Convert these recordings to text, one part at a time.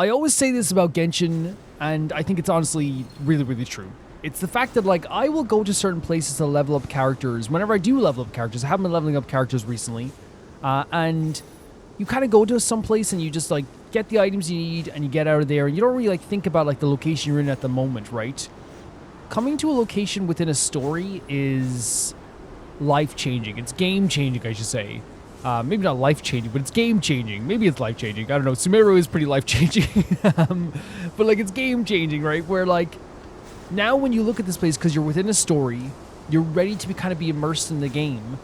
I always say this about Genshin, and I think it's honestly really, really true. It's the fact that, like, I will go to certain places to level up characters. Whenever I do level up characters, I haven't been leveling up characters recently. And you kind of go to some place and you just, like, get the items you need and you get out of there. And you don't really, like, think about, like, the location you're in at the moment, right? Coming to a location within a story is life-changing. It's game-changing, I should say. Maybe not life-changing, but it's game-changing. Maybe it's life-changing. I don't know. Sumeru is pretty life-changing. But, like, it's game-changing, right? Where, like, now when you look at this place, because you're within a story, you're ready to kind of be immersed in the game.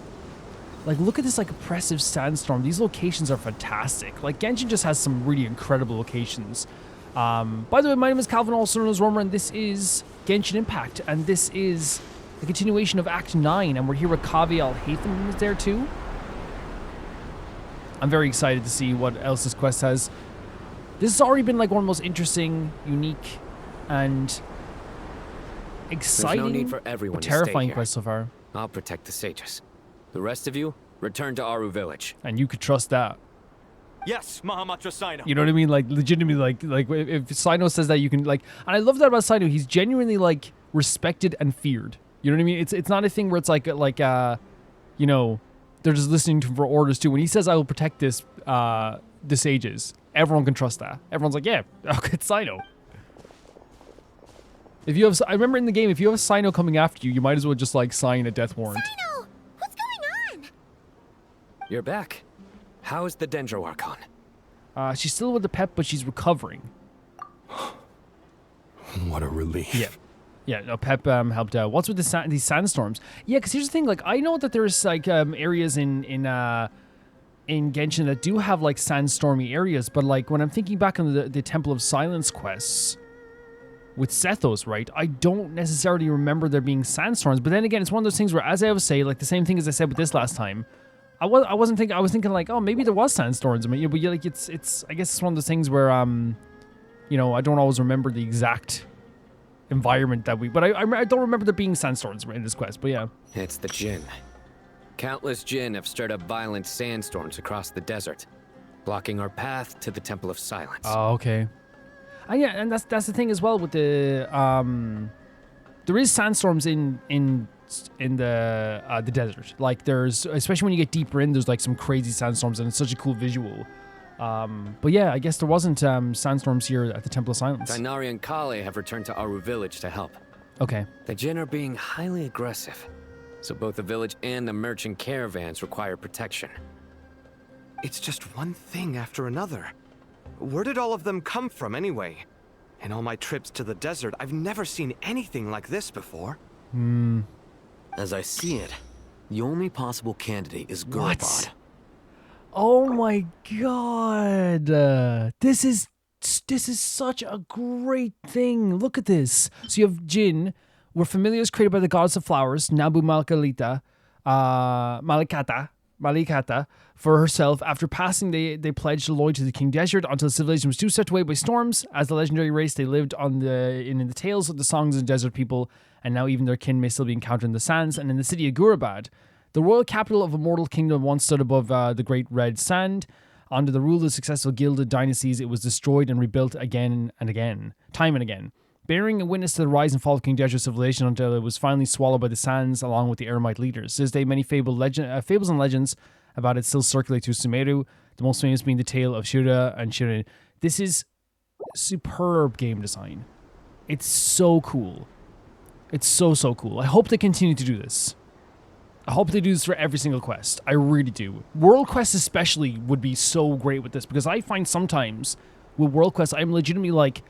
Like, look at this, like, oppressive sandstorm. These locations are fantastic. Like, Genshin just has some really incredible locations. By the way, my name is Calvin, also known as Romer, and this is Genshin Impact. And this is the continuation of Act 9, and we're here with Collei Al-Haytham is there too. I'm very excited to see what else this quest has. This has already been, like, one of the most interesting, unique, and exciting, no need for everyone but terrifying to stay quests so far. I'll protect the sages. The rest of you, return to Aaru village. And you could trust that. Yes, Mahamatra Sino. You know what I mean? Like, legitimately, like if Sino says that, you can, like, and I love that about Sino. He's genuinely, like, respected and feared. You know what I mean? It's not a thing where it's like you know, they're just listening to him for orders too. When he says, "I will protect this, the sages," everyone can trust that. Everyone's like, "Yeah, okay, it's Sino." If you have, I remember in the game, if you have a Sino coming after you, you might as well just, like, sign a death warrant. Sino! What's going on? You're back. How is the Dendro Archon? She's still with the pep, but she's recovering. What a relief. Yeah. Yeah, no, Pep helped out. What's with these sandstorms? Yeah, because here's the thing. Like, I know that there's, like, areas in Genshin that do have, like, sandstormy areas, but, like, when I'm thinking back on the Temple of Silence quests with Sethos, right, I don't necessarily remember there being sandstorms. But then again, it's one of those things where, as I always say, like, the same thing as I said with this last time, I was thinking like, oh, maybe there was sandstorms. I mean, but yeah, like, it's I guess it's one of those things where you know, I don't always remember the exact environment that but I don't remember there being sandstorms in this quest, but yeah. It's the Jinn. Countless Jinn have stirred up violent sandstorms across the desert, blocking our path to the Temple of Silence. Oh, okay. Yeah, and that's the thing as well with the there is sandstorms in the desert. Like, there's, especially when you get deeper in, there's, like, some crazy sandstorms, and it's such a cool visual. But yeah, I guess there wasn't sandstorms here at the Temple of Silence. Dinari and Collei have returned to Aaru village to help. Okay. The Jinn are being highly aggressive, so both the village and the merchant caravans require protection. It's just one thing after another. Where did all of them come from anyway? In all my trips to the desert, I've never seen anything like this before. As I see it, the only possible candidate is Gurabad. What? Oh my god. This is such a great thing. Look at this. So you have Jinn, were familiars created by the goddess of flowers, Nabu Malikata, for herself. After passing, they pledged loyalty to the King Deshret until the civilization was too swept away by storms. As the legendary race, they lived in the tales of the songs of the desert people, and now even their kin may still be encountered in the sands and in the city of Gurabad. The royal capital of a mortal kingdom once stood above the Great Red Sand. Under the rule of successful gilded dynasties, it was destroyed and rebuilt again and again, time and again, bearing a witness to the rise and fall of King Deshret's civilization until it was finally swallowed by the sands along with the Eremite leaders. To this day, many fables and legends about it still circulate through Sumeru, the most famous being the tale of Shura and Shirin. This is superb game design. It's so cool. It's so cool. I hope they continue to do this. I hope they do this for every single quest. I really do. World quests especially would be so great with this, because I find sometimes with world quests, I'm legitimately like,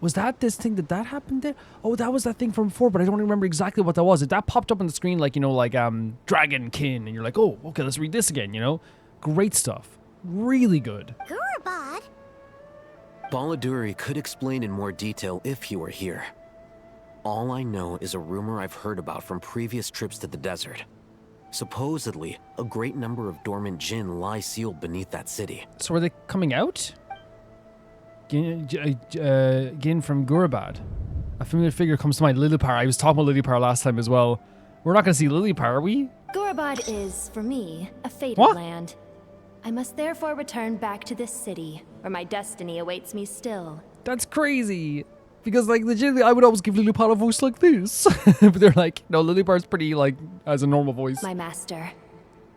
was that this thing that happened there? Oh, that was that thing from before, but I don't remember exactly what that was. If that popped up on the screen, like, you know, like Dragonkin, and you're like, oh, okay, let's read this again, you know? Great stuff. Really good. Gurabad? Baladuri could explain in more detail if he were here. All I know is a rumor I've heard about from previous trips to the desert. Supposedly, a great number of dormant Jinn lie sealed beneath that city. So are they coming out? Gin from Gurabad. A familiar figure comes to mind, Liloupar. I was talking about Liloupar last time as well. We're not going to see Liloupar, are we? Gurabad is, for me, a fated What? land. I must therefore return back to this city. where my destiny awaits me still. That's crazy. Because, like, legitimately, I would always give Liloupar a voice like this. But they're like, no, Liloupar's pretty, like, has a normal voice. My master,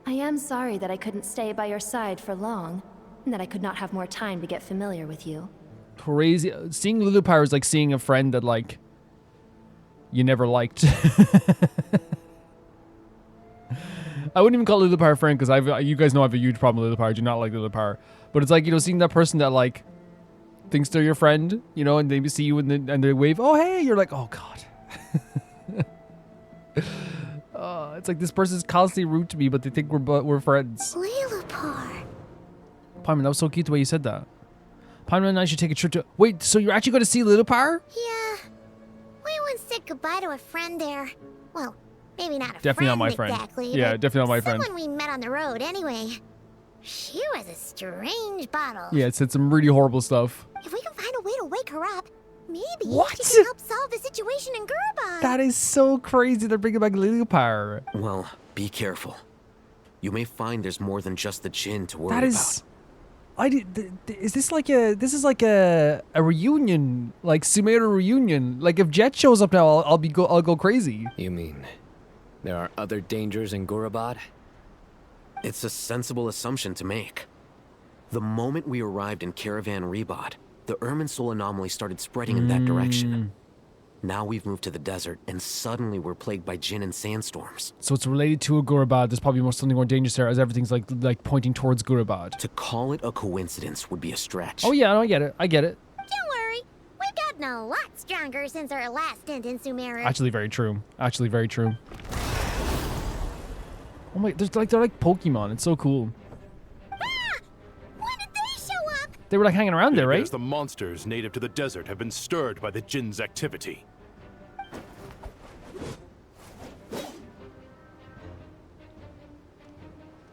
I am sorry that I couldn't stay by your side for long, and that I could not have more time to get familiar with you. Crazy. Seeing Liloupar is like seeing a friend that, like, you never liked. I wouldn't even call Liloupar a friend, because you guys know I have a huge problem with Liloupar. I do not like Liloupar. But it's like, you know, seeing that person that, like, thinks they're your friend, you know, and they see you and they wave, oh, hey, you're like, oh, God. It's like this person's constantly rude to me, but they think we're friends. Liloupar. Paimon, that was so cute the way you said that. Paimon and I should take a trip to... Wait, so you're actually going to see Liloupar? Yeah. We once said goodbye to a friend there. Well, maybe not a Definitely not my friend. Exactly, Yeah, but definitely not my friend. someone we met on the road anyway. She was a strange bottle. Yeah, it said some really horrible stuff. If we can find a way to wake her up, maybe What? she can help solve the situation in Gurabad. That is so crazy they're bringing back Liloupar. Well, be careful. You may find there's more than just the Jinn to worry That is... Is this like a... This is like a reunion. Like, Sumeru reunion. Like, if Jeht shows up now, I'll go crazy. You mean there are other dangers in Gurabad? It's a sensible assumption to make. The moment we arrived in Caravan Rebad, the Irminsul anomaly started spreading in that direction. Now we've moved to the desert, and suddenly we're plagued by Jinn and sandstorms. So it's related to a Gurabad. There's probably something more dangerous there, as everything's like pointing towards Gurabad. To call it a coincidence would be a stretch. Oh yeah, no, I get it. Don't worry, we've gotten a lot stronger since our last stint in Sumeru. Actually, very true. Oh my, they're like Pokemon. It's so cool. Ah! When did they show up? They were like hanging around there, right? Because the monsters native to the desert have been stirred by the Jinn's activity.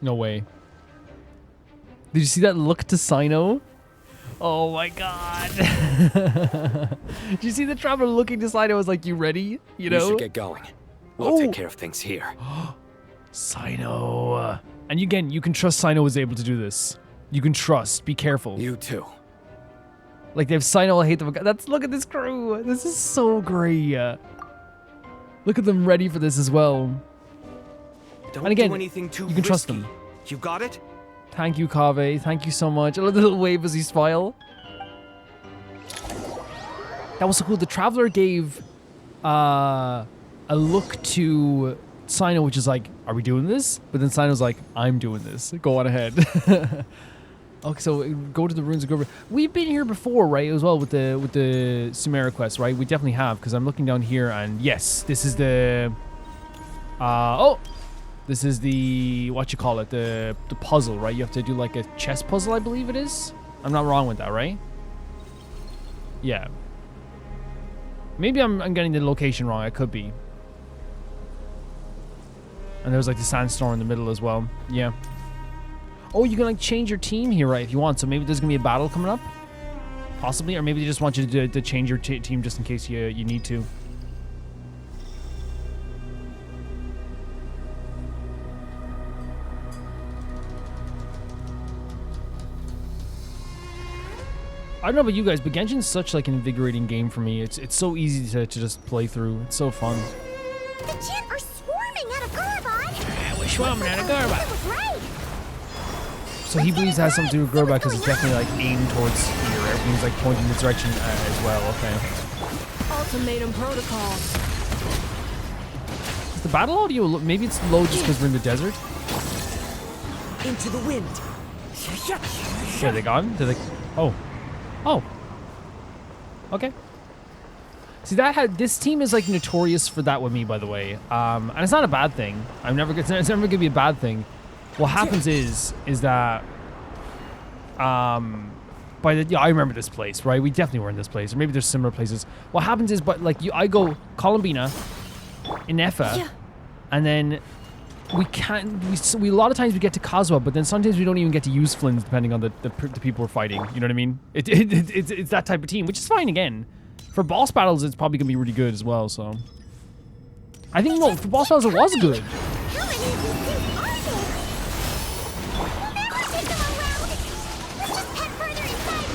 No way. Did you see that look to Sino? Oh my god. Did you see the traveler looking to Sino as like, you ready? You know? We should get going. We'll take care of things here. Sino. And again, you can trust Sino is able to do this. You can trust. Be careful. You too. Like, they have Sino will hate them. Look at this crew. This is so great. Look at them ready for this as well. Don't And again, do anything too you can trust risky. them. You got it? Thank you, Kaveh. Thank you so much. A little wave as he smile. That was so cool. The Traveler gave a look to Sino, which is like, are we doing this? But then Sino's like, I'm doing this. Go on ahead. Okay, so go to the ruins of Gurabad. We've been here before, right? As well with the Sumeru quest, right? We definitely have, because I'm looking down here, and yes, this is the this is the, what you call it, the puzzle, right? You have to do like a chess puzzle, I believe it is. I'm not wrong with that, right? Yeah. Maybe I'm getting the location wrong. I could be. And there's like the sandstorm in the middle as well. Yeah. Oh, you can like change your team here, right? If you want. So maybe there's gonna be a battle coming up, possibly, or maybe they just want you to change your team just in case you need to. I don't know about you guys, but Genshin's such like an invigorating game for me. It's so easy to just play through. It's so fun. The Jeht are swarming out of Gurabad. Yeah, we're swarming out of Gurabad. It was right. So he believes it has something to do with Gurabad because it's definitely like aimed towards here. Everything's like pointing in this direction as well. Okay. Ultimatum protocol. Is the battle audio maybe it's low just because we're in the desert? Into the wind. Are they gone? Did they? Oh. Okay. See, this team is like notorious for that with me, by the way. And it's not a bad thing. It's never gonna be a bad thing. What happens is that I remember this place, right? We definitely were in this place, or maybe there's similar places. What happens is, but like I go Columbina, Inefa, and then we a lot of times we get to Kozwa, but then sometimes we don't even get to use Flins depending on the people we're fighting. You know what I mean? It's that type of team, which is fine. Again, for boss battles, it's probably gonna be really good as well. So I think for boss battles it was good. How many of these things are there? We'll never take them around. Let's just head further inside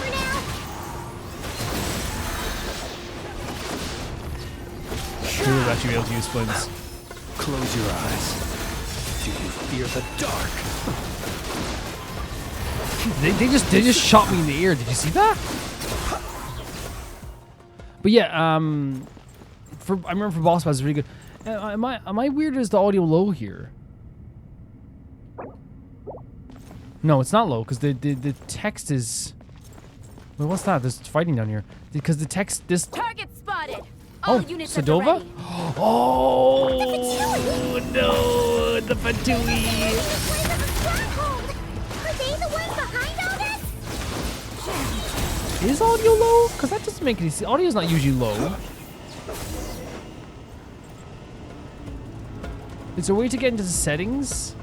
should actually be able to use splints. Close your eyes. Do you fear the dark? They just shot me in the ear. Did you see that? But yeah, I remember for boss battles, it's really good. Am I weird? Or is the audio low here? No, it's not low because the text is. Wait, what's that? There's fighting down here. Because the text Target spotted. Oh, Sedova? Oh no, the Fatui. Are they the ones behind all this? Is audio low? Because that doesn't make any sense. Audio's not usually low. Is there a way to get into the settings?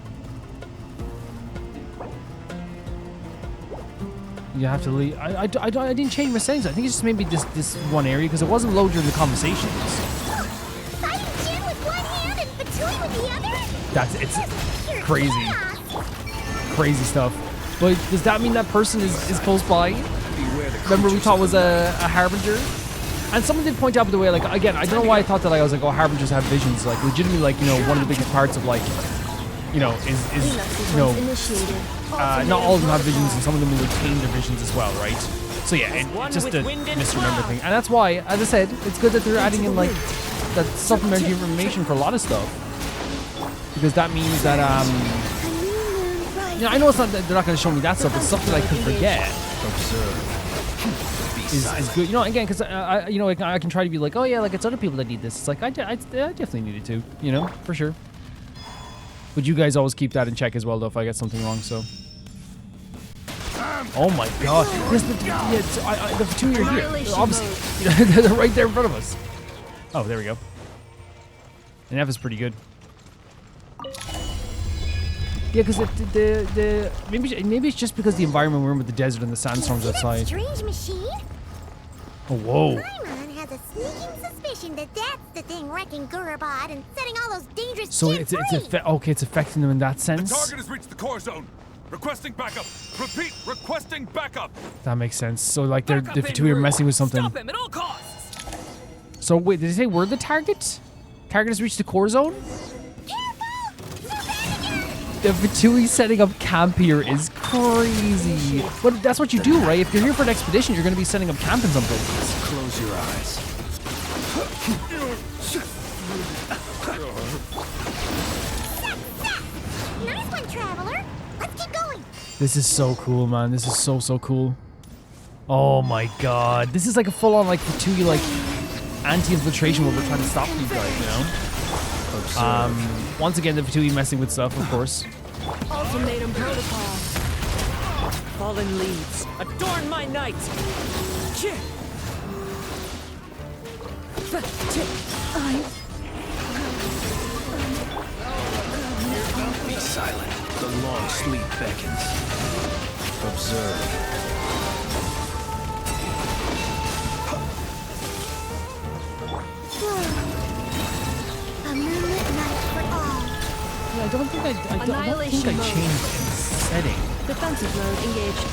You have to leave. I didn't change my settings. I think it's just maybe this one area because it wasn't low during the conversations. Fighting Jin with one hand and Fatui with the other? It's crazy. Crazy stuff. But does that mean that person is close by? Remember we thought was a Harbinger? And someone did point out by the way, like, again, I don't know why I thought that. Like, I was like, oh, Harbingers have visions. Like, legitimately, like, you know, one of the biggest parts of, like, you know, is you know, not all of them have visions, and some of them will retain their visions as well, right? So yeah, just a misremember thing. And that's why, as I said, it's good that they're adding in, like, that supplementary information for a lot of stuff. Because that means that, you know, I know it's not that they're not going to show me that stuff, but stuff that I could forget. Is good, you know. Again, because you know, I can try to be like, oh yeah, like it's other people that need this. It's like I definitely need it too, you know, for sure. But you guys always keep that in check as well, though, if I get something wrong. So, oh my god, the two are here. Obviously, they're right there in front of us. Oh, there we go. And F is pretty good. Yeah, because the maybe it's just because the environment we're in with the desert and the sandstorms outside. Strange machine? Oh, whoa. Paimon has a sneaking suspicion that that's the thing wrecking Gurabad and setting all those dangerous So kids okay, it's affecting them in that sense. The target has reached the core zone. Requesting backup. Repeat, requesting backup. That makes sense. So like the Fatui are messing with something. Stop him at all costs. So wait, did they say we're the target? Target has reached the core zone? The Fatui setting up camp here is crazy. But that's what you do, right? If you're here for an expedition, you're going to be setting up camp in some places. Close your eyes. Nice one, traveler. Let's keep going. This is so cool, man. This is so cool. Oh my god. This is like a full-on like Fatui like anti-infiltration where we're trying to stop these guys, you know? Once again, the Fatui messing with stuff, of course. Ultimatum protocol. Fallen leaves, adorn my night. Be silent. The long sleep beckons. Observe. A moonlit night for all. Yeah, I don't think I changed any setting. Defensive mode engaged.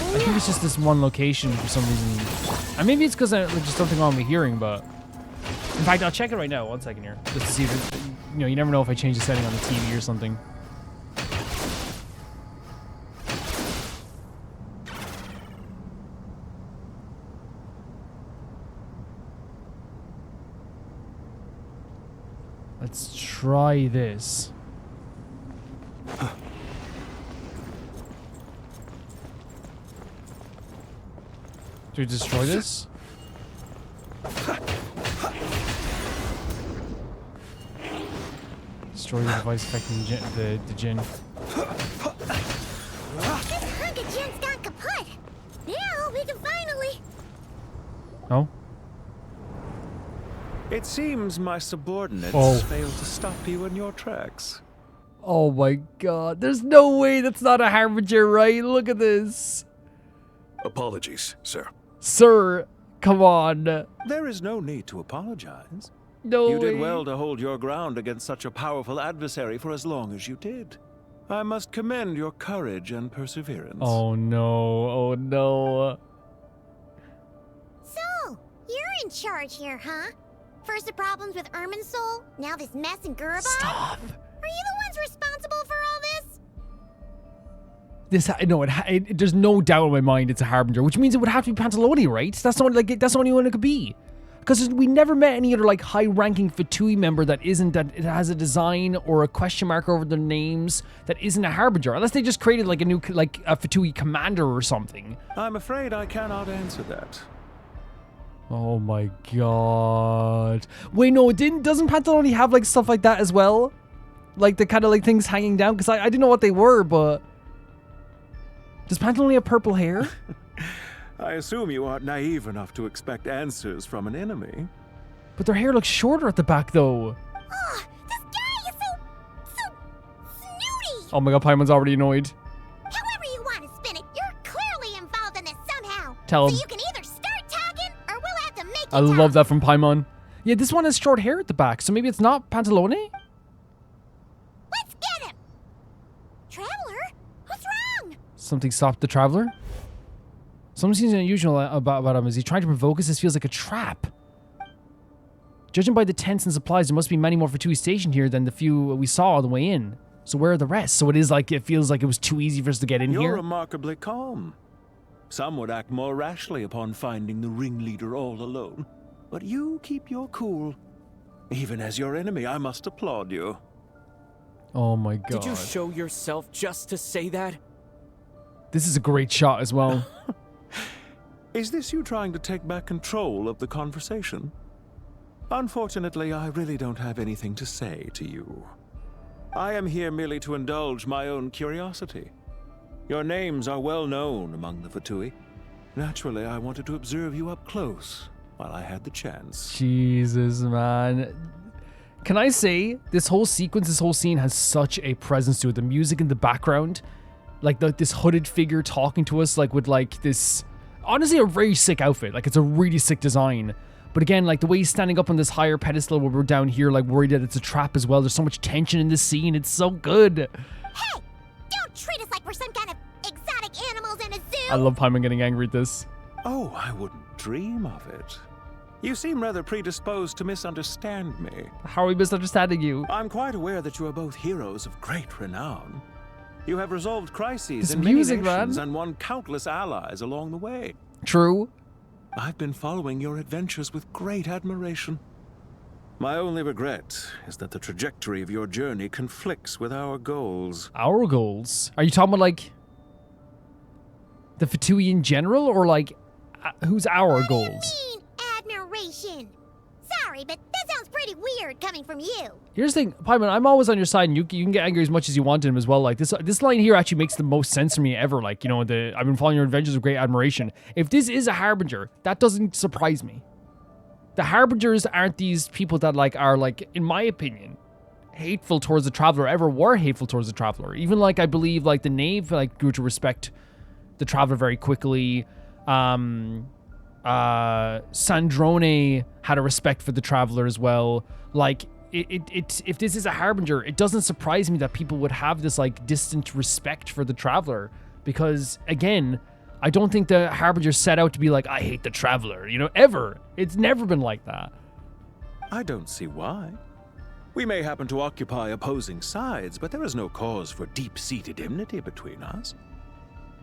I think it's just this one location for some reason. And maybe it's because I just don't think I'm hearing, but in fact, I'll check it right now. 1 second here, just to see if it, you know, you never know if I change the setting on the TV or something. Let's try this. Do we destroy this? Destroy the device affecting the Jin. This hunk of Jin's gone kaput. Now we can finally... No? It seems my subordinates failed to stop you in your tracks. Oh my god. There's no way that's not a Harbinger, right? Look at this. Apologies, sir. Sir, come on. There is no need to apologize. No You way. did well to hold your ground against such a powerful adversary for as long as you did. I must commend your courage and perseverance. Oh no. Oh no. So, in charge here, huh? First the problems with Irminsul, now this mess in Gurabad? Stop. Are you the ones responsible for all this? There's no doubt in my mind it's a Harbinger, which means it would have to be Pantalone, right? That's the only one it could be. Because we never met any other like high-ranking Fatui member that it has a design or a question mark over their names that isn't a Harbinger, unless they just created like a new a Fatui commander or something. I'm afraid I cannot answer that. Oh my god! Wait, no, doesn't Pantalone have like stuff like that as well? Like the kind of like things hanging down? Because I didn't know what they were, but does Pantalone have purple hair? I assume you aren't naive enough to expect answers from an enemy. But their hair looks shorter at the back, though. Oh, this guy is so snooty! Oh my god, Paimon's already annoyed. However you want to spin it, you're clearly involved in this somehow. Tell him. So you can either start talking, or we'll have to make you I talk. love that from Paimon. Yeah, this one has short hair at the back, so maybe it's not Pantalone? Let's get him! Traveler? What's wrong? Something stopped the Traveler? Something seems unusual about him. Is he trying to provoke us? This feels like a trap. Judging by the tents and supplies, there must be many more Fatui stationed here than the few we saw on the way in. So where are the rest? So it feels like it was too easy for us to get in You're here? remarkably calm. Some would act more rashly upon finding the ringleader all alone. But you keep your cool. Even as your enemy, I must applaud you. Oh my god. Did you show yourself just to say that? This is a great shot as well. Is this you trying to take back control of the conversation? Unfortunately, I really don't have anything to say to you. I am here merely to indulge my own curiosity. Your names are well known among the Fatui. Naturally, I wanted to observe you up close while I had the chance. Jesus, man. Can I say, this whole sequence, this whole scene has such a presence to it. The music in the background, like this hooded figure talking to us, like with like this, honestly, a very sick outfit. Like it's a really sick design. But again, like the way he's standing up on this higher pedestal where we're down here, like worried that it's a trap as well. There's so much tension in this scene. It's so good. Hey! Don't treat us like we're some kind of exotic animals in a zoo! I love Paimon getting angry at this. Oh, I wouldn't dream of it. You seem rather predisposed to misunderstand me. How are we misunderstanding you? I'm quite aware that you are both heroes of great renown. You have resolved crises This in music, many nations man. and won countless allies along the way. True. I've been following your adventures with great admiration. My only regret is that the trajectory of your journey conflicts with our goals. Our goals? Are you talking about like the Fatui in general, or like who's our goals? Mean admiration. Sorry, but that sounds pretty weird coming from you. Here's the thing, Paimon, I'm always on your side, and you can get angry as much as you want at him as well. Like this line here actually makes the most sense for me ever. Like, you know, I've been following your adventures with great admiration. If this is a Harbinger, that doesn't surprise me. The Harbingers aren't these people that like are like, in my opinion, hateful towards the Traveler, ever were hateful towards the Traveler. Even like I believe like the Knave like grew to respect the Traveler very quickly. Sandrone had a respect for the Traveler as well. Like if this is a Harbinger, it doesn't surprise me that people would have this like distant respect for the Traveler, because again, I don't think the Harbinger set out to be like, I hate the Traveler, you know, ever. It's never been like that. I don't see why. We may happen to occupy opposing sides, but there is no cause for deep-seated enmity between us.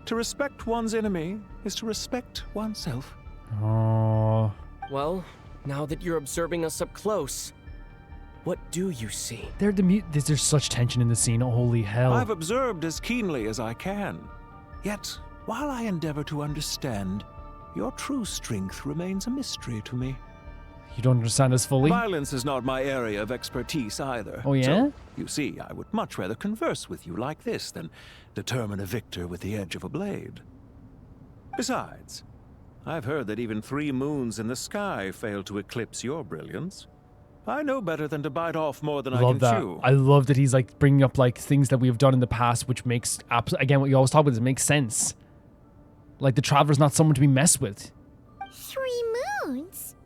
To respect one's enemy is to respect oneself. Oh. Well, now that you're observing us up close, what do you see? There's such tension in the scene. Holy hell. I've observed as keenly as I can. Yet, while I endeavor to understand, your true strength remains a mystery to me. You don't understand us fully? Violence is not my area of expertise either. Oh, yeah? So, you see, I would much rather converse with you like this than determine a victor with the edge of a blade. Besides, I've heard that even 3 moons in the sky fail to eclipse your brilliance. I know better than to bite off more than I can chew. I love that he's like bringing up like things that we have done in the past, which makes again what you always talk about, is it makes sense. Like the Traveler's not someone to be messed with. 3 moons?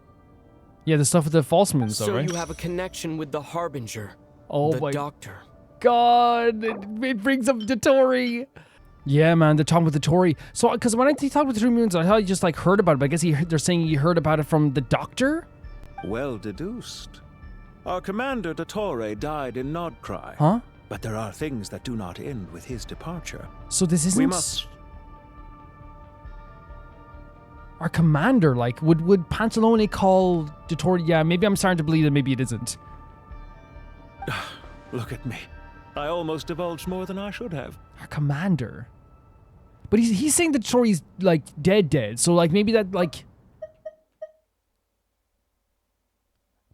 Yeah, the stuff with the false moons, though, So right? you have a connection with the Harbinger, Oh the my Doctor. God! It brings up Dottore. Yeah, man, they're talking with the Tory. So, because when I talk with the 3 moons, I thought you just like heard about it, but I guess they're saying you heard about it from the doctor? Well deduced. Our commander, Dottore, died in Nodcry. Huh? But there are things that do not end with his departure. So this isn't... We must... Our commander, like, would Pantalone call Dottore... Yeah, maybe I'm starting to believe that maybe it isn't. Look at me. I almost divulged more than I should have. Our commander? But he's saying that Dottore's, like, dead. So, like, maybe that, like...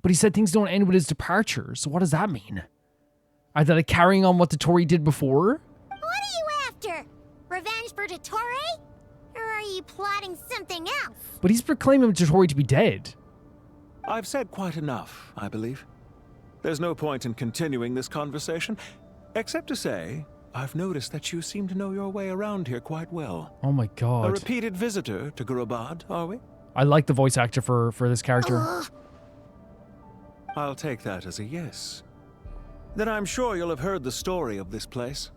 But he said things don't end with his departure. So what does that mean? Are they, like, carrying on what Dottore did before? What are you after? Revenge for Dottore? Or are you plotting something else? But he's proclaiming Dottore to be dead. I've said quite enough, I believe. There's no point in continuing this conversation, except to say, I've noticed that you seem to know your way around here quite well. Oh my god. A repeated visitor to Gurabad, are we? I like the voice actor for this character. I'll take that as a yes. Then I'm sure you'll have heard the story of this place.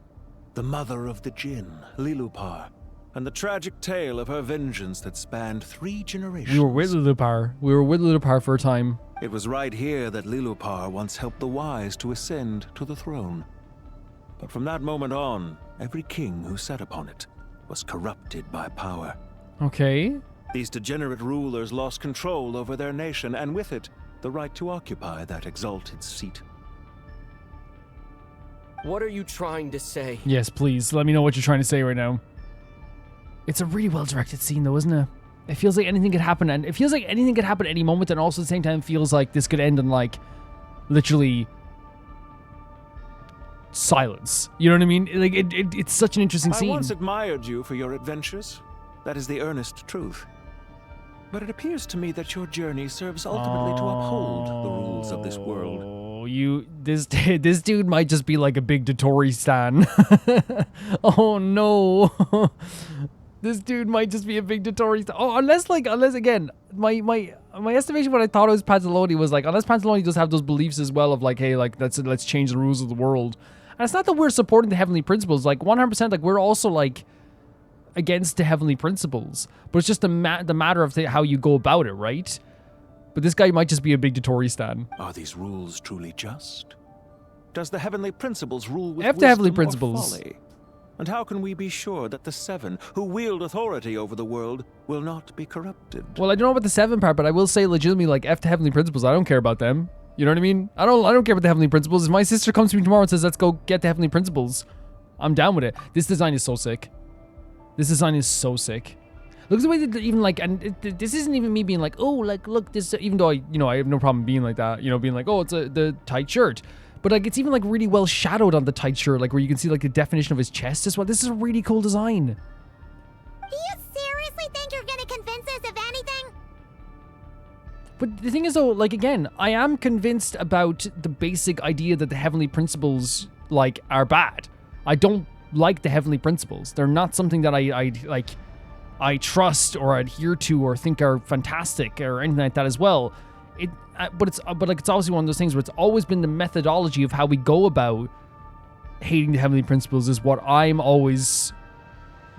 The mother of the Jinn, Liloupar, and the tragic tale of her vengeance that spanned 3 generations. We were with Liloupar for a time. It was right here that Liloupar once helped the wise to ascend to the throne. But from that moment on, every king who sat upon it was corrupted by power. Okay. These degenerate rulers lost control over their nation, and with it, the right to occupy that exalted seat. What are you trying to say? Yes, please. Let me know what you're trying to say right now. It's a really well-directed scene, though, isn't it? It feels like anything could happen, and it feels like anything could happen at any moment, and also at the same time feels like this could end in, like, literally silence. You know what I mean? Like, it's such an interesting scene. I once admired you for your adventures. That is the earnest truth. But it appears to me that your journey serves ultimately to uphold the rules of this world. This dude might just be like a big Dottore stan. Oh no. This dude might just be a big Dottore stan. Oh, unless again, my estimation when I thought it was Pantalone was like, unless Pantalone does have those beliefs as well of like, hey, like let's change the rules of the world. And it's not that we're supporting the heavenly principles, like 100%, like we're also like against the heavenly principles, but it's just the matter of how you go about it, right? But this guy might just be a big Dottore stan. Are these rules truly just? Does the heavenly principles rule with F the heavenly wisdom principles. or folly? And how can we be sure that the 7 who wield authority over the world will not be corrupted? Well, I don't know about the 7 part, but I will say legitimately, like, F the heavenly principles. I don't care about them. You know what I mean? I don't care about the heavenly principles. If my sister comes to me tomorrow and says, let's go get the heavenly principles, I'm down with it. This design is so sick. This design is so sick. Look at the way that even like, and this isn't even me being like, oh, like, look, this, even though I have no problem being like that, being like, oh, it's the tight shirt. But like, it's even like really well shadowed on the tight shirt, like where you can see like the definition of his chest as well. This is a really cool design. Do you seriously think you're gonna convince us of anything? But the thing is though, like again, I am convinced about the basic idea that the heavenly principles like are bad. I don't like the heavenly principles. They're not something that I trust or adhere to or think are fantastic or anything like that as well. But it's obviously one of those things where it's always been the methodology of how we go about hating the heavenly principles is what I'm always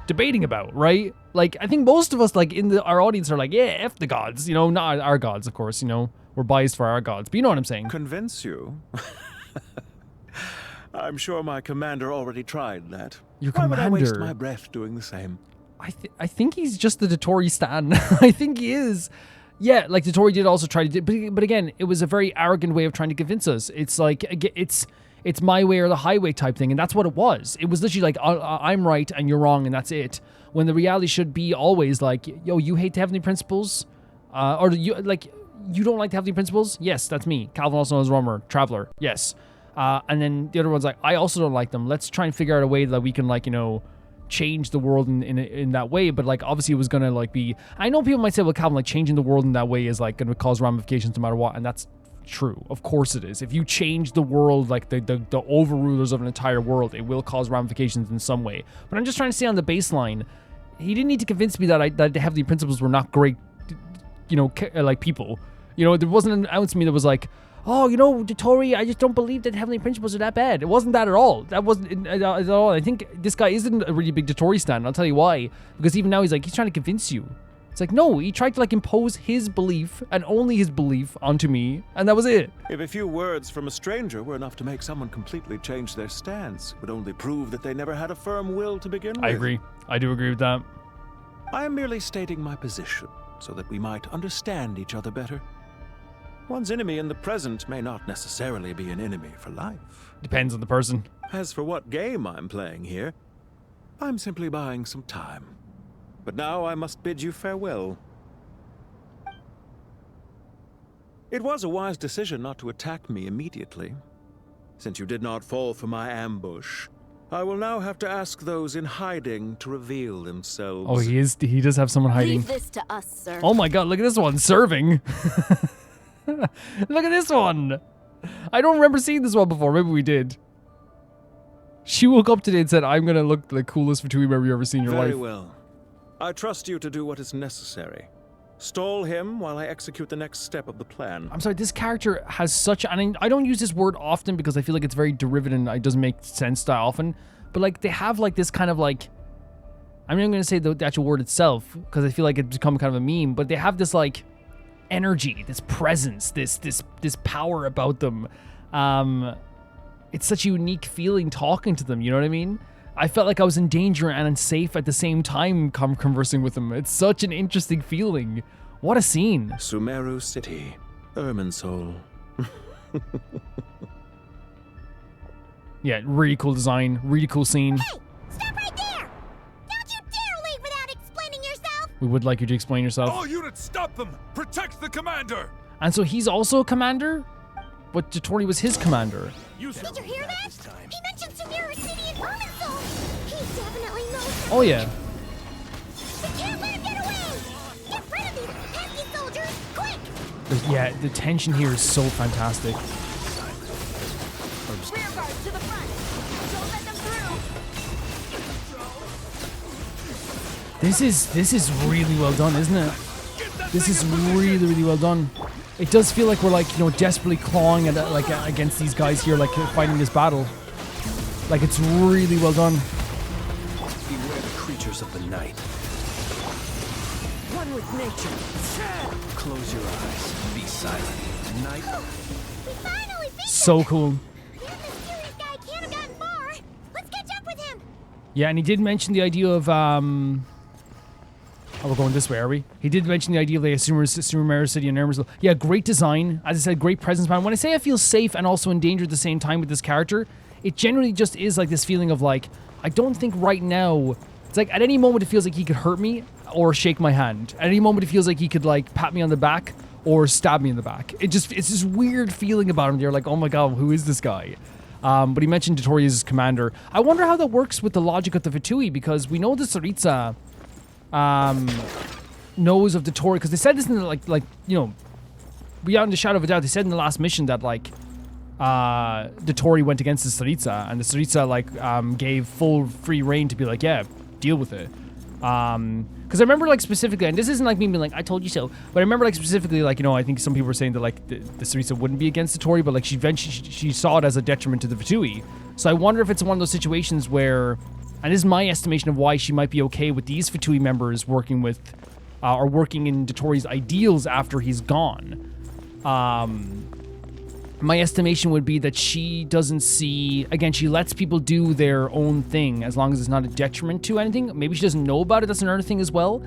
debating about, right? Like, I think most of us, like, our audience are like, yeah, F the gods, not our gods, of course, we're biased for our gods, but you know what I'm saying. Convince you? I'm sure my commander already tried that. Your Why would I waste commander? my breath doing the same? I think he's just the Dottore stan. I think he is. Yeah, like Dottore did also try to do, but again, it was a very arrogant way of trying to convince us. It's like, it's my way or the highway type thing, and that's what it was. It was literally like, I'm right and you're wrong, and that's it. When the reality should be always like, yo, you hate the heavenly principles? Or you don't like the heavenly principles? Yes, that's me. Calvin, also known as Romer, Traveler. Yes. And then the other one's like, I also don't like them. Let's try and figure out a way that we can, like, change the world in that way. But like, obviously it was gonna like be, I know people might say, well, Calvin, like changing the world in that way is like gonna cause ramifications no matter what, and that's true. Of course it is. If you change the world, like the overrulers of an entire world, it will cause ramifications in some way. But I'm just trying to say on the baseline, he didn't need to convince me that the heavenly principles were not great, like people. There wasn't an ounce of me that was like, oh, you know, Dotori, I just don't believe that heavenly principles are that bad. It wasn't that at all. That wasn't at all. I think this guy isn't a really big Dotori stan. I'll tell you why. Because even now he's like, he's trying to convince you. It's like, no, he tried to like impose his belief and only his belief onto me, and that was it. If a few words from a stranger were enough to make someone completely change their stance, it would only prove that they never had a firm will to begin with. I agree. I do agree with that. I am merely stating my position so that we might understand each other better. One's enemy in the present may not necessarily be an enemy for life. Depends on the person. As for what game I'm playing here, I'm simply buying some time. But now I must bid you farewell. It was a wise decision not to attack me immediately. Since you did not fall for my ambush, I will now have to ask those in hiding to reveal themselves. Oh, he does have someone hiding. Leave this to us, sir. Oh my god, look at this one, serving. Look at this one. I don't remember seeing this one before. Maybe we did. She woke up today and said, I'm going to look the coolest Fatui member you've ever seen in your life. Very well. I trust you to do what is necessary. Stall him while I execute the next step of the plan. I'm sorry, this character has such... And I don't use this word often because I feel like it's very derivative and it doesn't make sense that often. But like, they have like this kind of like... I'm not even going to say the actual word itself because I feel like it's become kind of a meme. But they have this like energy, this presence, this power about them. It's such a unique feeling talking to them, you know what I mean? I felt like I was in danger and unsafe at the same time conversing with them. It's such an interesting feeling. What a scene. Sumeru City, Irminsul. Yeah, really cool design, really cool scene. Hey, stop right there! Don't you dare leave without explaining yourself! We would like you to explain yourself. All units, stop them! Protect the commander! And so he's also a commander? But Dotori was his commander. Did you hear that? He mentioned Sumeru City and Irminsul! He definitely knows. Oh yeah. We can't let him get away! Get rid of these pesky soldiers, quick! Yeah, the tension here is so fantastic. Rear guard to the front. Don't let them through. This is really well done, isn't it? This is really, really well done. It does feel like we're like, you know, desperately clawing at like against these guys here, like fighting this battle. Like it's really well done. Beware the creatures of the night. One with nature. Close your eyes. Be silent. Night. We finally beat So him. cool. That mysterious guy can't have gotten far. Let's catch up with him. Yeah, and he did mention the idea of Oh, we're going this way, are we? He did mention the idea of the Sumeru City and Irminsul. Yeah, great design. As I said, great presence man. When I say I feel safe and also in danger at the same time with this character, it generally just is like this feeling of like, I don't think right now... It's like at any moment it feels like he could hurt me or shake my hand. At any moment it feels like he could like pat me on the back or stab me in the back. It's this weird feeling about him. You're like, oh my god, who is this guy? But he mentioned Dotori as his commander. I wonder how that works with the logic of the Fatui because we know the Tsaritsa... knows of Dotori because they said this in the, like you know, beyond the shadow of a doubt, they said in the last mission that like Dotori went against the Tsaritsa and the Tsaritsa like gave full free reign to be like, yeah, deal with it. Because I remember like specifically, and this isn't like me being like, I told you so, but I remember like specifically like, you know, I think some people were saying that like the Tsaritsa wouldn't be against Dotori, but like she saw it as a detriment to the Fatui. So I wonder if it's one of those situations where, and this is my estimation of why she might be okay with these Fatui members working with, or working in Dotori's ideals after he's gone. My estimation would be that she doesn't see, again, she lets people do their own thing as long as it's not a detriment to anything. Maybe she doesn't know about it, that's another thing as well.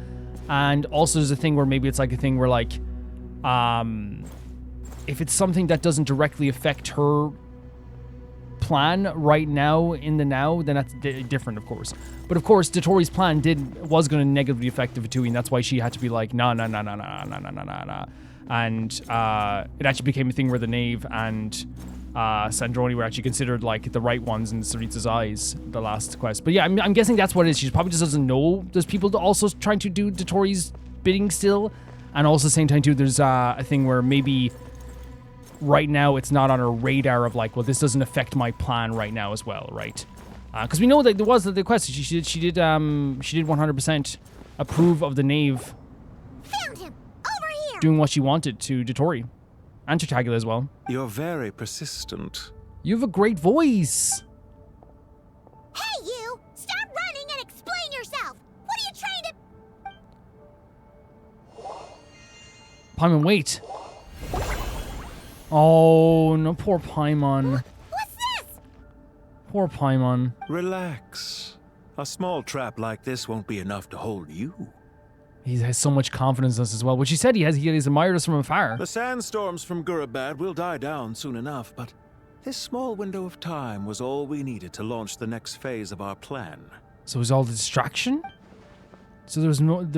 And also there's a thing where maybe it's like a thing where like, if it's something that doesn't directly affect her plan right now in the now, then that's different, of course. But of course, Dotori's plan was going to negatively affect the Fatui, and that's why she had to be like, nah. And it actually became a thing where the Knave and Sandroni were actually considered like the right ones in Tsaritsa's eyes, the last quest. But yeah, I'm guessing that's what it is. She probably just doesn't know there's people also trying to do Dotori's bidding still. And also at the same time too, there's a thing where maybe right now it's not on her radar of like, well, this doesn't affect my plan right now as well, right? Because we know that there was the quest. She did 100% approve of the Knave Found him! Over here! doing what she wanted to Dotori. And Tartaglia as well. You're very persistent. You have a great voice. Hey, you! Stop running and explain yourself! What are you trying to... Paimon, wait. Oh, no, poor Paimon. What's this? Poor Paimon. Relax. A small trap like this won't be enough to hold you. He has so much confidence in us as well, which he said he has admired us from afar. The sandstorms from Gurabad will die down soon enough, but this small window of time was all we needed to launch the next phase of our plan. So it was all the distraction? So there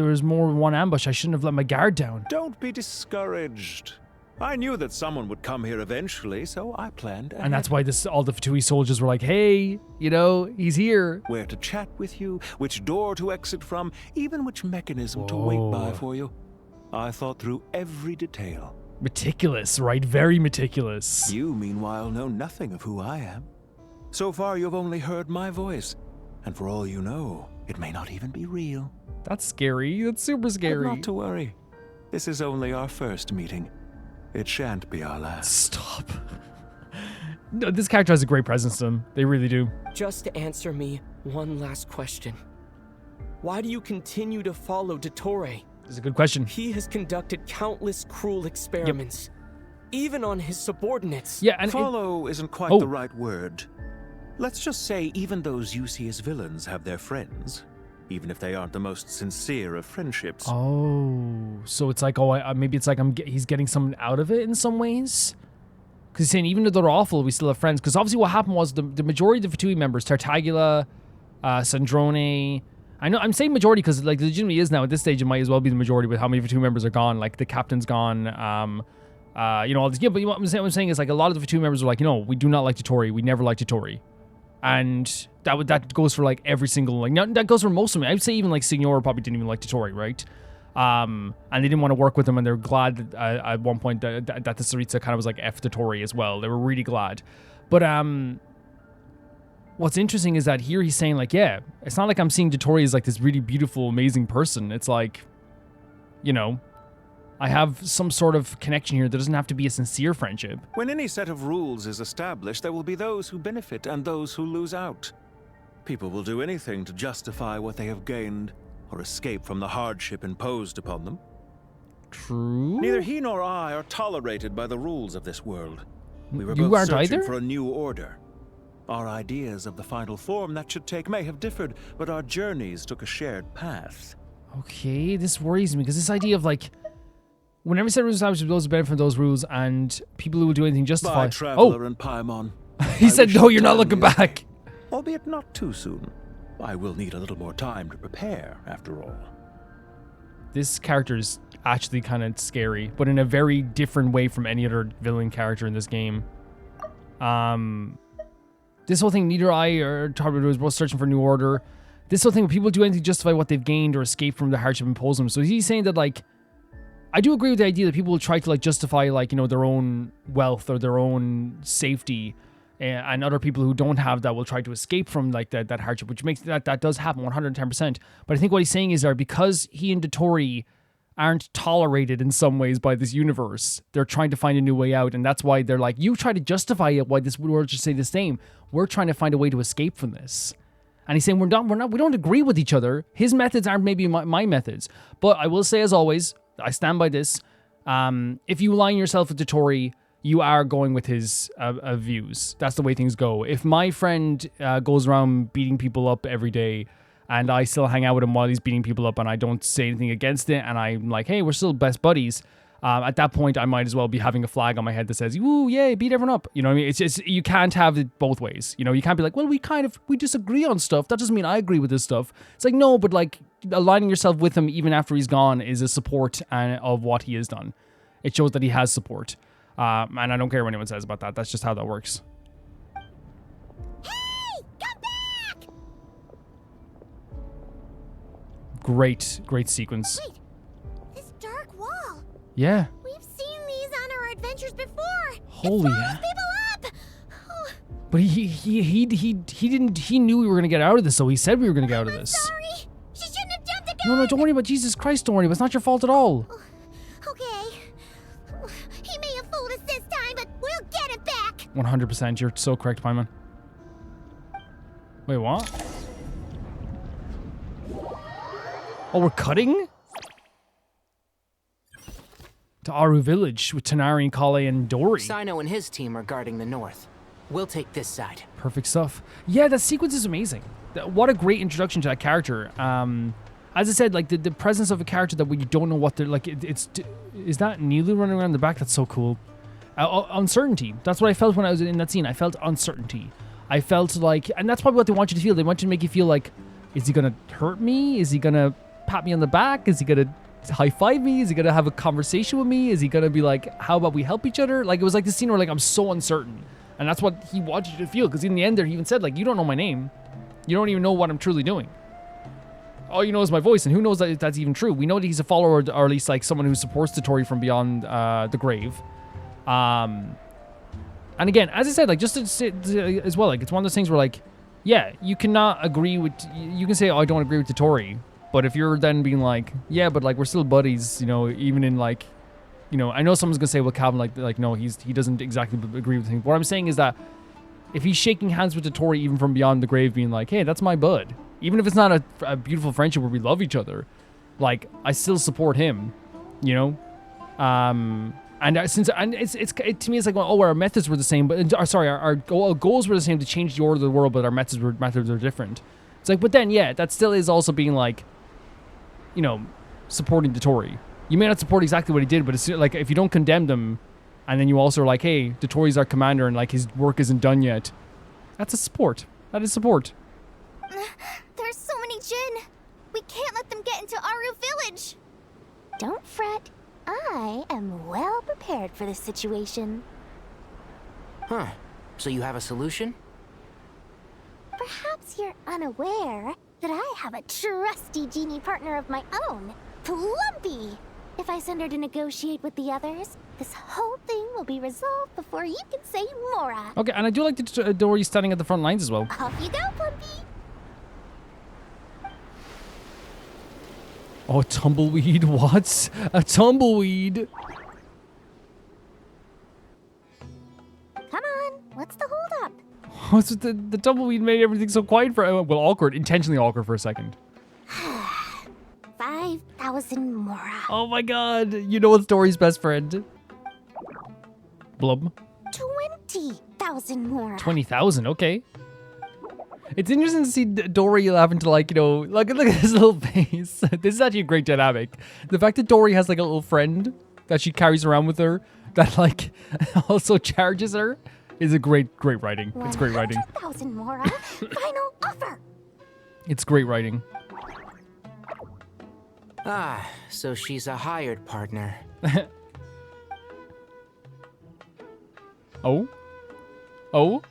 was more than one ambush. I shouldn't have let my guard down. Don't be discouraged. I knew that someone would come here eventually, so I planned ahead. And that's why all the Fatui soldiers were like, hey, you know, he's here. Where to chat with you, which door to exit from, even which mechanism to wait by for you. I thought through every detail. Meticulous, right? Very meticulous. You, meanwhile, know nothing of who I am. So far, you've only heard my voice. And for all you know, it may not even be real. That's scary. That's super scary. But not to worry. This is only our first meeting. It shan't be our last. Stop. No, this character has a great presence to him. They really do. Just answer me one last question. Why do you continue to follow Dottore? It's a good question. He has conducted countless cruel experiments, even on his subordinates. Yeah, and follow isn't quite the right word. Let's just say even those you see as villains have their friends, even if they aren't the most sincere of friendships. Oh, so it's like, maybe it's like he's getting something out of it in some ways? Because he's saying even though they're awful, we still have friends. Because obviously what happened was the majority of the Fatui members, Tartaglia, Sandrone, I'm saying majority because like legitimately is now at this stage it might as well be the majority with how many Fatui members are gone. Like the captain's gone, all this. Yeah, but what I'm saying is like a lot of the Fatui members are like, we do not like Dottore. We never liked Dottore. And that goes for like every single that goes for most of them. I'd say even like Signora probably didn't even like Dottore, right? And they didn't want to work with him, and they're glad that, at one point that the Tsaritsa kind of was like F Dottore as well. They were really glad. But what's interesting is that here he's saying like, yeah, it's not like I'm seeing Dottore as like this really beautiful, amazing person. It's like, I have some sort of connection here that doesn't have to be a sincere friendship. When any set of rules is established, there will be those who benefit and those who lose out. People will do anything to justify what they have gained or escape from the hardship imposed upon them. True. Neither he nor I are tolerated by the rules of this world. We were You both aren't searching either? for a new order. Our ideas of the final form that should take may have differed, but our journeys took a shared path. Okay, this worries me because this idea of like, whenever set rules established, those who benefit from those rules, and people who will do anything justify. Bye, Traveler and Paimon. He said, "No, you're not looking back." Albeit not too soon. I will need a little more time to prepare, after all. This character is actually kind of scary, but in a very different way from any other villain character in this game. This whole thing, neither I or Tarbudo was both searching for a new order. This whole thing, when people do anything to justify what they've gained or escape from the hardship imposed on them. So he's saying that, like, I do agree with the idea that people will try to, like, justify, like, their own wealth or their own safety, and other people who don't have that will try to escape from, like, that hardship, which makes that does happen 110%. But I think what he's saying is that because he and Dottore aren't tolerated in some ways by this universe, they're trying to find a new way out, and that's why they're like, you try to justify it, why this world should stay the same. We're trying to find a way to escape from this. And he's saying we don't agree with each other. His methods aren't maybe my methods. But I will say, as always, I stand by this. If you align yourself with Dottore, you are going with his views. That's the way things go. If my friend goes around beating people up every day, and I still hang out with him while he's beating people up, and I don't say anything against it, and I'm like, hey, we're still best buddies, at that point, I might as well be having a flag on my head that says, "Woo, yay, beat everyone up." You know what I mean? It's just, you can't have it both ways. You can't be like, well, we disagree on stuff. That doesn't mean I agree with this stuff. It's like, no, but like aligning yourself with him even after he's gone is a support of what he has done. It shows that he has support. And I don't care what anyone says about that. That's just how that works. Hey, come back! Great sequence. Wait, this dark wall. Yeah. We've seen these on our adventures before. Holy. It follows people up. Oh. But he didn't. He knew we were gonna get out of this, so he said we were gonna get out of this. Sorry, she shouldn't have jumped the gun. No, don't worry about Jesus Christ. Don't worry. It's not your fault at all. Okay. He may have fooled us 100%. You're so correct, Paimon. Wait, what? Oh, we're cutting? To Aaru village with Tanari, Collei, and Dory. Sino and his team are guarding the north. We'll take this side. Perfect stuff. Yeah, that sequence is amazing. What a great introduction to that character. As I said, like the presence of a character that we don't know what they're like. Is that Nilu running around the back? That's so cool. Uncertainty. That's what I felt when I was in that scene. I felt uncertainty. I felt like, and that's probably what they want you to feel. They want you to make you feel like, is he gonna hurt me? Is he gonna pat me on the back? Is he gonna high five me? Is he gonna have a conversation with me? Is he gonna be like, how about we help each other? Like, it was like the scene where like I'm so uncertain, and that's what he wanted you to feel. Because in the end, there he even said like, you don't know my name, you don't even know what I'm truly doing. All you know is my voice, and who knows that that's even true. We know that he's a follower, or at least like someone who supports the Tory from beyond the grave. And again, as I said, like just to say as well, like it's one of those things where like, yeah, you cannot agree with, you can say, oh, I don't agree with the Tory, but if you're then being like, yeah, but like we're still buddies, you know, even in like, you know, I know someone's gonna say, well, Calvin, like no, he doesn't exactly agree with him. What I'm saying is that if he's shaking hands with the Tory even from beyond the grave, being like, hey, that's my bud, even if it's not a beautiful friendship where we love each other, like I still support him, you know. And it's to me it's like, oh, our methods were the same, but our goals were the same to change the order of the world, but our methods were different. It's like, but then yeah, that still is also being like, you know, supporting the Tory. You may not support exactly what he did, but it's like if you don't condemn them, and then you also are like, hey, the Tory's our commander, and like his work isn't done yet. That's a support. That is support. There's so many Jinn. We can't let them get into Aaru village. Don't fret. I am well prepared for this situation. Huh. So you have a solution? Perhaps you're unaware that I have a trusty genie partner of my own, Plumpy. If I send her to negotiate with the others, this whole thing will be resolved before you can say Mora. Okay, and I do like the Dory standing at the front lines as well. Off you go, Plumpy. Oh, a tumbleweed? What? A tumbleweed? Come on, what's the holdup? What's with the tumbleweed made everything so quiet for, well, awkward, intentionally awkward for a second. 5,000 Mora. Oh my god, you know what's Dory's best friend? Blub. 20,000 Mora. 20,000, okay. It's interesting to see Dory having to like, you know, look at his little face. This is actually a great dynamic. The fact that Dory has like a little friend that she carries around with her that like also charges her is a great writing. It's great writing. 100,000 Mora. Final offer. It's great writing. Ah, so she's a hired partner. Oh? Oh?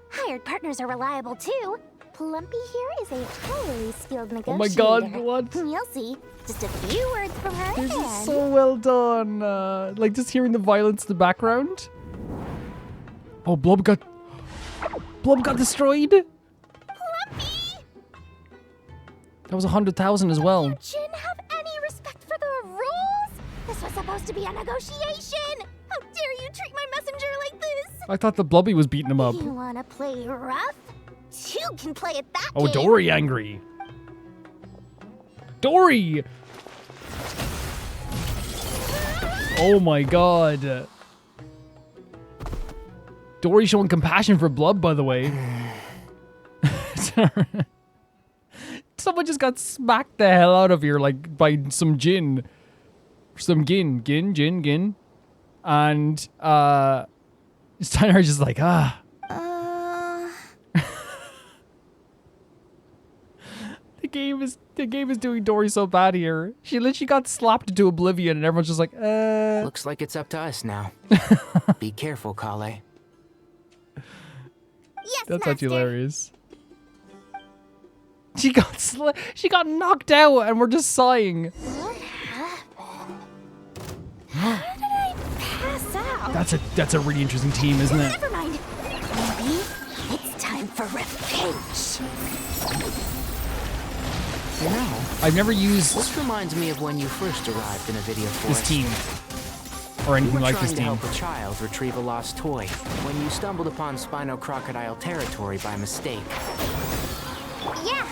Hired partners are reliable too. Plumpy here is a highly skilled negotiator. Oh my god, what? You'll see. Just a few words from her This hand. is so well done. Like just hearing the violence in the background. Oh, Blub got destroyed. Plumpy! That was 100,000 as well. You Jinn have any respect for the rules? This was supposed to be a negotiation. How dare you treat my messenger like this? I thought the Blubby was beating him up. You wanna play rough? You can play it that Oh, game. Dory angry. Dory! Oh my god. Dory showing compassion for Blub, by the way. Someone just got smacked the hell out of here, like, by some Jinn. Some Gin. And, Steiner's just like, ah. The game is doing Dory so bad here. She literally got slapped into oblivion and everyone's just like, Looks like it's up to us now. Be careful, Collei. Yes, That's master. actually hilarious. She got knocked out and we're just sighing. What happened? How did I pass out? That's a really interesting team, isn't it? Never mind. Maybe it's time for revenge. You know, I've never used this reminds me of when you first arrived in a video this forest. team. or anything You were like this trying to team. help a child retrieve a lost toy when you stumbled upon Spino Crocodile territory by mistake. Yeah,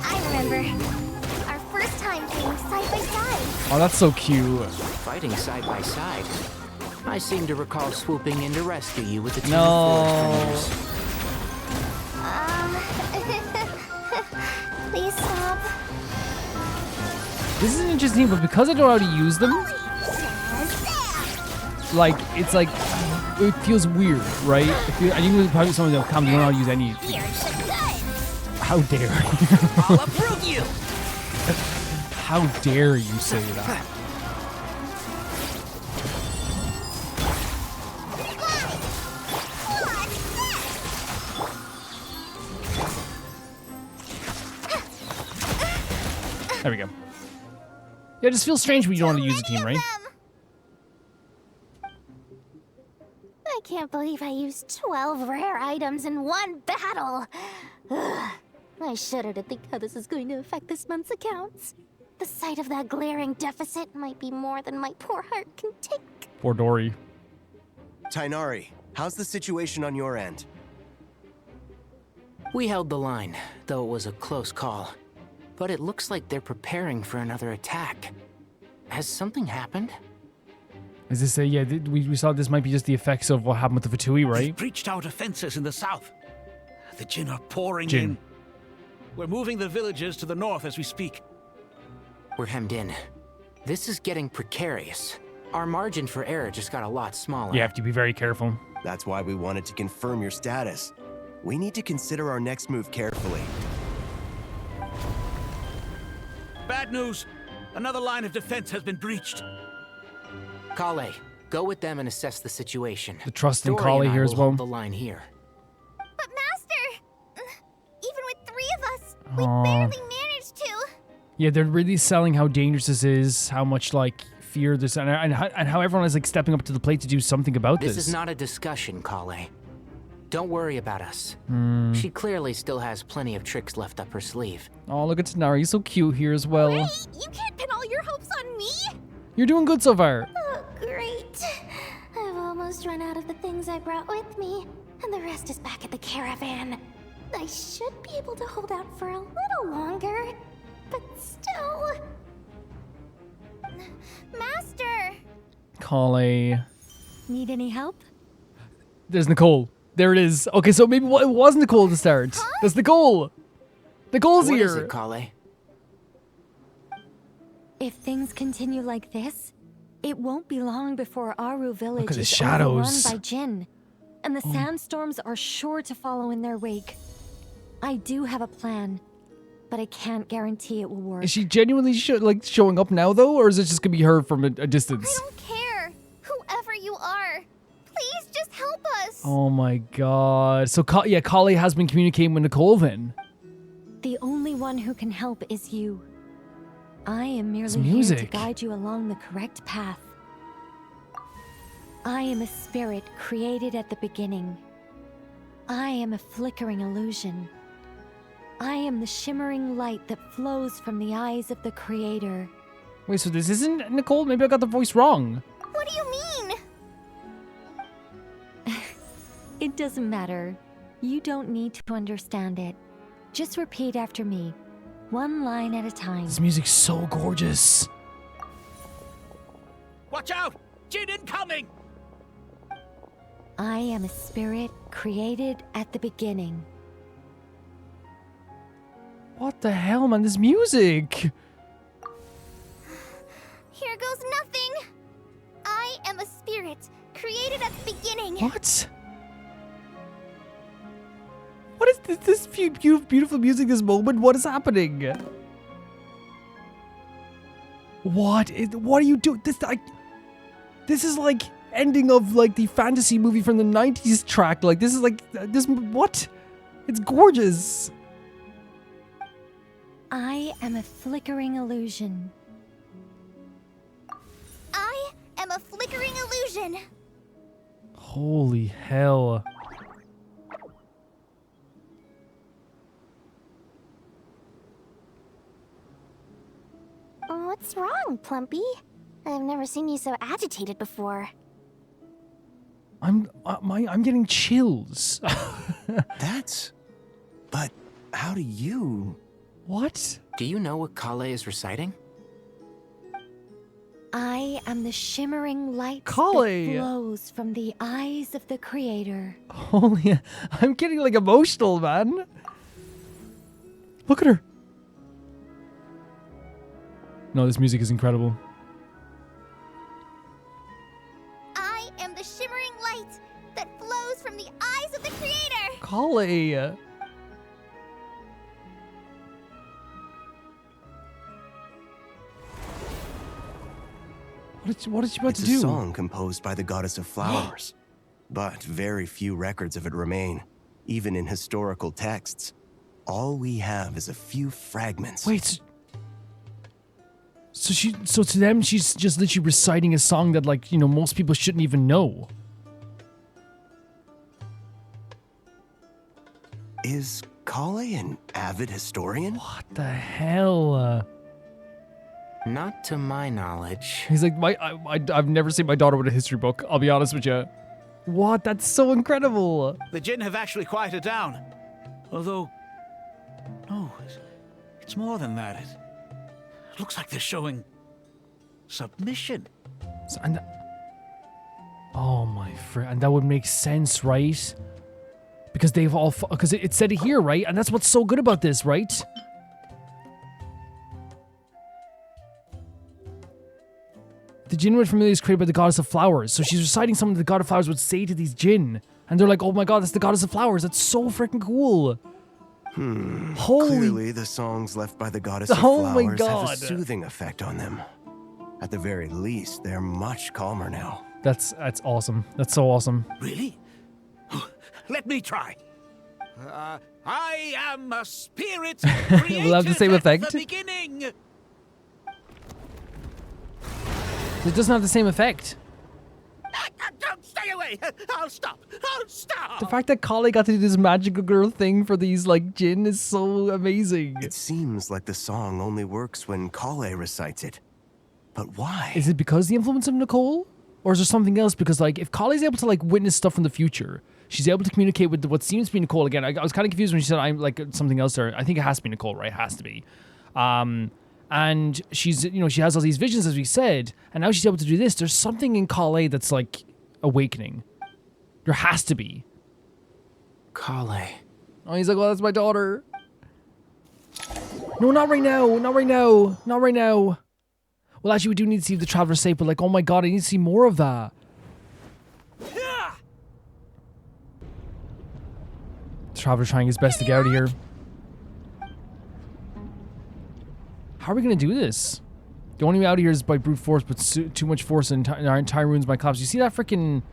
I remember. Our first time fighting side by side. Oh, that's so cute. Fighting side by side. I seem to recall swooping in to rescue you with a team No. of forge Please stop. This is interesting, but because I don't know how to use them, like, it's like, it feels weird, right? I think probably someone that comes, don't know how to use any. How dare you? I'll approve you! How dare you say that? There we go. Yeah, it just feels strange when you don't want to use a team, right? I can't believe I used 12 rare items in one battle. Ugh. I shudder to think how this is going to affect this month's accounts. The sight of that glaring deficit might be more than my poor heart can take. Poor Dory. Tainari, how's the situation on your end? We held the line, though it was a close call. But it looks like they're preparing for another attack. Has something happened? As they say, yeah, we saw this might be just the effects of what happened with the Fatui, right? They've breached our defenses in the south. The Jinn are pouring Jinn. in. We're moving the villagers to the north as we speak. We're hemmed in. This is getting precarious. Our margin for error just got a lot smaller. You have to be very careful. That's why we wanted to confirm your status. We need to consider our next move carefully. Bad news! Another line of defense has been breached. Collei, go with them and assess the situation. The trust in Dory Collei and I here will as well. hold the line here. But Master, even with 3 of us, we Aw. barely managed to. Yeah, they're really selling how dangerous this is, how much like fear this, and how everyone is like stepping up to the plate to do something about this. This is not a discussion, Collei. Don't worry about us. She clearly still has plenty of tricks left up her sleeve. Oh, look at Tanari, he's so cute here as well. Wait, you can't pin all your hopes on me? You're doing good so far. Oh, great. I've almost run out of the things I brought with me, and the rest is back at the caravan. I should be able to hold out for a little longer, but still... Master! Collei. Need any help? There's Nicole. There it is. Okay, so maybe it was Nicole at the start. That's Nicole. Nicole's What here. is it, Collei? If things continue like this, it won't be long before Aaru village Look at the is shadows. overrun by Jinn, and the sandstorms are sure to follow in their wake. I do have a plan, but I can't guarantee it will work. Is she genuinely showing up now though, or is it just gonna be her from a distance? I don't care, whoever you are. Please just help us. Oh my god. So yeah, Collei has been communicating with Nicole then. The only one who can help is you. I am merely here to music. guide you along the correct path. I am a spirit created at the beginning. I am a flickering illusion. I am the shimmering light that flows from the eyes of the Creator. Wait, so this isn't Nicole? Maybe I got the voice wrong. What do you mean? It doesn't matter. You don't need to understand it. Just repeat after me, one line at a time. This music's so gorgeous. Watch out! Jinn incoming! I am a spirit created at the beginning. What the hell, man? This music. Here goes nothing. I am a spirit created at the beginning. What? What is this beautiful music, this moment? What is happening? What are you doing? This is like ending of like the fantasy movie from the 90s track. Like this is like this what? It's gorgeous. I am a flickering illusion. I am a flickering illusion. Holy hell. What's wrong, Plumpy? I've never seen you so agitated before. I'm getting chills. But how do you... What? Do you know what Collei is reciting? I am the shimmering light Collei! that flows from the eyes of the Creator. Holy, I'm getting like emotional, man. Look at her. No, this music is incredible. I am the shimmering light that flows from the eyes of the Creator. Collei. What is she about to do? It's a song composed by the goddess of flowers, but very few records of it remain, even in historical texts. All we have is a few fragments. Wait. So to them, she's just literally reciting a song that, like, you know, most people shouldn't even know. Is Collei an avid historian? What the hell? Not to my knowledge. He's like, I've never seen my daughter with a history book. I'll be honest with you. What? That's so incredible. The Jinn have actually quieted down. Although, no, it's more than that. It looks like they're showing submission. So, oh my friend, and that would make sense, right? Because they've all, because it said it here, right? And that's what's so good about this, right? The Jinn word familiar is created by the goddess of flowers. So she's reciting something the god of flowers would say to these Jinn. And they're like, oh my god, that's the goddess of flowers. That's so freaking cool. Clearly, the songs left by the goddess of flowers have a soothing effect on them. At the very least, they're much calmer now. That's awesome. That's so awesome. Really? Let me try. I am a spirit created We'll have the same effect. at the beginning. It doesn't have the same effect. Don't stay away. I'll stop. I'll stop. The fact that Collei got to do this magical girl thing for these, like, Jinn is so amazing. It seems like the song only works when Collei recites it. But why? Is it because the influence of Nicole? Or is there something else? Because, like, if Collei's able to, like, witness stuff from the future, she's able to communicate with what seems to be Nicole again. I was kind of confused when she said I'm like something else there. I think it has to be Nicole, right? It has to be. And she's, you know, she has all these visions, as we said, and now she's able to do this. There's something in Collei that's, like, awakening. There has to be. Collei. Oh, he's like, well, that's my daughter. No, not right now. Not right now. Not right now. Well, actually, we do need to see the Traveler safe, but, like, oh my god, I need to see more of that. The Traveler trying his best to get out of here. How are we going to do this? The only way out of here is by brute force, but too much force and our entire ruins might collapse. You see that freaking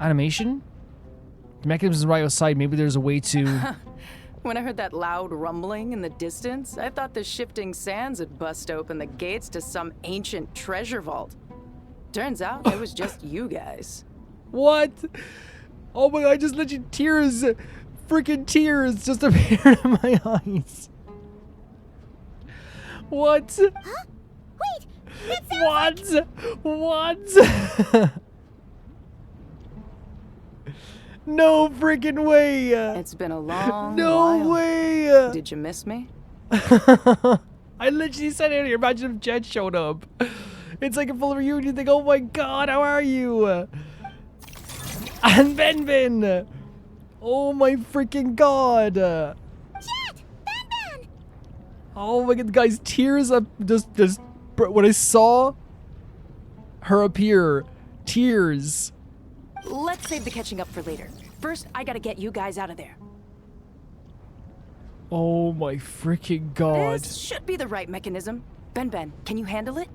animation? The mechanism is right outside. Maybe there's a way to... When I heard that loud rumbling in the distance, I thought the shifting sands had bust open the gates to some ancient treasure vault. Turns out it was just you guys. What? Oh my god, just literally tears, freaking tears just appeared in my eyes. What? Huh? Wait, that sounds What? No freaking way. It's been a long No while. way. Did you miss me? I literally said it earlier. Imagine if Jeht showed up. It's like a full reunion. You think, oh my god, how are you? And Ben. Oh my freaking god. Jeht! Ben! Oh my god, guys, tears up. Just when I saw her appear, tears. Let's save the catching up for later. First, I gotta get you guys out of there. Oh my freaking god. This should be the right mechanism. Ben, can you handle it?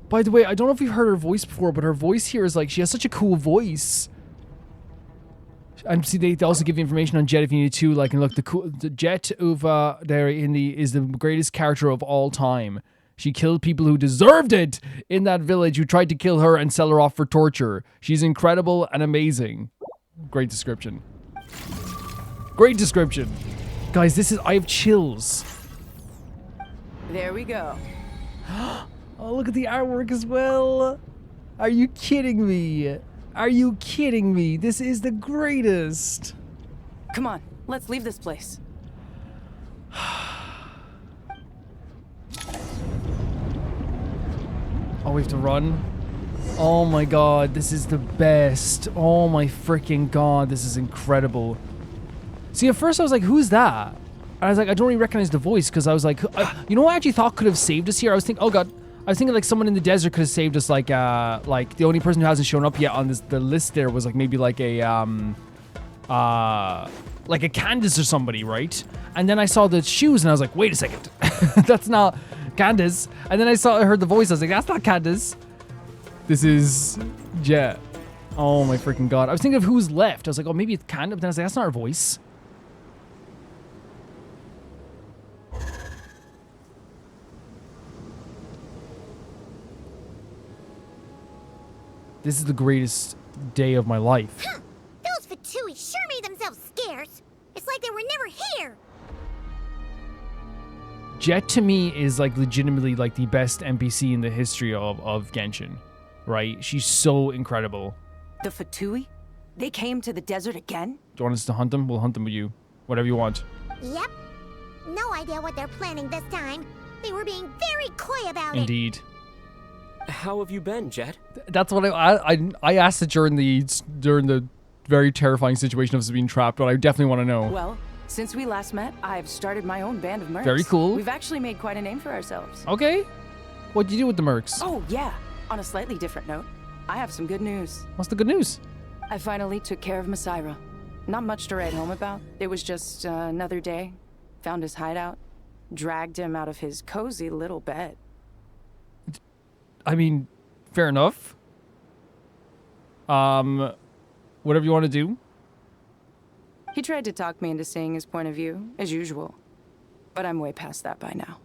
By the way, I don't know if you've heard her voice before, but her voice here is like, she has such a cool voice. And see, they also give you information on Jeht if you need to. Like, and look, the Jeht Uva there is the greatest character of all time. She killed people who deserved it in that village who tried to kill her and sell her off for torture. She's incredible and amazing. Great description. Great description. Guys, I have chills. There we go. Oh, look at the artwork as well. Are you kidding me? Are you kidding me? This is the greatest. Come on, let's leave this place. Oh, we have to run? Oh my god, this is the best. Oh my freaking god, this is incredible. See, at first I was like, who's that? And I was like, I don't really recognize the voice, because I was like, you know what I actually thought could have saved us here? I was thinking, oh god, I was thinking like someone in the desert could have saved us, like the only person who hasn't shown up yet on the list there was like maybe like a Candace or somebody, right? And then I saw the shoes and I was like, wait a second, that's not Candace. And then I heard the voice, I was like, that's not Candace. This is Jeht. Oh my freaking god. I was thinking of who's left. I was like, oh, maybe it's Candace, but then I was like, that's not her voice. This is the greatest day of my life. Huh. Those Fatui sure made themselves scarce. It's like they were never here. Jeht to me is like legitimately like the best NPC in the history of Genshin, right? She's so incredible. The Fatui? They came to the desert again? Do you want us to hunt them? We'll hunt them with you. Whatever you want. Yep. No idea what they're planning this time. They were being very coy about Indeed. it. How have you been, Jeht? That's what I asked it during the very terrifying situation of us being trapped, but I definitely want to know. Well, since we last met, I've started my own band of mercs. Very cool. We've actually made quite a name for ourselves. Okay. What'd you do with the mercs? Oh, yeah. On a slightly different note, I have some good news. What's the good news? I finally took care of Messiah. Not much to write home about. It was just another day. Found his hideout. Dragged him out of his cozy little bed. I mean, fair enough. Whatever you want to do. He tried to talk me into seeing his point of view, as usual. But I'm way past that by now.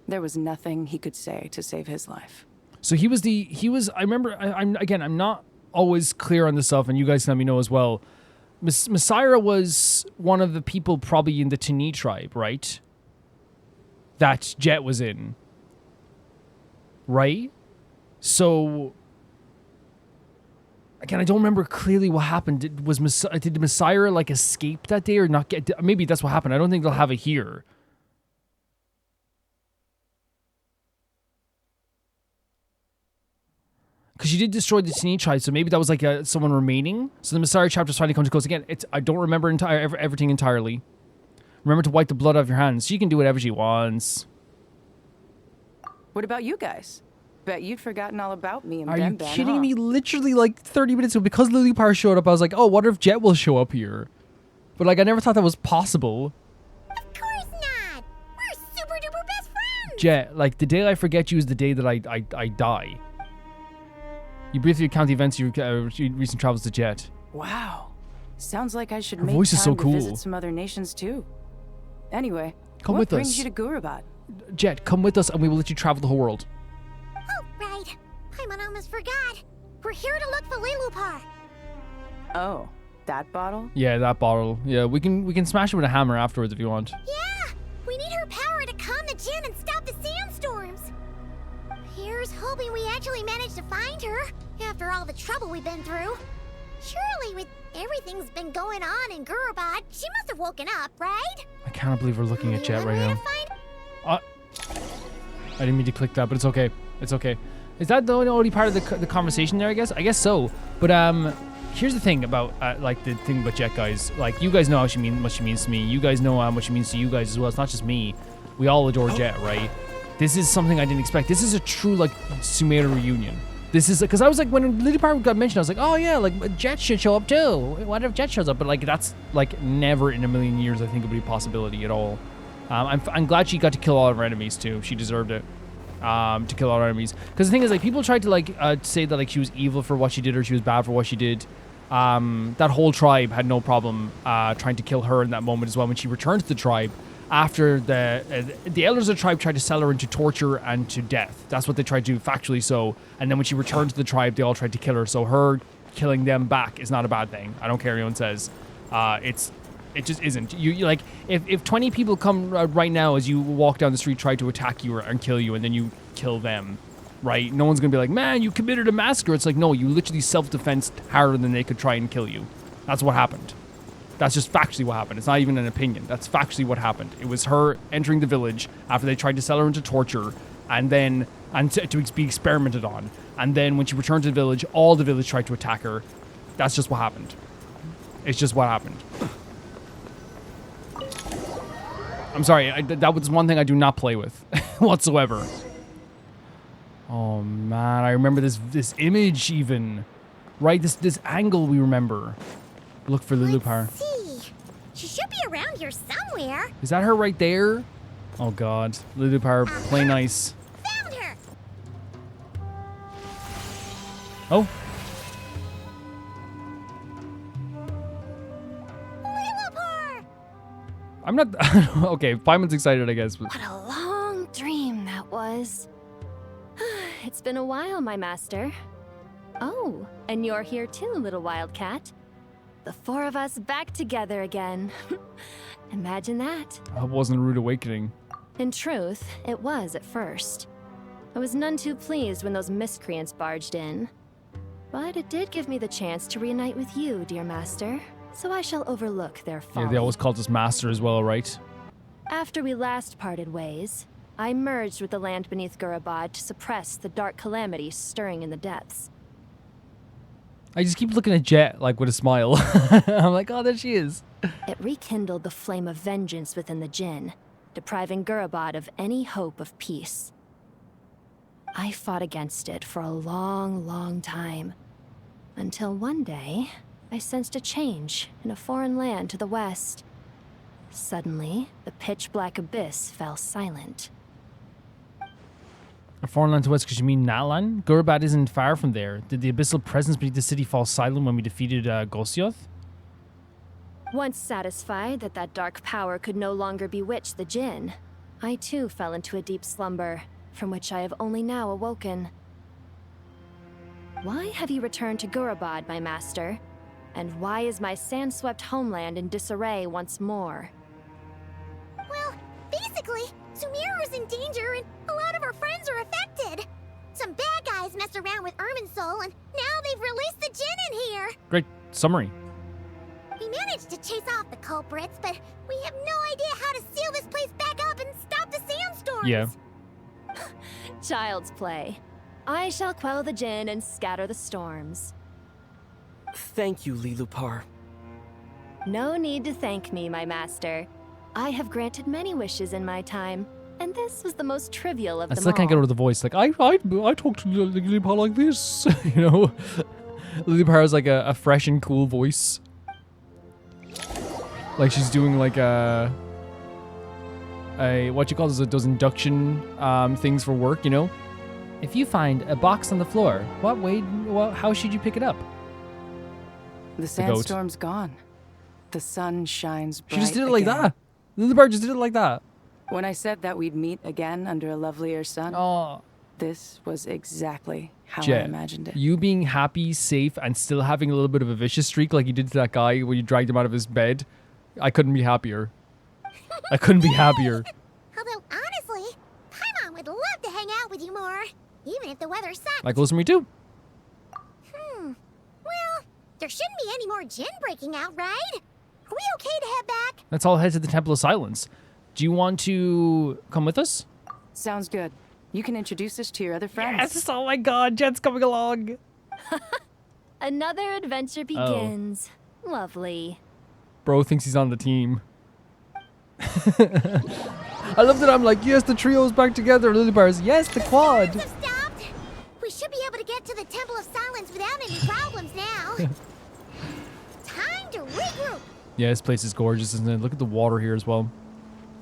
There was nothing he could say to save his life. So I remember, I'm not always clear on this stuff, and you guys let me know as well. Messiah was one of the people probably in the Tani tribe, right? That Jeht was in. Right? So, again, I don't remember clearly what happened. Did Messiah like escape that day or not get? Maybe that's what happened. I don't think they'll have it here. Because she did destroy the Tani tribe, so maybe that was like someone remaining. So the Messiah chapter finally comes to close again. I don't remember everything entirely. Remember to wipe the blood off your hands. She can do whatever she wants. What about you guys? Bet you'd forgotten all about me and Are you Ben, kidding huh? me? Literally like 30 minutes ago, because Liloupar showed up, I was like, oh, what if Jeht will show up here? But like, I never thought that was possible. Of course not. We're super duper best friends. Jeht, like the day I forget you is the day that I die. You briefly recount the events of your recent travels to Jeht. Wow. Sounds like I should Her make voice is time so to cool. visit some other nations too. Anyway, Come what with brings us. you to Gurabad? Jeht, come with us and we will let you travel the whole world. Oh, right. I almost forgot. We're here to look for Liloupar. Oh, that bottle? Yeah, that bottle. Yeah, we can smash it with a hammer afterwards if you want. Yeah, we need her power to calm the Jinn and stop the sandstorms. Here's hoping we actually manage to find her after all the trouble we've been through. Surely, with everything's been going on in Gurabad, she must have woken up, right? I cannot believe we're looking at Jeht right Way to now. find I didn't mean to click that, but it's okay. It's okay. Is that the only part of the conversation there, I guess? I guess so. But here's the thing about like the thing about Jeht, guys. Like, you guys know how much she means to me. You guys know how much she means to you guys as well. It's not just me. We all adore Jeht, right? This is something I didn't expect. This is a true like Sumeru reunion. This is because I was like, when Liloupar got mentioned, I was like, oh yeah, like Jeht should show up too. What if Jeht shows up? But like, that's like never in a million years I think it would be a possibility at all. I'm glad she got to kill all of her enemies too. She deserved it. To kill all her enemies. Because the thing is, like, people tried to like say that like she was evil for what she did or she was bad for what she did. That whole tribe had no problem trying to kill her in that moment as well when she returned to the tribe after the elders of the tribe tried to sell her into torture and to death. That's what they tried to do, factually so. And then when she returned to the tribe, they all tried to kill her. So her killing them back is not a bad thing. I don't care what anyone says. It just isn't. You like, if 20 people come right now as you walk down the street, try to attack you and kill you, and then you kill them, right? No one's gonna be like, man, you committed a massacre. It's like, no, you literally self-defensed harder than they could try and kill you. That's what happened. That's just factually what happened. It's not even an opinion. That's factually what happened. It was her entering the village after they tried to sell her into torture, and then to be experimented on. And then when she returned to the village, all the village tried to attack her. That's just what happened. It's just what happened. I'm sorry. That was one thing I do not play with whatsoever. Oh man, I remember this image even. Right, this angle we remember. Look for Liloupar. Let's see. She should be around here somewhere. Is that her right there? Oh god. Liloupar, play nice. Found her. Oh. Liloupar! I'm not... okay, Paimon's excited, I guess. But... What a long dream that was. It's been a while, my master. Oh, and you're here too, little wildcat. The four of us back together again. Imagine that. It wasn't a rude awakening. In truth, it was at first. I was none too pleased when those miscreants barged in. But it did give me the chance to reunite with you, dear master. So I shall overlook their folly. Yeah, they always called us master as well, right? After we last parted ways, I merged with the land beneath Gurabad to suppress the dark calamity stirring in the depths. I just keep looking at Jeht, like, with a smile. I'm like, oh, there she is. It rekindled the flame of vengeance within the Jinn, depriving Gurabad of any hope of peace. I fought against it for a long, long time. Until one day, I sensed a change in a foreign land to the west. Suddenly, the pitch-black abyss fell silent. A foreign land to west, because you mean Nalan? Gurabad isn't far from there. Did the abyssal presence beneath the city fall silent when we defeated Gosioth? Once satisfied that that dark power could no longer bewitch the Jinn, I too fell into a deep slumber, from which I have only now awoken. Why have you returned to Gurabad, my master? And why is my sand-swept homeland in disarray once more? Well, basically, Sumeru's in danger and a lot of our friends are affected. Some bad guys messed around with Irminsul and now they've released the Jinn in here. Great summary. We managed to chase off the culprits, but we have no idea how to seal this place back up and stop the sandstorms. Yeah. Child's play. I shall quell the Jinn and scatter the storms. Thank you, Liloupar. No need to thank me, my master. I have granted many wishes in my time, and this was the most trivial of I them still all. can't get over the voice. Like, I talk to Liloupar like this, you know? Liloupar has like a fresh and cool voice. Like she's doing like a what you call this, those induction things for work, you know? If you find a box on the floor, how should you pick it up? The sandstorm's gone. The sun shines bright. She just did it like that. Liloupar just did it like that. When I said that we'd meet again under a lovelier sun, this was exactly how I imagined it. You being happy, safe, and still having a little bit of a vicious streak like you did to that guy when you dragged him out of his bed, I couldn't be happier. I couldn't be happier. Although, honestly, Paimon would love to hang out with you more, even if the weather sucks. Like listen to me too. Well, there shouldn't be any more Jinn breaking out, right? Are we okay to head back? Let's all head to the Temple of Silence. Do you want to come with us? Sounds good. You can introduce us to your other friends. Yes! Oh my god, Jet's coming along! Another adventure begins. Lovely. Bro thinks he's on the team. I love that I'm like, yes, the trio's back together. Liloupar's, yes, the quad. Stopped. We should be able to get to the Temple of Silence without any problems now. Time to regroup. Yeah, this place is gorgeous, isn't it? Look at the water here as well.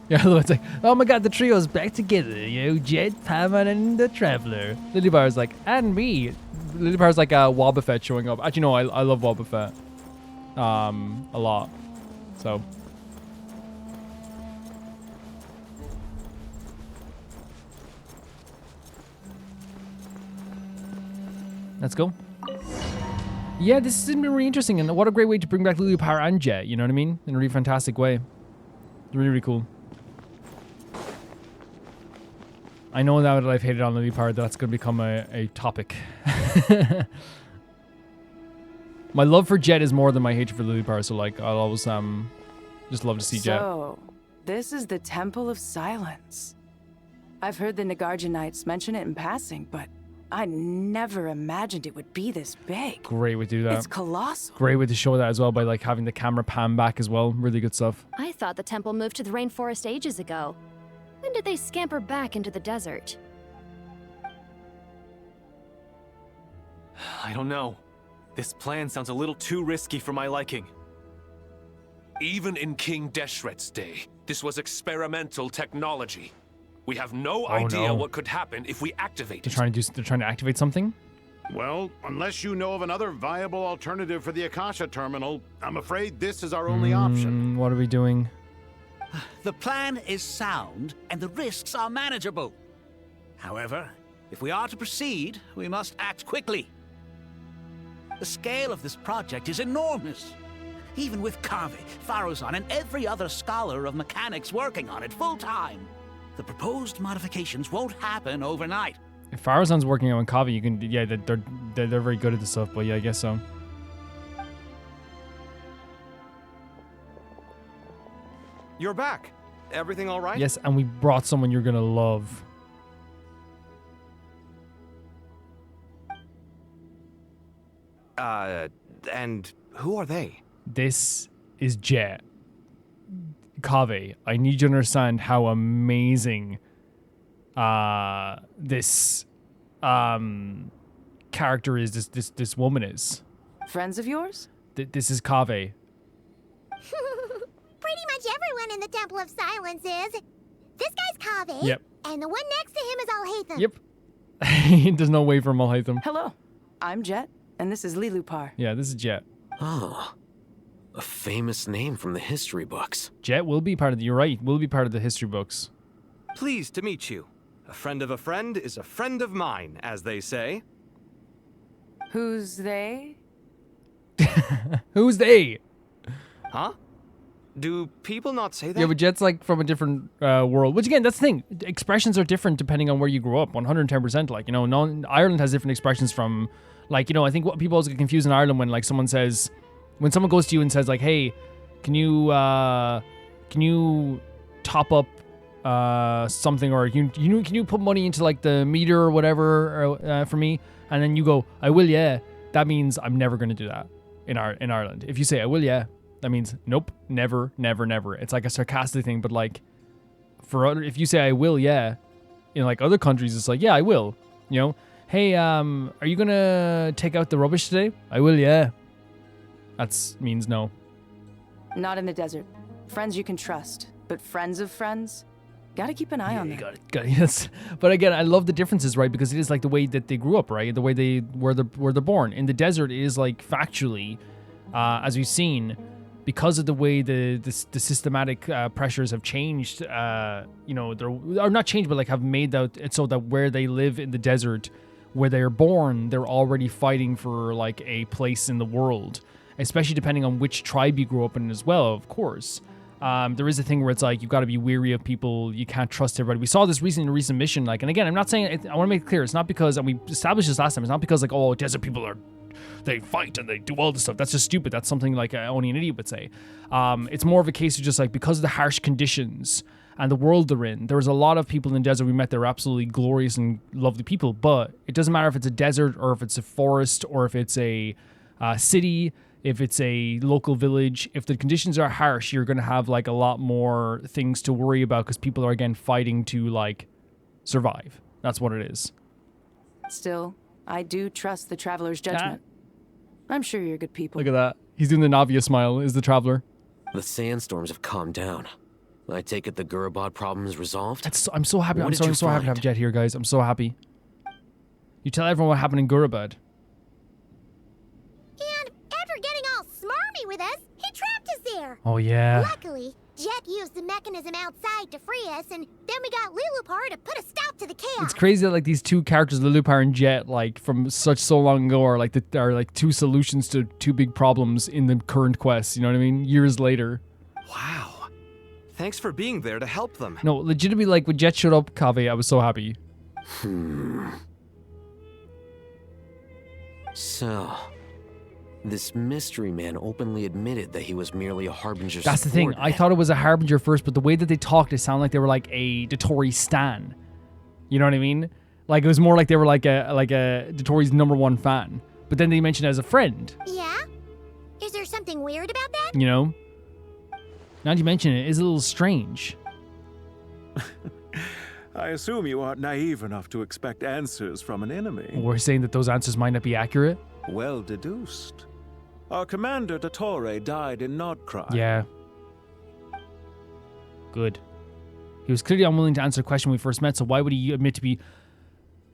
Yeah, it's like, oh my god, the trio's back together. You know, Jeht, Paimon, and the Traveler. Liloupar's like, and me. Liloupar's like a Wobbuffet showing up. Actually, no, I love Wobbuffet. A lot. So. Let's go. Yeah, this has been really interesting, and what a great way to bring back Liloupar and Jeht, you know what I mean? In a really fantastic way. Really, really cool. I know now that I've hated on Liloupar, that's going to become a topic. My love for Jeht is more than my hatred for Liloupar, so like I'll always just love to see Jeht. So, this is the Temple of Silence. I've heard the Nagarjanites mention it in passing, but I never imagined it would be this big. Great way to do that. It's colossal. Great way to show that as well by like having the camera pan back as well. Really good stuff. I thought the temple moved to the rainforest ages ago. When did they scamper back into the desert? I don't know. This plan sounds a little too risky for my liking. Even in King Deshret's day, this was experimental technology. We have no idea what could happen if we activate it. They're trying to activate something? Well, unless you know of another viable alternative for the Akasha terminal, I'm afraid this is our only option. What are we doing? The plan is sound, and the risks are manageable. However, if we are to proceed, we must act quickly. The scale of this project is enormous. Even with Kaveh, Faruzan, and every other scholar of mechanics working on it full-time, the proposed modifications won't happen overnight. If Faruzan's working on Kaveh, you can, yeah, they're very good at this stuff, but yeah, I guess so. You're back. Everything all right? Yes, and we brought someone you're gonna love. And who are they? This is Jeht. Kaveh, I need you to understand how amazing this character is, this woman is. Friends of yours? This is Kaveh. Pretty much everyone in the Temple of Silence is. This guy's Kaveh. Yep. And the one next to him is Alhaitham. Yep. There's no way for Alhaitham. Hello, I'm Jeht, and this is Liloupar. Yeah, this is Jeht. Oh, a famous name from the history books. Jeht will be part of the, you're right, will be part of the history books. Pleased to meet you. A friend of a friend is a friend of mine, as they say. Who's they? Who's they? Huh? Do people not say that? Yeah, but Jet's like from a different world. Which again, that's the thing. Expressions are different depending on where you grew up. 110%. Like, you know, Ireland has different expressions from, like, you know, I think what people always get confused in Ireland when like someone says, when someone goes to you and says like, hey, can you top up something, or can you put money into like the meter or whatever for me? And then you go, I will, yeah. That means I'm never going to do that in Ireland. If you say I will, yeah. That means nope, never, never, never. It's like a sarcastic thing, but like if you say I will, yeah, in like other countries, it's like, yeah, I will. You know, hey, are you gonna take out the rubbish today? I will, yeah. That means no. Not in the desert. Friends you can trust, but friends of friends, gotta keep an eye on them. Got it. Yes. But again, I love the differences, right? Because it is like the way that they grew up, right? The way they were they're born. In the desert, it is like factually, as we've seen, because of the way the systematic pressures have changed, you know, or not changed, but like have made it so that where they live in the desert, where they're born, they're already fighting for like a place in the world, especially depending on which tribe you grew up in as well, of course. There is a thing where it's like, you've got to be weary of people. You can't trust everybody. We saw this in a recent mission. Like, and again, I'm not saying, I want to make it clear. It's not because, and we established this last time, it's not because like, oh, desert people they fight and they do all this stuff. That's just stupid. That's something like only an idiot would say. It's more of a case of just like, because of the harsh conditions and the world they're in, there was a lot of people in the desert we met that were absolutely glorious and lovely people, but it doesn't matter if it's a desert or if it's a forest or if it's a city, if it's a local village. If the conditions are harsh, you're going to have like a lot more things to worry about because people are again fighting to like survive. That's what it is. Still, I do trust the Traveler's judgment. I'm sure you're good people. Look at that. He's doing the Navia smile, is the Traveler. The sandstorms have calmed down. I take it the Gurabad problem is resolved? I'm so happy. I'm so happy to have Jeht here, guys. I'm so happy. You tell everyone what happened in Gurabad. And after getting all smarmy with us, he trapped us there. Oh, yeah. Luckily, Jeht used the mechanism outside to free us, and then we got Liloupar to put a stop to the chaos. It's crazy that like these two characters, Liloupar and Jeht, like from so long ago, are like two solutions to two big problems in the current quest. You know what I mean? Years later. Wow. Thanks for being there to help them. No, legitimately, like, when Jeht showed up, Kaveh, I was so happy. So, this mystery man openly admitted that he was merely a Harbinger's That's the thing. I thought it was a Harbinger first, but the way that they talked, it sounded like they were like a Dotori stan. You know what I mean? Like, it was more like they were like a Dotori's #1 fan. But then they mentioned it as a friend. Yeah? Is there something weird about that? You know? Now that you mention it, it's a little strange. I assume you aren't naive enough to expect answers from an enemy. We're saying that those answers might not be accurate. Well deduced. Our commander, Dottore, died in Nordkrai. Yeah. Good. He was clearly unwilling to answer the question when we first met, so why would he admit to be...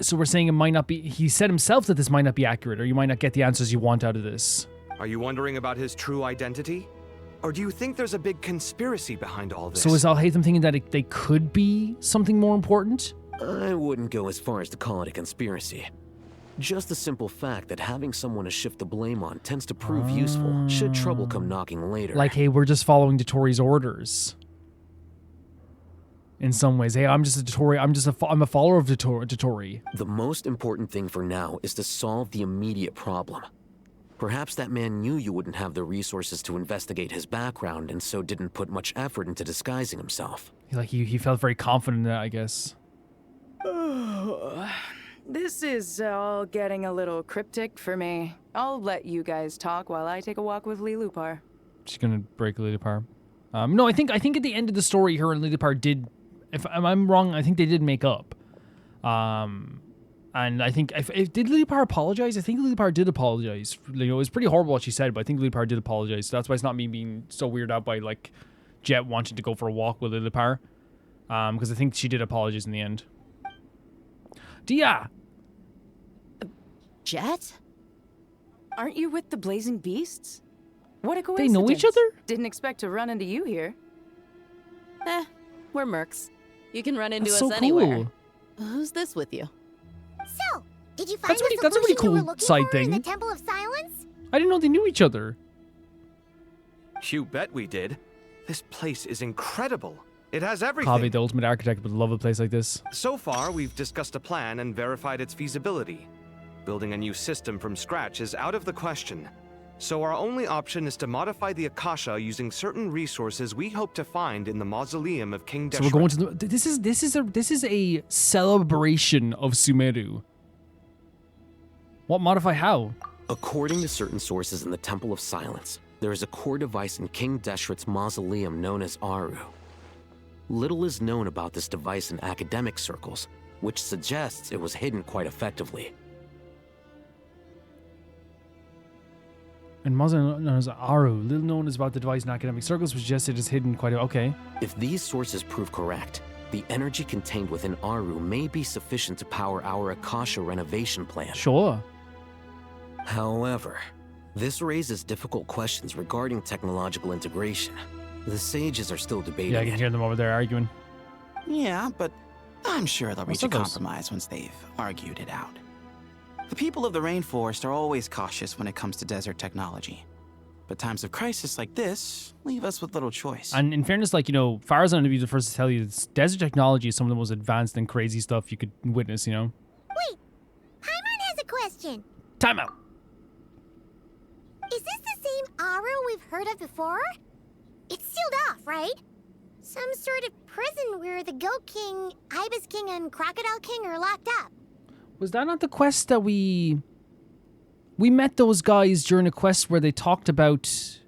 So we're saying it might not be... He said himself that this might not be accurate, or you might not get the answers you want out of this. Are you wondering about his true identity? Or do you think there's a big conspiracy behind all this? So is Alhaitham thinking that they could be something more important? I wouldn't go as far as to call it a conspiracy. Just the simple fact that having someone to shift the blame on tends to prove useful should trouble come knocking later. Like, hey, we're just following Dotori's orders. In some ways. Hey, I'm just a Dotori. I'm a follower of Dotori. The most important thing for now is to solve the immediate problem. Perhaps that man knew you wouldn't have the resources to investigate his background and so didn't put much effort into disguising himself. He felt very confident in that, I guess. This is all getting a little cryptic for me. I'll let you guys talk while I take a walk with Liloupar. She's gonna break Liloupar. No, I think at the end of the story, her and Liloupar did. If I'm wrong, I think they did make up. And I think, did Liloupar apologize? I think Liloupar did apologize. You know, it was pretty horrible what she said, but I think Liloupar did apologize. So that's why it's not me being so weirded out by, like, Jeht wanting to go for a walk with Liloupar. Because I think she did apologize in the end. Dia! Jeht? Aren't you with the Blazing Beasts? What a coincidence. They know each other? Didn't expect to run into you here. We're mercs. You can run into That's us so anywhere. Cool. Who's this with you? So, did you find That's a pretty cool side thing. in the Temple of Silence? I didn't know they knew each other. You bet we did. This place is incredible. It has everything. Kaveh, the ultimate architect, would love a place like this. So far, we've discussed a plan and verified its feasibility. Building a new system from scratch is out of the question. So our only option is to modify the Akasha using certain resources we hope to find in the mausoleum of King Deshret. So we're going to the... This is a celebration of Sumeru. What modify how? According to certain sources in the Temple of Silence, there is a core device in King Deshret's mausoleum known as Aaru. Little is known about this device in academic circles, which suggests it was hidden quite effectively. And mausoleum known as Aaru. Little known is about the device in academic circles, which suggests it is hidden quite... Okay. If these sources prove correct, the energy contained within Aaru may be sufficient to power our Akasha renovation plan. Sure. However, this raises difficult questions regarding technological integration. The sages are still debating Yeah, I can hear them over there arguing. Yeah, but I'm sure they'll reach a those? compromise once they've argued it out. The people of the rainforest are always cautious when it comes to desert technology. But times of crisis like this leave us with little choice. And in fairness, like, you know, Farazan would be the first to tell you this desert technology is some of the most advanced and crazy stuff you could witness, you know? Wait, Paimon has a question. Time out. Is this the same Aaru we've heard of before? It's sealed off, right? Some sort of prison where the Goat King, Ibis King, and Crocodile King are locked up. Was that not the quest that we met those guys during a quest where they talked about...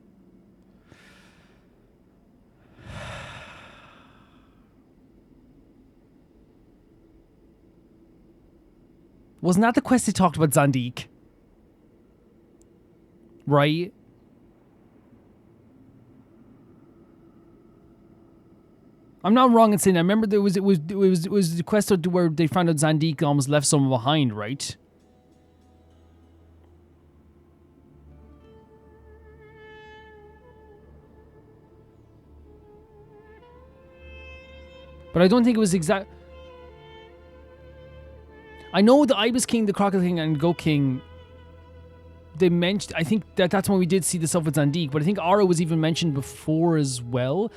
Wasn't that the quest they talked about Zandik? Right? I'm not wrong in saying I remember it was the quest where they found out Zandik almost left someone behind, right? But I don't think it was exact. I know the Ibis King, the Crocodile King, and Goat King. They mentioned. I think that's when we did see the stuff with Zandik. But I think Aaru was even mentioned before as well.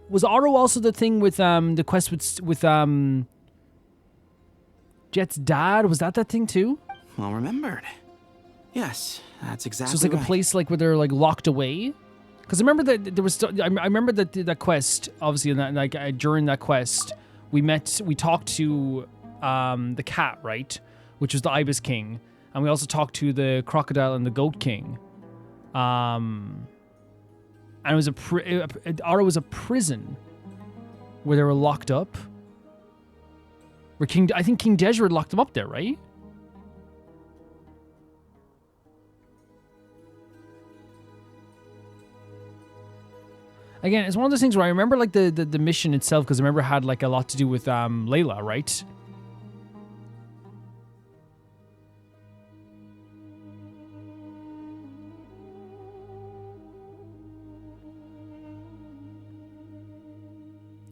Was Aaru also the thing with the quest with Jeht's dad? Was that thing too? Well remembered. Yes, that's exactly. So it's like right. a place like where they're like locked away. Because I remember that there was. I remember that quest. Obviously, during that quest, we talked to the cat, right, which was the Ibis King, and we also talked to the crocodile and the goat king. And it was Aaru was a prison where they were locked up. Where I think King Deshret locked them up there, right? Again, it's one of those things where I remember like the mission itself, because I remember it had like a lot to do with Layla, right?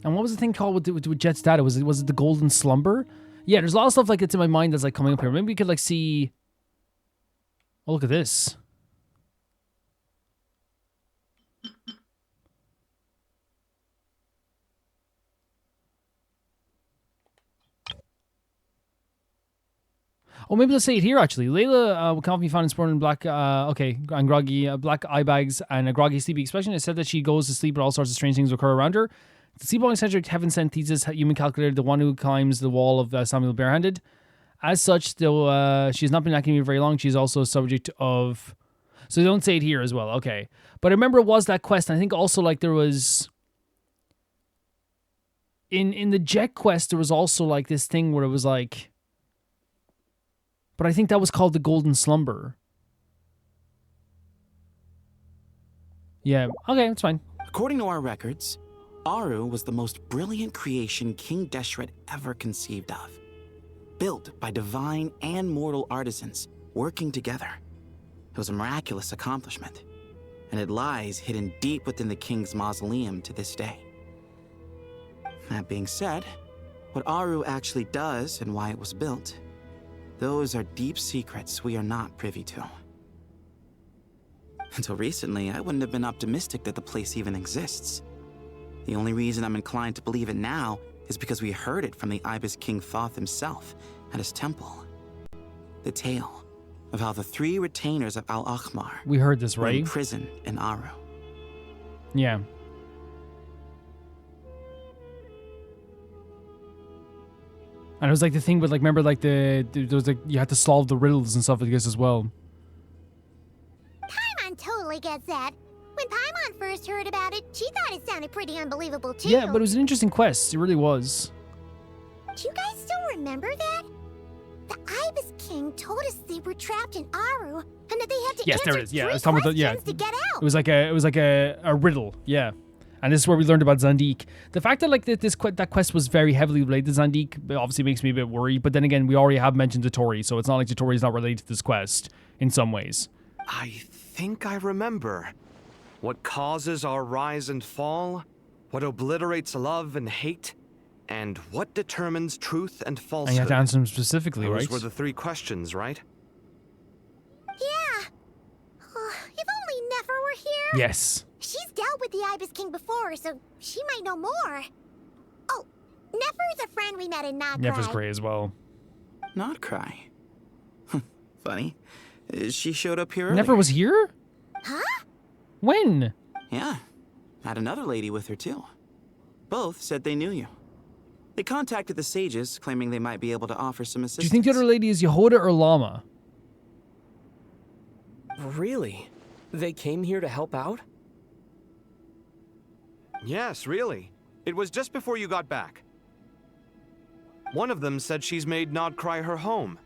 And what was the thing called with Jeht's dad? Was it the Golden Slumber? Yeah, there's a lot of stuff like it's in my mind that's like coming up here. Maybe we could like see. Oh, look at this. Oh, maybe let's say it here, actually. Layla can't be found in sport in black, and groggy, black eye bags and a groggy sleepy expression. It said that she goes to sleep, but all sorts of strange things occur around her. The sleepwalking-centric heaven-sent thesis, human calculator, the one who climbs the wall of Samuel barehanded. As such, though she's not been in academia very long, she's also a subject of... So they don't say it here as well, okay. But I remember it was that quest, and I think also, like, there was... In the Jeht quest, there was also, like, this thing where it was, like... But I think that was called the Golden Slumber. Yeah, okay, that's fine. According to our records, Aaru was the most brilliant creation King Deshret ever conceived of. Built by divine and mortal artisans working together. It was a miraculous accomplishment, and it lies hidden deep within the king's mausoleum to this day. That being said, what Aaru actually does and why it was built, those are deep secrets we are not privy to. Until recently, I wouldn't have been optimistic that the place even exists. The only reason I'm inclined to believe it now is because we heard it from the Ibis King Thoth himself at his temple. The tale of how the 3 retainers of Al-Akhmar we heard this, were right? imprisoned in Aaru. Yeah. And it was like the thing with like, remember like there was like, you had to solve the riddles and stuff like this as well. Paimon totally gets that. When Paimon first heard about it, she thought it sounded pretty unbelievable too. Yeah, but it was an interesting quest. It really was. Do you guys still remember that? The Ibis King told us they were trapped in Aaru and that they had to answer there it is. Yeah, I 3 was talking about questions to get out. It was like a riddle. Yeah. And this is where we learned about Zandik. The fact that like that quest was very heavily related to Zandik obviously makes me a bit worried. But then again, we already have mentioned Totori, so it's not like Totori's not related to this quest in some ways. I think I remember. What causes our rise and fall? What obliterates love and hate? And what determines truth and falsehood? And you have to answer them specifically, Those right? were the 3 questions, right? Yeah. If only Nefer were here. Yes. She's dealt with the Ibis King before, so she might know more. Oh, Nefer's a friend we met in Notcry. Nefer's great as well. Notcry? Funny. She showed up here earlier. Nefer was here? Huh? When? Yeah. Had another lady with her too. Both said they knew you. They contacted the sages, claiming they might be able to offer some assistance. Do you think the other lady is Yehoda or Llama? Really? They came here to help out? Yes, really. It was just before you got back. One of them said she's made Notcry her home.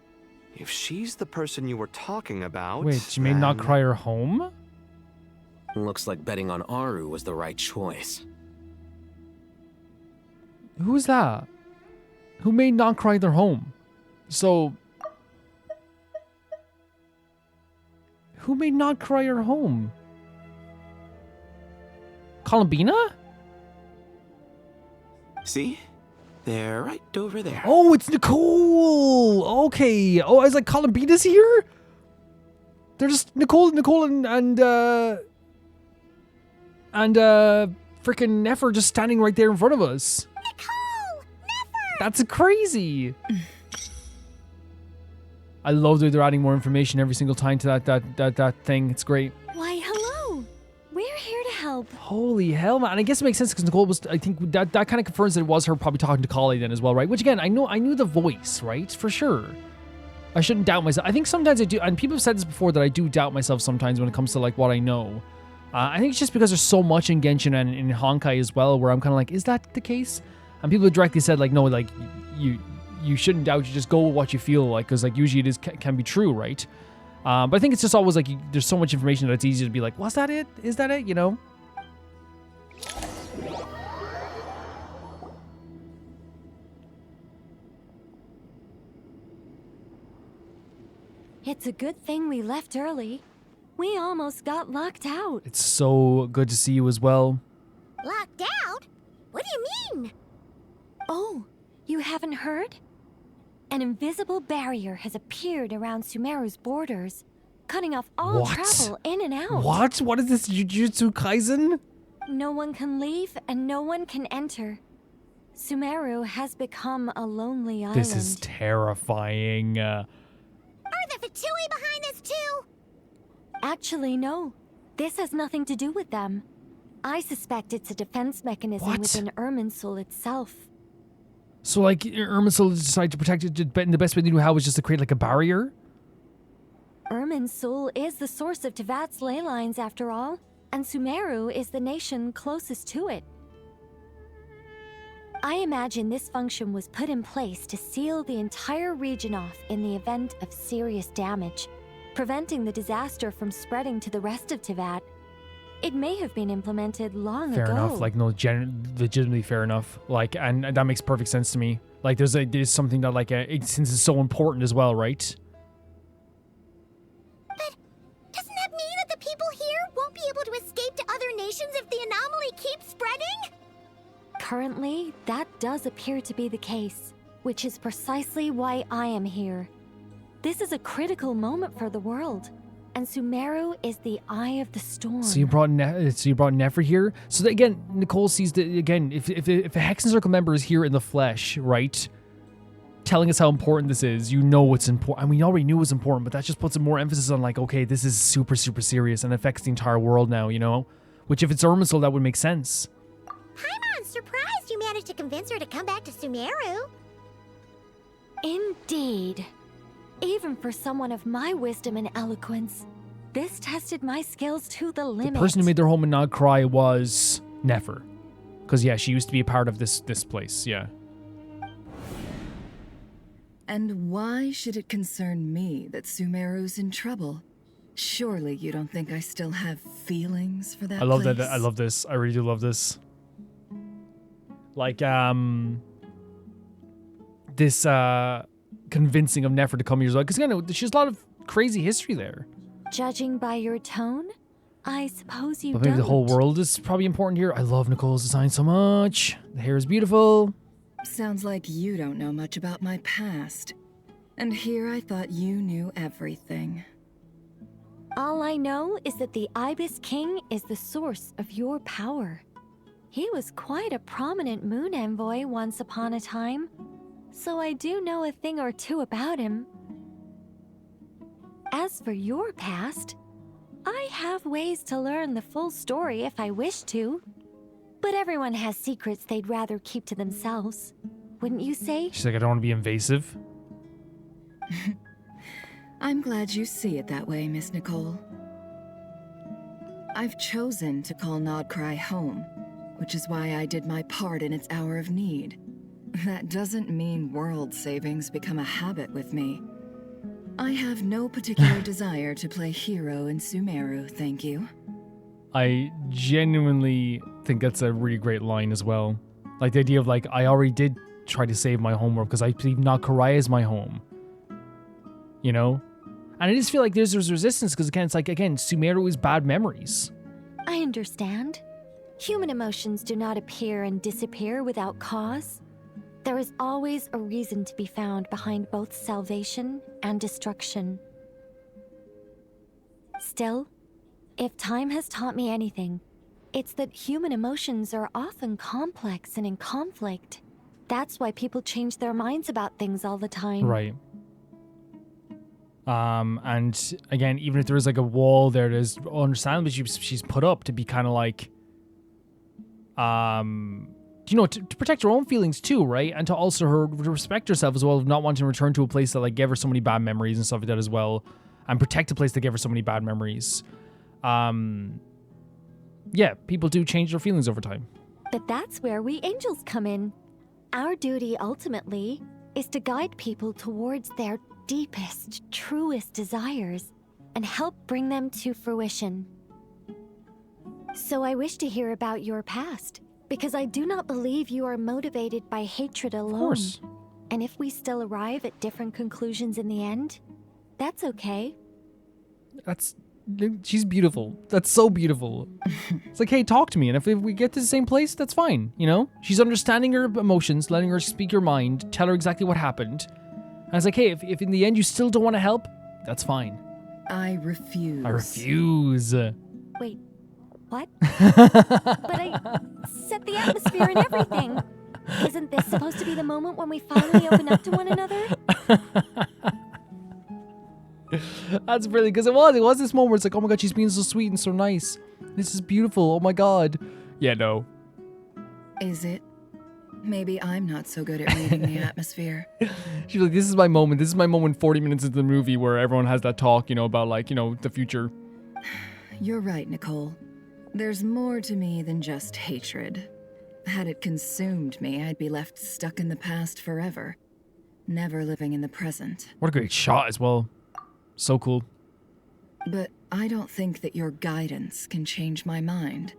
If she's the person you were talking about... Wait, she made Notcry her home? Looks like betting on Aaru was the right choice. Who's that? Who made Notcry their home? So... Who made Notcry her home? Columbina? See? They're right over there. Oh, it's Nicole! Okay. Oh, I was like, Columbina's here? They're just Nicole and freaking Nefer just standing right there in front of us. Nicole! Nefer! That's crazy. I love that they're adding more information every single time to that thing. It's great. Why, hello. We're here to help. Holy hell, man. And I guess it makes sense because Nicole was, I think that kind of confirms that it was her probably talking to Collei then as well, right? Which again, I knew the voice, right? For sure. I shouldn't doubt myself. I think sometimes I do, and people have said this before, that I do doubt myself sometimes when it comes to like what I know. I think it's just because there's so much in Genshin and in Honkai as well where I'm kind of like, is that the case? And people have directly said like, no, like you shouldn't doubt, you just go with what you feel like, because like usually it can be true, right? But I think it's just always like there's so much information that it's easy to be like, was that it? Is that it? You know? It's a good thing we left early. We almost got locked out. It's so good to see you as well. Locked out? What do you mean? Oh, you haven't heard? An invisible barrier has appeared around Sumeru's borders, cutting off all travel in and out. What? What is this, Jujutsu Kaisen? No one can leave and no one can enter. Sumeru has become a lonely island. This is terrifying. Are the Fatui behind this too? Actually, no. This has nothing to do with them. I suspect it's a defense mechanism within Irminsul itself. So, like, Irminsul decided to protect it, and the best way to do how was just to create, like, a barrier? Irminsul is the source of Tevat's ley lines, after all, and Sumeru is the nation closest to it. I imagine this function was put in place to seal the entire region off in the event of serious damage, preventing the disaster from spreading to the rest of Tevat. It may have been implemented long ago. Fair enough, like, no, legitimately fair enough. Like, and that makes perfect sense to me. Like, there's something that, like, since it's so important as well, right? But doesn't that mean that the people here won't be able to escape to other nations if the anomaly keeps spreading? Currently, that does appear to be the case, which is precisely why I am here. This is a critical moment for the world, and Sumeru is the eye of the storm. So you brought Nefer here. So that, again, Nicole sees that again. If a Hexen Circle member is here in the flesh, right, telling us how important this is, you know it's important. I mean, we already knew it was important, but that just puts more emphasis on like, okay, this is super, super serious and affects the entire world now. You know, which if it's Irminsul, that would make sense. Paimon's surprised you managed to convince her to come back to Sumeru. Indeed. Even for someone of my wisdom and eloquence, this tested my skills to the limit. The person who made their home in Nod Cry was Nefer. Because, yeah, she used to be a part of this place, yeah. And why should it concern me that Sumeru's in trouble? Surely you don't think I still have feelings for that I love place? that. I love this. I really do love this. Like, this, convincing of Nefer to come here as well. Because, again, she has a lot of crazy history there. Judging by your tone, I suppose you But maybe don't. the whole world is probably important here. I love Nicole's design so much. The hair is beautiful. Sounds like you don't know much about my past. And here I thought you knew everything. All I know is that the Ibis King is the source of your power. He was quite a prominent moon envoy once upon a time, so I do know a thing or two about him. As for your past, I have ways to learn the full story if I wish to. But everyone has secrets they'd rather keep to themselves. Wouldn't you say? She's like, I don't want to be invasive. I'm glad you see it that way, Miss Nicole. I've chosen to call Nodcry home, which is why I did my part in its hour of need. That doesn't mean world savings become a habit with me. I have no particular desire to play hero in Sumeru, thank you. I genuinely think that's a really great line as well. Like the idea of like, I already did try to save my homeworld because I believe Nodcry is my home. You know? And I just feel like there's resistance because again, it's like, again, Sumeru is bad memories. I understand. Human emotions do not appear and disappear without cause. There is always a reason to be found behind both salvation and destruction. Still, if time has taught me anything, It's that human emotions are often complex and in conflict. That's why people change their minds about things all the time. Right. And again, even if there is like a wall there, there's understandably she's put up to be kind of like, you know, to protect her own feelings too, right? And to also to respect herself as well, of not wanting to return to a place that like gave her so many bad memories and stuff like that as well, and protect a place that gave her so many bad memories. Yeah, people do change their feelings over time. But that's where we angels come in. Our duty ultimately is to guide people towards their deepest, truest desires and help bring them to fruition. So I wish to hear about your past, because I do not believe you are motivated by hatred alone. Of course. And if we still arrive at different conclusions in the end, that's okay. She's beautiful. That's so beautiful. It's like, hey, talk to me. And if we get to the same place, that's fine. You know, she's understanding her emotions, letting her speak her mind, tell her exactly what happened. And it's like, hey, if in the end you still don't want to help, that's fine. I refuse. I refuse. Wait, what? But I set the atmosphere and everything. Isn't this supposed to be the moment when we finally open up to one another? That's brilliant, because it was this moment where it's like, oh my god, she's being so sweet and so nice. This is beautiful. Oh my god. Yeah, no. Is it? Maybe I'm not so good at reading the atmosphere. She's like, this is my moment. This is my moment 40 minutes into the movie where everyone has that talk, you know, about like, you know, the future. You're right, Nicole. There's more to me than just hatred. Had it consumed me, I'd be left stuck in the past forever, never living in the present. What a great shot as well. So cool. But I don't think that your guidance can change my mind.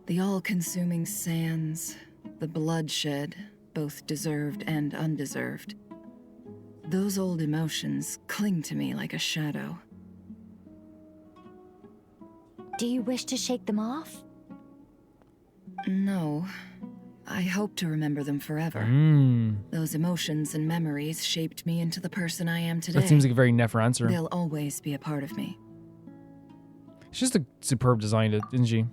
The all-consuming sands, the bloodshed, both deserved and undeserved. Those old emotions cling to me like a shadow. Do you wish to shake them off? No. I hope to remember them forever. Those emotions and memories shaped me into the person I am today. That seems like a very Nefer answer. They'll always be a part of me. She's just a superb design, isn't she?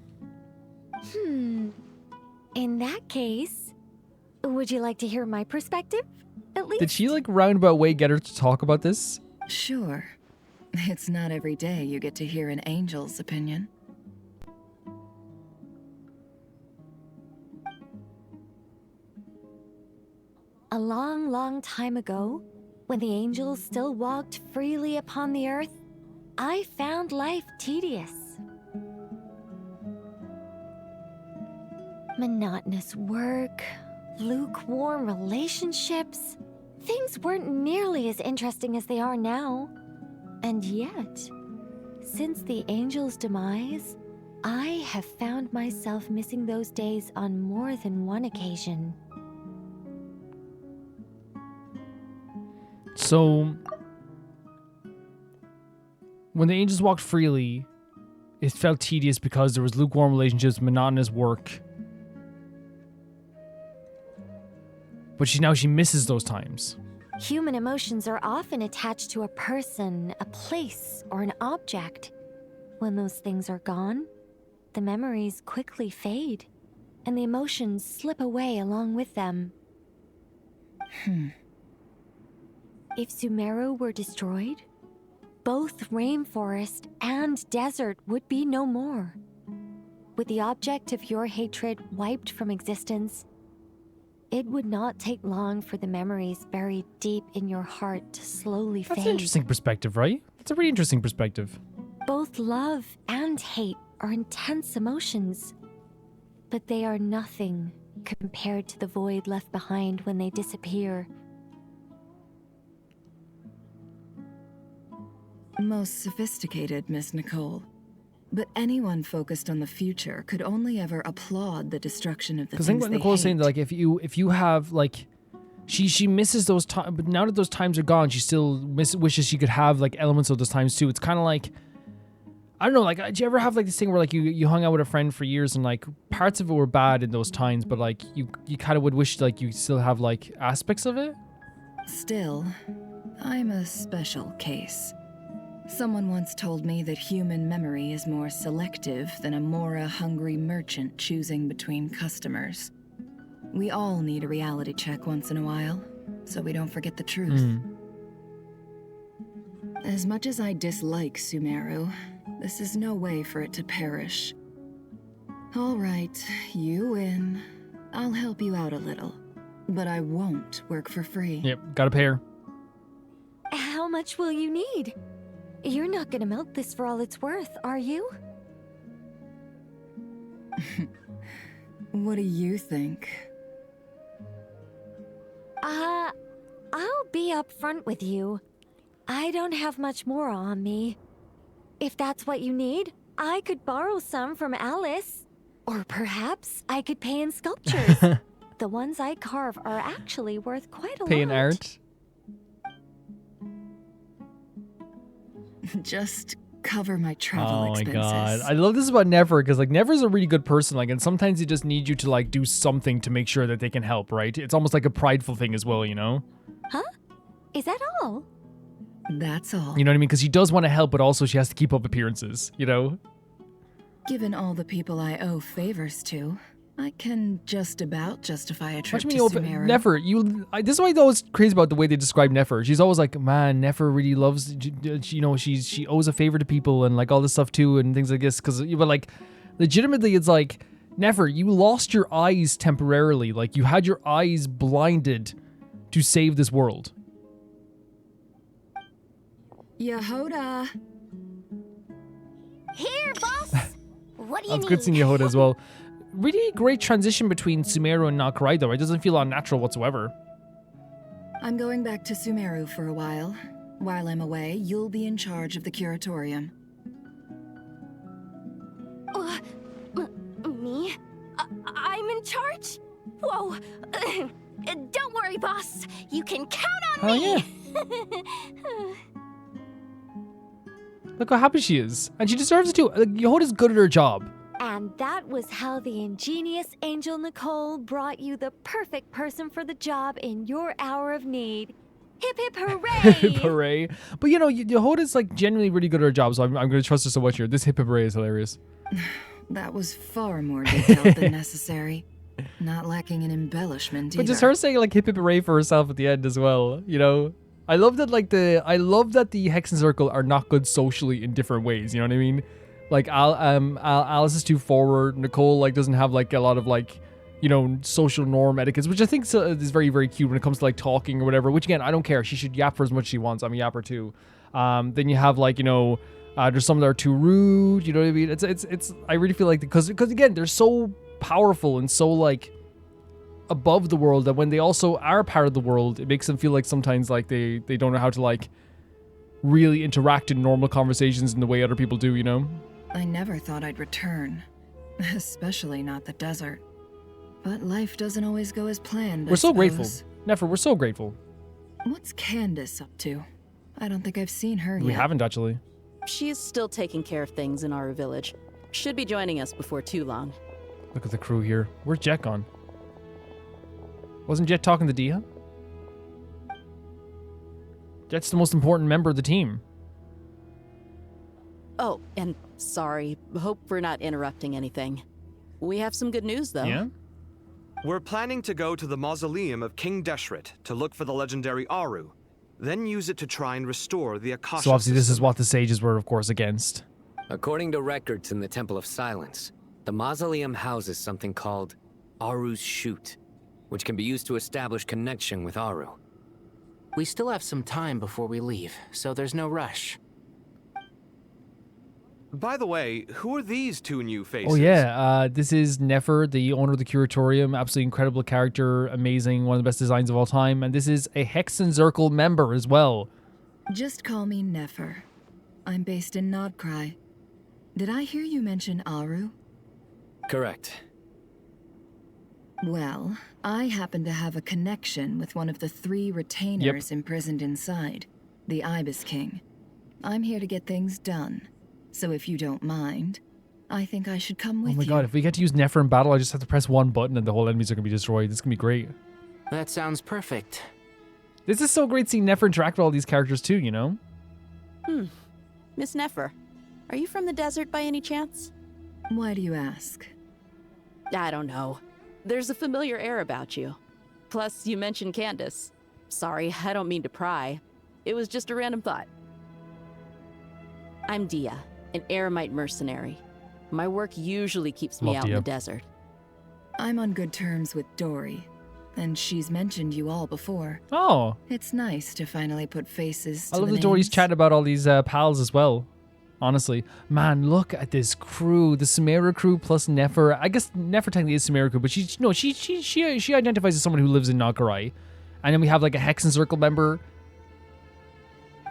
In that case, would you like to hear my perspective, at least? Did she, like, roundabout way get her to talk about this? Sure. It's not every day you get to hear an angel's opinion. A long, long time ago, when the angels still walked freely upon the earth, I found life tedious. Monotonous work, lukewarm relationships. Things weren't nearly as interesting as they are now. And yet, since the angels' demise, I have found myself missing those days on more than one occasion. So, when the angels walked freely, it felt tedious because there was lukewarm relationships, monotonous work. But she misses those times. Human emotions are often attached to a person, a place, or an object. When those things are gone, the memories quickly fade, and the emotions slip away along with them. If Sumeru were destroyed, both rainforest and desert would be no more. With the object of your hatred wiped from existence, it would not take long for the memories buried deep in your heart to slowly fade. That's an interesting perspective, right? That's a really interesting perspective. Both love and hate are intense emotions, but they are nothing compared to the void left behind when they disappear. Most sophisticated, Miss Nicole. But anyone focused on the future could only ever applaud the destruction of the things they hate. Because I think what Nicole's saying, that, like, if you have, like, she misses those times, but now that those times are gone, she still wishes she could have, like, elements of those times too. It's kind of like, I don't know, like, do you ever have, like, this thing where, like, you hung out with a friend for years and, like, parts of it were bad in those times, but, like, you kind of would wish, like, you still have, like, aspects of it? Still, I'm a special case. Someone once told me that human memory is more selective than a Mora-hungry merchant choosing between customers. We all need a reality check once in a while, so we don't forget the truth. As much as I dislike Sumeru, this is no way for it to perish. All right, you win. I'll help you out a little, but I won't work for free. Yep, gotta pay her. How much will you need? You're not gonna milk this for all it's worth, are you? What do you think? I'll be upfront with you. I don't have much more on me. If that's what you need, I could borrow some from Alice. Or perhaps I could pay in sculptures. The ones I carve are actually worth quite a lot. Pay in art? Just cover my travel expenses. Oh my god. I love this about Never, because like Never's a really good person, like, and sometimes he just needs you to like do something to make sure that they can help, right? It's almost like a prideful thing as well, you know? Huh? Is that all? That's all. You know what I mean? Because she does want to help, but also she has to keep up appearances, you know? Given all the people I owe favors to, I can just about justify a trip to Watch me Sumeru. Nefer, this is why I'm always crazy about the way they describe Nefer. She's always like, man, Nefer really loves, you know, she owes a favor to people and like all this stuff too and things like this. But like, legitimately, it's like, Nefer, you lost your eyes temporarily. Like, you had your eyes blinded to save this world. Yehoda. Here, boss. What do you That's need? good seeing Yehoda as well. Really great transition between Sumeru and Nal'Karai though. It doesn't feel unnatural whatsoever. I'm going back to Sumeru for a while. While I'm away, you'll be in charge of the curatorium. Me? I'm in charge? Whoa. Don't worry, boss. You can count on me. Yeah. Look how happy she is. And she deserves it too. Yehoda's good at her job. And that was how the ingenious Angel Nicole brought you the perfect person for the job in your hour of need. Hip hip hooray! Hooray. But you know, Yehoda's like genuinely really good at her job, so I'm going to trust her so much here. This hip hooray is hilarious. That was far more detailed than necessary. Not lacking in embellishment either. But just her saying like hip hip hooray for herself at the end as well, you know? I love that that the Hex and Circle are not good socially in different ways, you know what I mean? Like Alice is too forward, Nicole like doesn't have like a lot of like, you know, social norm etiquettes, which I think is very, very cute when it comes to like talking or whatever, which again, I don't care. She should yap for as much as she wants. I'm a yapper too. Then you have like, you know, there's some that are too rude, you know what I mean? It's I really feel like, because again, they're so powerful and so like above the world that when they also are part of the world, it makes them feel like sometimes like they don't know how to like really interact in normal conversations in the way other people do, you know? I never thought I'd return, especially not the desert. But life doesn't always go as planned. We're so grateful. Nefer, we're so grateful. What's Candace up to? I don't think I've seen her yet. We haven't actually. She is still taking care of things in Aaru village. Should be joining us before too long. Look at the crew here. Where's Jeht gone? Wasn't Jeht talking to Dia? Jeht's the most important member of the team. Oh, and sorry. Hope we're not interrupting anything. We have some good news, though. Yeah? We're planning to go to the mausoleum of King Deshret to look for the legendary Aaru, then use it to try and restore the Akasha So obviously this is system. what the sages were, of course, against. According to records in the Temple of Silence, the mausoleum houses something called Aaru's Chute, which can be used to establish connection with Aaru. We still have some time before we leave, so there's no rush. By the way, who are these two new faces? Oh yeah, this is Nefer, the owner of the curatorium. Absolutely incredible character, amazing, one of the best designs of all time. And this is a Hex and Circle member as well. Just call me Nefer. I'm based in Nodcry. Did I hear you mention Aaru? Correct. Well, I happen to have a connection with one of the 3 retainers imprisoned inside, the Ibis King. I'm here to get things done. So if you don't mind, I think I should come with you. Oh my god, if we get to use Nefer in battle, I just have to press one button and the whole enemies are going to be destroyed. This is going to be great. That sounds perfect. This is so great seeing Nefer interact with all these characters too, you know? Miss Nefer, are you from the desert by any chance? Why do you ask? I don't know. There's a familiar air about you. Plus, you mentioned Candace. Sorry, I don't mean to pry. It was just a random thought. I'm Dia, an eremite mercenary. My work usually keeps me out in the desert. I'm on good terms with Dory, and she's mentioned you all before. Oh. It's nice to finally put faces to I love the that Dory's names. chatting about all these pals as well. Honestly. Man, look at this crew. The Sumeru crew plus Nefer. I guess Nefer technically is Sumeru crew, but she identifies as someone who lives in Nagkarai. And then we have like a Hexen Circle member.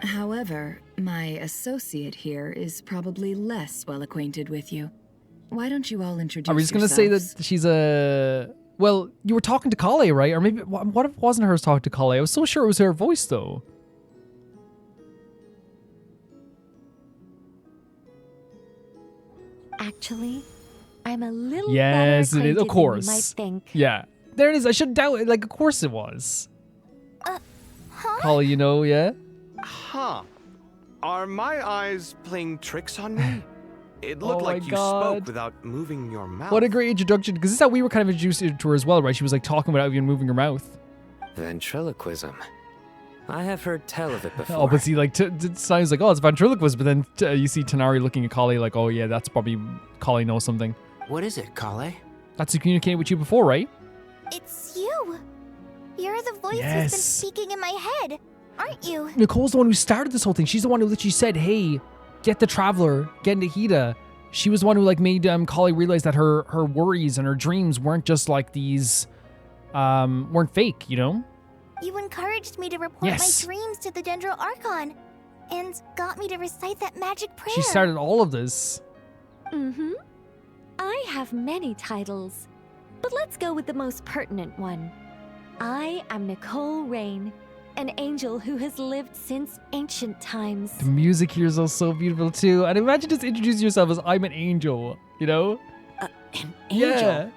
However, my associate here is probably less well acquainted with you. Why don't you all introduce I was just going to say that she's a... Well, you were talking to Collei, right? Or maybe... What if it wasn't her talking to Collei? I was so sure it was her voice, though. Actually, I'm a little Yes, better it is. Of acquainted course. than you might think. Yeah. There it is. I should doubt it. Like, of course it was. Collei, you know, yeah? Huh. Are my eyes playing tricks on me? It looked Oh like my you God. spoke without moving your mouth. What a great introduction. Because this is how we were kind of introduced to her as well, right? She was like talking without even moving her mouth. Ventriloquism. I have heard tell of it before. Oh, but see, like, it sounds like, oh, it's ventriloquist, but then you see Tanari looking at Collei like, oh, yeah, that's probably Collei knows something. What is it, Collei? That's who communicated with you before, right? It's you. You're the voice who's Yes. been speaking in my head, aren't you? Nicole's the one who started this whole thing. She's the one who literally said, hey, get the Traveler, get Nahida. She was the one who, like, made Collei realize that her worries and her dreams weren't just, like, these, weren't fake, you know? You encouraged me to report Yes. my dreams to the Dendro Archon, and got me to recite that magic prayer. She started all of this. Mm-hmm. I have many titles, but let's go with the most pertinent one. I am Nicole Rain, an angel who has lived since ancient times. The music here is also so beautiful, too. And imagine just introducing yourself as, I'm an angel, you know? An angel? Yeah.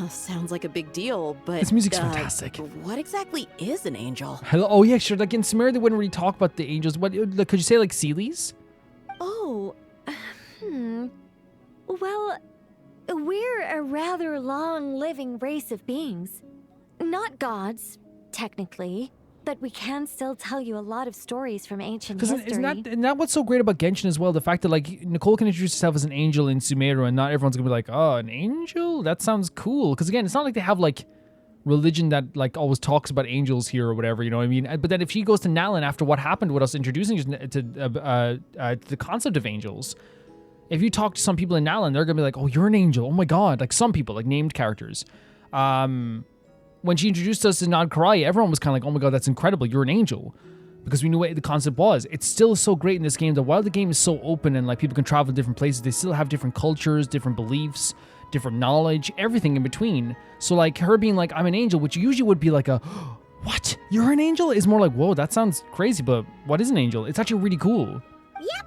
Sounds like a big deal, but... This music's fantastic. What exactly is an angel? Hello. Oh, yeah, sure. Like, in Sumeru, they wouldn't really talk about the angels. What, like, could you say, like, Seelies? Oh, Well, we're a rather long-living race of beings. Not gods, technically, but we can still tell you a lot of stories from ancient history. Isn't that what's so great about Genshin as well? The fact that, like, Nicole can introduce herself as an angel in Sumeru, and not everyone's gonna be like, oh, an angel? That sounds cool. Because, again, it's not like they have, like, religion that, like, always talks about angels here or whatever, you know what I mean? But then if she goes to Nalan after what happened with us introducing us to the concept of angels, if you talk to some people in Nalan, they're gonna be like, oh, you're an angel. Oh my god. Like, some people, like, named characters. When she introduced us to Nagkarai, everyone was kind of like, oh my god, that's incredible, you're an angel. Because we knew what the concept was. It's still so great in this game that while the game is so open and like people can travel to different places, they still have different cultures, different beliefs, different knowledge, everything in between. So like her being like, I'm an angel, which usually would be like a, what? You're an angel? Is more like, whoa, that sounds crazy, but what is an angel? It's actually really cool. Yep.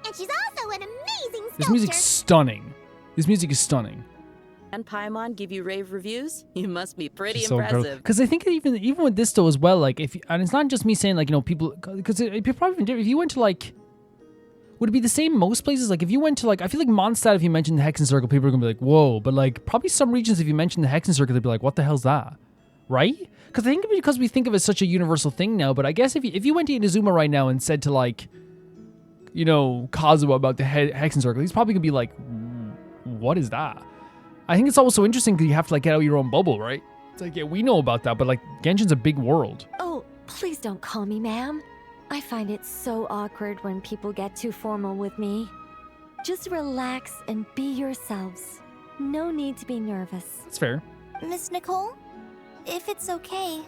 And she's also an amazing sculptor. This music's stunning. This music is stunning. And Paimon give you rave reviews? You must be pretty So impressive. because I think even with this though as well, like and it's not just me saying like, you know, people, because it'd be probably even different if you went to like, would it be the same most places? Like if you went to like, I feel like Mondstadt, if you mentioned the Hexen Circle, people are gonna be like, whoa, but like probably some regions if you mentioned the Hexen Circle, they'd be like, what the hell's that, right? Because I think because we think of it as such a universal thing now, but I guess if you went to Inazuma right now and said to like, you know, Kazuo about the Hexen Circle, he's probably gonna be like, what is that? I think it's also interesting because you have to like get out of your own bubble, right? It's like, yeah, we know about that, but like Genshin's a big world. Oh, please don't call me ma'am. I find it so awkward when people get too formal with me. Just relax and be yourselves. No need to be nervous. That's fair. Miss Nicole, if it's okay,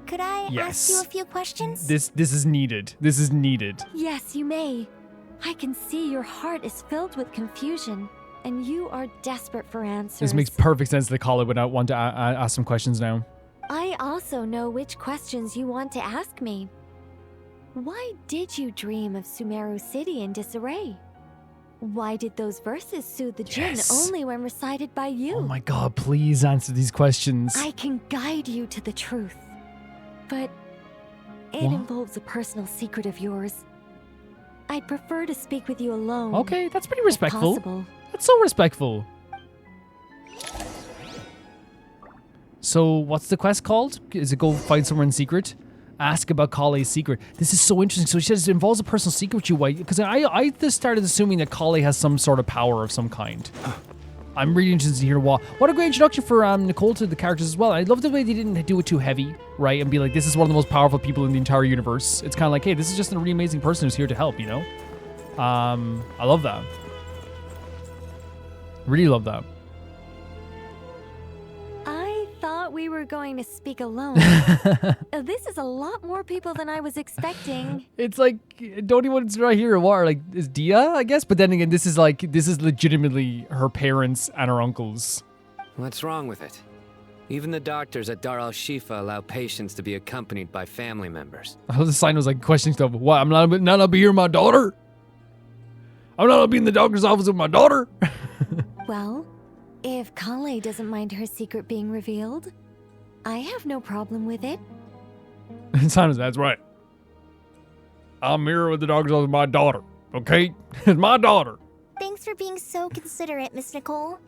could I ask you a few questions? This is needed. This is needed. Yes, you may. I can see your heart is filled with confusion, and you are desperate for answers. This makes perfect sense that Collei would not want to ask some questions now. I also know which questions you want to ask me. Why did you dream of Sumeru City in disarray? Why did those verses soothe the Jinn only when recited by you? Oh my god, please answer these questions. I can guide you to the truth, but it involves a personal secret of yours. I'd prefer to speak with you alone. Okay, that's pretty if respectful. possible. That's so respectful. So, what's the quest called? Is it go find someone in secret? Ask about Collei's secret. This is so interesting. So she says it involves a personal secret with you. Why? Because I just started assuming that Collei has some sort of power of some kind. I'm really interested to hear what. What a great introduction for Nicole to the characters as well. I love the way they didn't do it too heavy, right? And be like, this is one of the most powerful people in the entire universe. It's kind of like, hey, this is just a really amazing person who's here to help, you know? I love that. Really love that. I thought we were going to speak alone. This is a lot more people than I was expecting. It's like, don't even want to right here or what? Like, is Dia, I guess? But then again, this is legitimately her parents and her uncles. What's wrong with it? Even the doctors at Dar al-Shifa allow patients to be accompanied by family members. I love the sign was like questioning stuff. What? I'm not allowed to be here with my daughter? I'm not allowed to be in the doctor's office with my daughter? Well, if Collei doesn't mind her secret being revealed, I have no problem with it. Simon, that's right. I'm here with the doctor's office with my daughter, okay? It's my daughter. Thanks for being so considerate, Miss Nicole.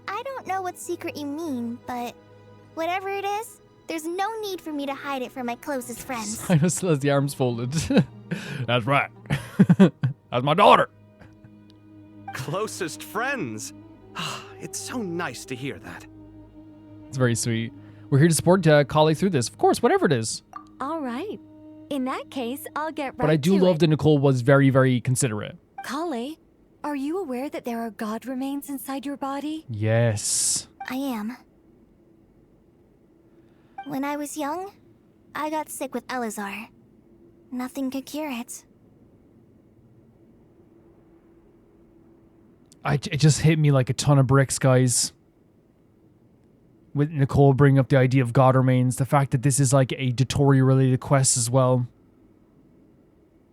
I don't know what secret you mean, but whatever it is, there's no need for me to hide it from my closest friends. Simon still has the arms folded. That's right. That's my daughter. Closest friends. It's so nice to hear that. It's very sweet. We're here to support Collei through this. Of course, whatever it is. All right. In that case, I'll get right to it. But I do love that Nicole was very, very considerate. Collei, are you aware that there are god remains inside your body? Yes. I am. When I was young, I got sick with Elazar. Nothing could cure it. It just hit me like a ton of bricks, guys. With Nicole bringing up the idea of God Remains, the fact that this is like a Dotori-related quest as well,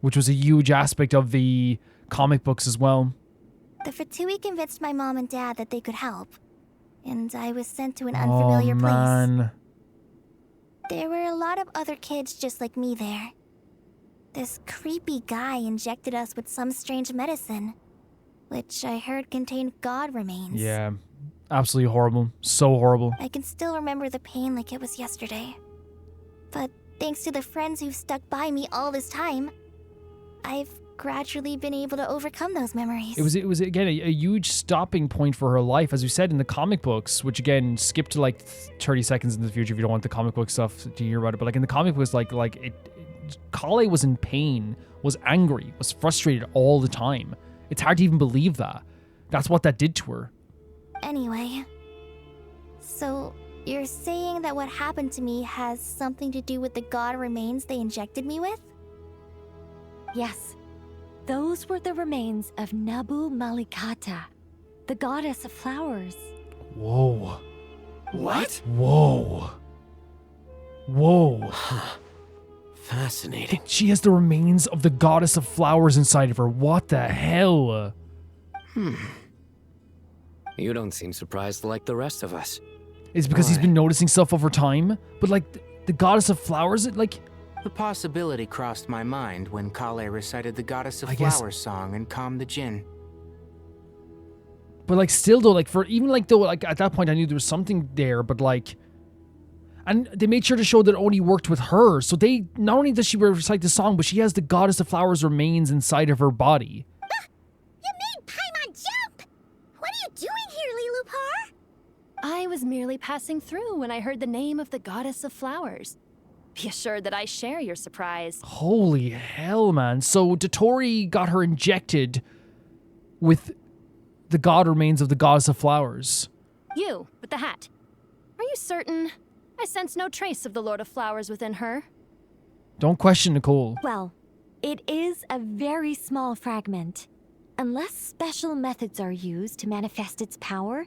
which was a huge aspect of the comic books as well. The Fatui convinced my mom and dad that they could help, and I was sent to an unfamiliar place. There were a lot of other kids just like me there. This creepy guy injected us with some strange medicine, which I heard contained god remains. Yeah, absolutely horrible. So horrible. I can still remember the pain like it was yesterday. But thanks to the friends who've stuck by me all this time, I've gradually been able to overcome those memories. It was again a huge stopping point for her life, as we said in the comic books, which again skip to like 30 seconds in the future if you don't want the comic book stuff to hear about it. But like in the comic books, Collei was in pain, was angry, was frustrated all the time. It's hard to even believe that. That's what that did to her. Anyway, so you're saying that what happened to me has something to do with the god remains they injected me with? Yes. Those were the remains of Nabu Malikata, the goddess of flowers. Whoa. What? Whoa. Whoa. Fascinating. She has the remains of the goddess of flowers inside of her. What the hell? You don't seem surprised like the rest of us. It's because he's been noticing stuff over time. But like the goddess of flowers, The possibility crossed my mind when Collei recited the Goddess of Flowers song and calmed the Jinn. But like still though, like for even like though like at that point I knew there was something there, but like, and they made sure to show that it only worked with her. So they not only does she recite the song, but she has the Goddess of Flowers remains inside of her body. You made Paimon jump! What are you doing here, Liloupar? I was merely passing through when I heard the name of the Goddess of Flowers. Be assured that I share your surprise. Holy hell, man. So Dotori got her injected with the god remains of the Goddess of Flowers. You, with the hat. Are you certain? I sense no trace of the Lord of Flowers within her. Don't question Nicole. Well, it is a very small fragment. Unless special methods are used to manifest its power,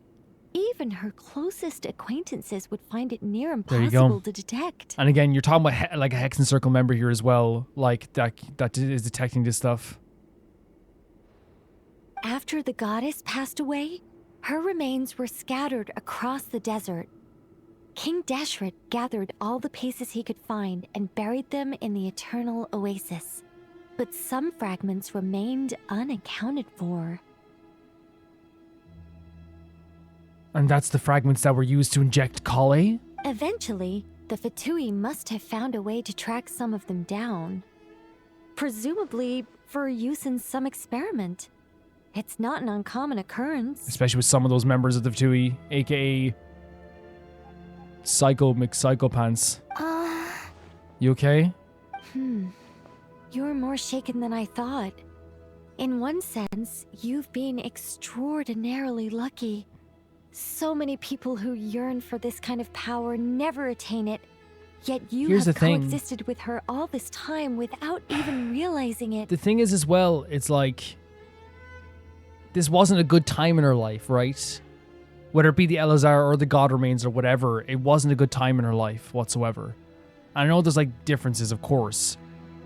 even her closest acquaintances would find it near impossible to detect. And again, you're talking about like a Hexen Circle member here as well, like that is detecting this stuff. After the goddess passed away, her remains were scattered across the desert. King Deshret gathered all the pieces he could find and buried them in the eternal oasis. but some fragments remained unaccounted for. And that's the fragments that were used to inject Collei? Eventually, the Fatui must have found a way to track some of them down. Presumably for use in some experiment. It's not an uncommon occurrence. Especially with some of those members of the Fatui, aka Psycho McPsychopants. You okay? You're more shaken than I thought. In one sense, you've been extraordinarily lucky. So many people who yearn for this kind of power never attain it. Yet you Here's have the thing. coexisted with her all this time without even realizing it. The thing is as well, it's like, this wasn't a good time in her life, right? Whether it be the Elazar or the God Remains or whatever, it wasn't a good time in her life whatsoever. I know there's like differences, of course.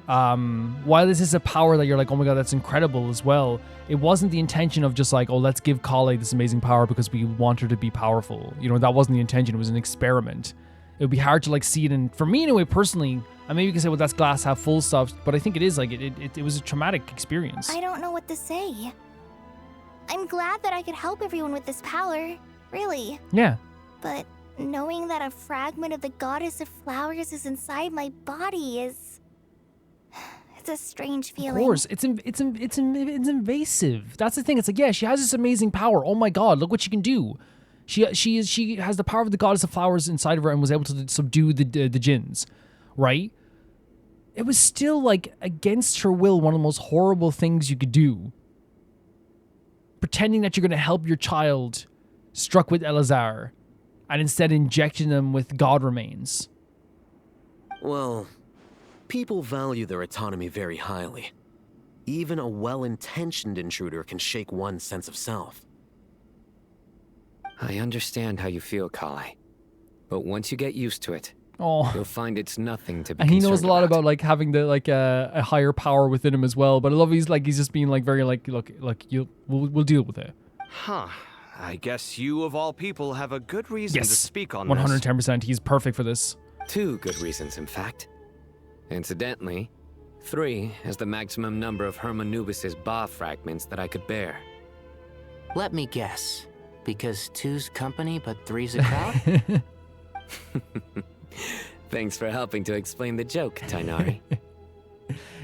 While this is a power that you're like, oh my god, that's incredible as well, it wasn't the intention of just like, oh, let's give Collei this amazing power because we want her to be powerful. You know, that wasn't the intention. It was an experiment. It would be hard to like see it in, for me anyway, personally, and maybe you can say, well, that's glass half full stuff, but I think it is like, it was a traumatic experience. I don't know what to say. I'm glad that I could help everyone with this power, really. Yeah. But knowing that a fragment of the Goddess of Flowers is inside my body is... It's a strange feeling. Of course, it's invasive. That's the thing. It's like, yeah, she has this amazing power. Oh my god, look what she can do. She has the power of the Goddess of Flowers inside of her and was able to subdue the jinns, right? It was still like against her will, one of the most horrible things you could do. Pretending that you're going to help your child struck with Elazar, and instead injecting them with God Remains. Well, people value their autonomy very highly. Even a well-intentioned intruder can shake one's sense of self. I understand how you feel, Collei. But once you get used to it, you'll find it's nothing to be And he knows a lot about about like having the like a higher power within him as well. But I love he's just being like very like, look, we'll deal with it. Huh. I guess you of all people have a good reason to speak on this. 110%. He's perfect for this. 2 good reasons, in fact. Incidentally, 3 is the maximum number of Hermanubis's Ba fragments that I could bear. Let me guess. Because 2's company, but 3's a crowd? Thanks for helping to explain the joke, Tighnari.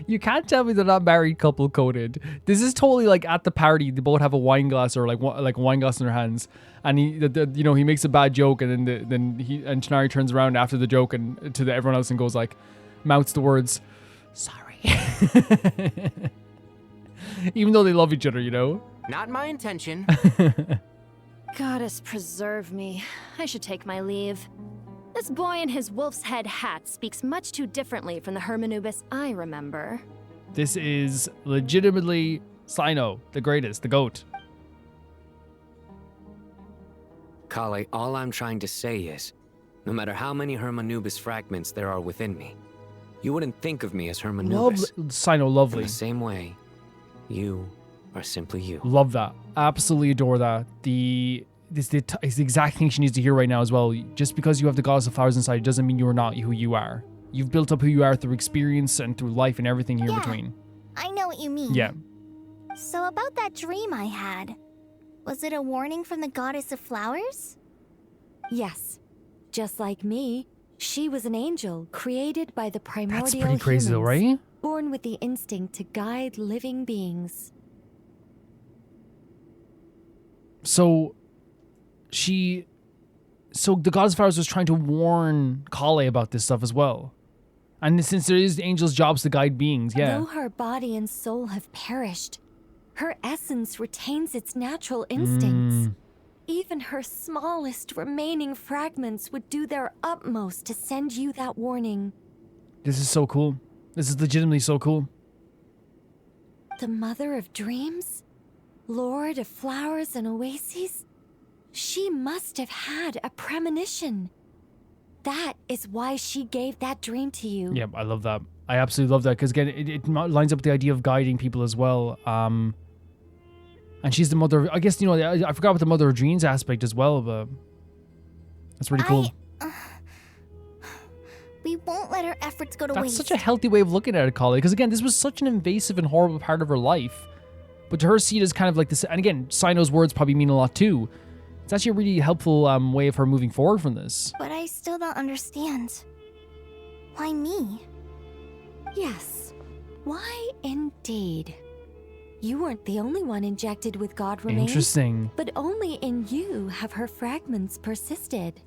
You can't tell me they're not married couple coded. This is totally like at the party. They both have a wine glass or like a wine glass in their hands, and he makes a bad joke, and then Tighnari turns around after the joke and to everyone else and goes like, mouths the words, "Sorry," even though they love each other, you know. Not my intention. Goddess preserve me. I should take my leave. This boy in his wolf's head hat speaks much too differently from the Hermanubis I remember. This is legitimately Sino, the greatest, the GOAT. Collei, all I'm trying to say is, no matter how many Hermanubis fragments there are within me, you wouldn't think of me as Hermanubis. Sino, lovely. In the same way, you are simply you. Love that. Absolutely adore that. It's the exact thing she needs to hear right now as well. Just because you have the Goddess of Flowers inside doesn't mean you're not who you are. You've built up who you are through experience and through life and everything here in between. I know what you mean. Yeah. So about that dream I had, was it a warning from the Goddess of Flowers? Yes. Just like me, she was an angel created by the primordial That's pretty crazy though, right? Born with the instinct to guide living beings. So the Goddess of Flowers was trying to warn Collei about this stuff as well. And since there is the angels' jobs to guide beings, yeah. Though her body and soul have perished, her essence retains its natural instincts. Even her smallest remaining fragments would do their utmost to send you that warning. This is so cool. This is legitimately so cool. The Mother of Dreams? Lord of Flowers and Oases? She must have had a premonition. That is why she gave that dream to you. Yeah, I love that. I absolutely love that because again, it lines up with the idea of guiding people as well. And she's the mother. I guess I forgot about the Mother of Dreams aspect as well, but that's really cool. We won't let her efforts go to That's waste. such a healthy way of looking at it, Collei. Because again, this was such an invasive and horrible part of her life. But to her, see it as kind of like this. And again, Sino's words probably mean a lot too. It's actually a really helpful way of her moving forward from this. But I still don't understand. Why me? Yes. Why indeed? You weren't the only one injected with God remains. Interesting. But only in you have her fragments persisted.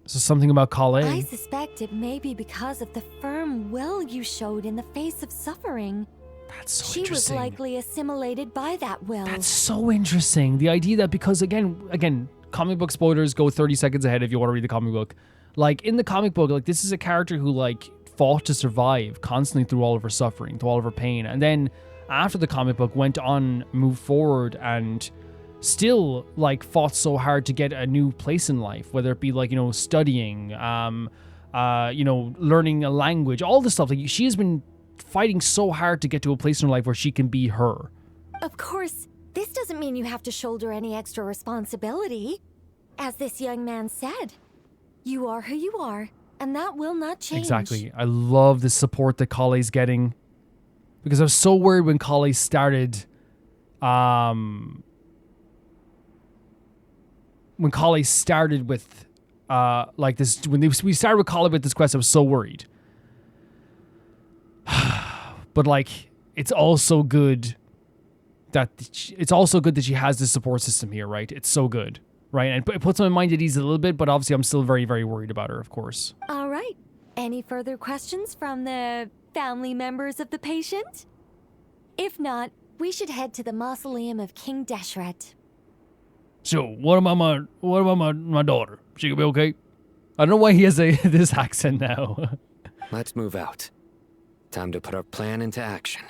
So something about Collei. I suspect it may be because of the firm will you showed in the face of suffering. That's so she interesting. was likely assimilated by that will. That's so interesting. The idea that because again, comic book spoilers, go 30 seconds ahead if you want to read the comic book. Like in the comic book, like this is a character who like fought to survive constantly through all of her suffering, through all of her pain, and then after the comic book went on, moved forward, and still like fought so hard to get a new place in life, whether it be like, you know, studying, you know, learning a language, all this stuff. Like she has been fighting so hard to get to a place in her life where she can be her. Of course, this doesn't mean you have to shoulder any extra responsibility. As this young man said, you are who you are, and that will not change. Exactly. I love the support that Collei's getting. Because I was so worried when Collei started, when Collei started with, like this, when we started with Collei with this quest, I was so worried. But like, it's also good that she has this support system here, right? It's so good, right? And it puts my mind at ease a little bit, but obviously I'm still very, very worried about her, of course. All right. Any further questions from the family members of the patient? If not, we should head to the mausoleum of King Deshret. So, what about my daughter? She gonna be okay? I don't know why he has this accent now. Let's move out. Time to put our plan into action.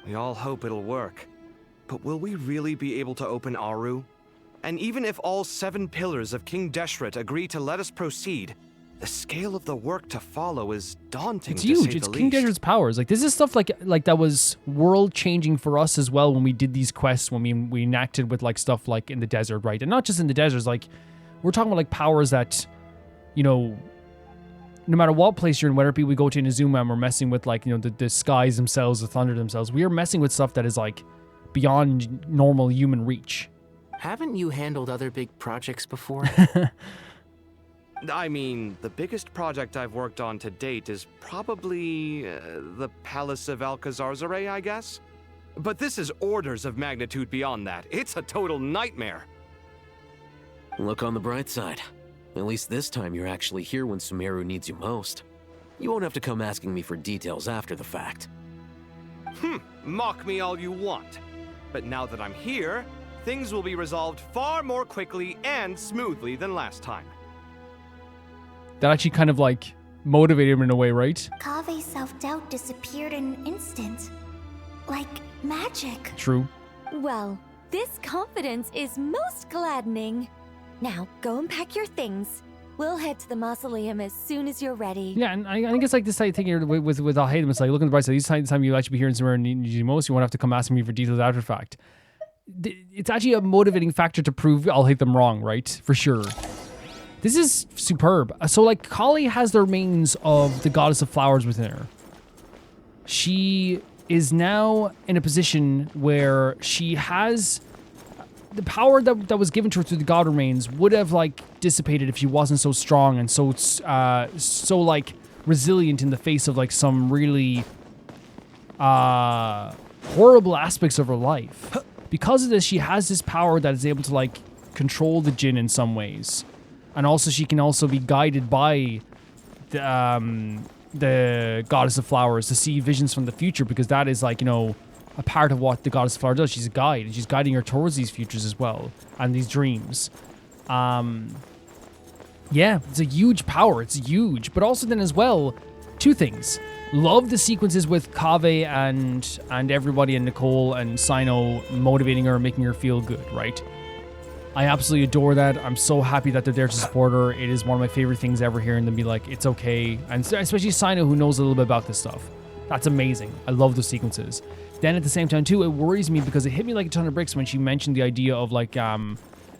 We all hope it'll work. But will we really be able to open Aaru? And even if all 7 pillars of King Deshret agree to let us proceed, the scale of the work to follow is daunting. It's huge. It's King Deshret's powers. Like this is stuff like that was world changing for us as well when we did these quests. When we enacted with like stuff like in the desert, right? And not just in the deserts. Like we're talking about like powers that, you know, no matter what place you're in, whether it be we go to Inazuma and we're messing with like, you know, the skies themselves, the thunder themselves. We are messing with stuff that is like beyond normal human reach. Haven't you handled other big projects before? I mean, the biggest project I've worked on to date is probably the Palace of Alcazarzaray, I guess? But this is orders of magnitude beyond that. It's a total nightmare. Look on the bright side. At least this time you're actually here when Sumeru needs you most. You won't have to come asking me for details after the fact. Mock me all you want. But now that I'm here, things will be resolved far more quickly and smoothly than last time. That actually kind of like motivated him in a way, right? Kave's self-doubt disappeared in an instant. Like magic. True. Well, this confidence is most gladdening. Now, go and pack your things. We'll head to the mausoleum as soon as you're ready. Yeah, and I think it's like this thing here with Al-Haytham. It's like, look at the bright side. Each time you actually be hearing somewhere and need you most, you won't have to come asking me for details after the fact. It's actually a motivating factor to prove Al-Haytham wrong, right? For sure. This is superb. So, like, Collei has the remains of the goddess of flowers within her. She is now in a position where she has the power that was given to her through the god remains would have like dissipated if she wasn't so strong and so like resilient in the face of like some really horrible aspects of her life. Because of this, she has this power that is able to like control the djinn in some ways, and also she can also be guided by the goddess of flowers to see visions from the future, because that is like, you know, a part of what the goddess of flowers does. She's a guide, and she's guiding her towards these futures as well, and these dreams. Yeah, it's a huge power. It's huge. But also then as well, two things. Love the sequences with Kaveh and everybody, and Nicole and Sino motivating her, making her feel good, right? I absolutely adore that. I'm so happy that they're there to support her. It is one of my favorite things ever, hearing them be like, it's okay. And especially Sino, who knows a little bit about this stuff. That's amazing. I love those sequences. Then at the same time too, it worries me because it hit me like a ton of bricks when she mentioned the idea of like, you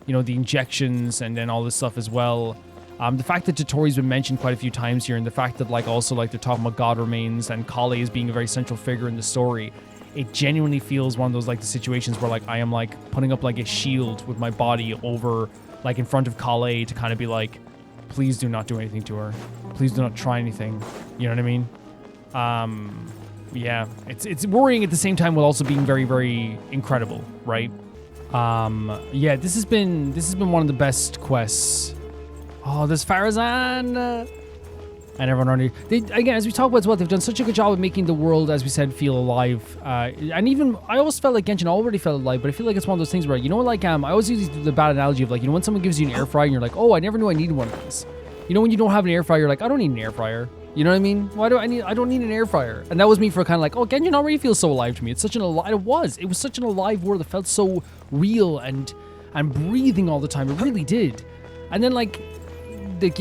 know, the injections and then all this stuff as well. The fact that Totori's been mentioned quite a few times here, and the fact that like also like they're talking about God Remains and Collei as being a very central figure in the story, it genuinely feels one of those like the situations where like I am like putting up like a shield with my body over like in front of Collei to kind of be like, please do not do anything to her. Please do not try anything. You know what I mean? Yeah, it's worrying at the same time while also being very, very incredible, right? Yeah, this has been one of the best quests. Oh, there's Farazan and everyone around here. Again, as we talk about as well, they've done such a good job of making the world, as we said, feel alive. And even I always felt like Genshin already felt alive, but I feel like it's one of those things where, you know, like I always use the bad analogy of like, you know, when someone gives you an air fryer and you're like, oh, I never knew I needed one of these. You know, when you don't have an air fryer, you're like, I don't need an air fryer. You know what I mean? I don't need an air fryer. And that was me for kind of like, oh, Genshin already feels so alive to me. It's such an alive, it was such an alive world. It felt so real and breathing all the time. It really did. And then like,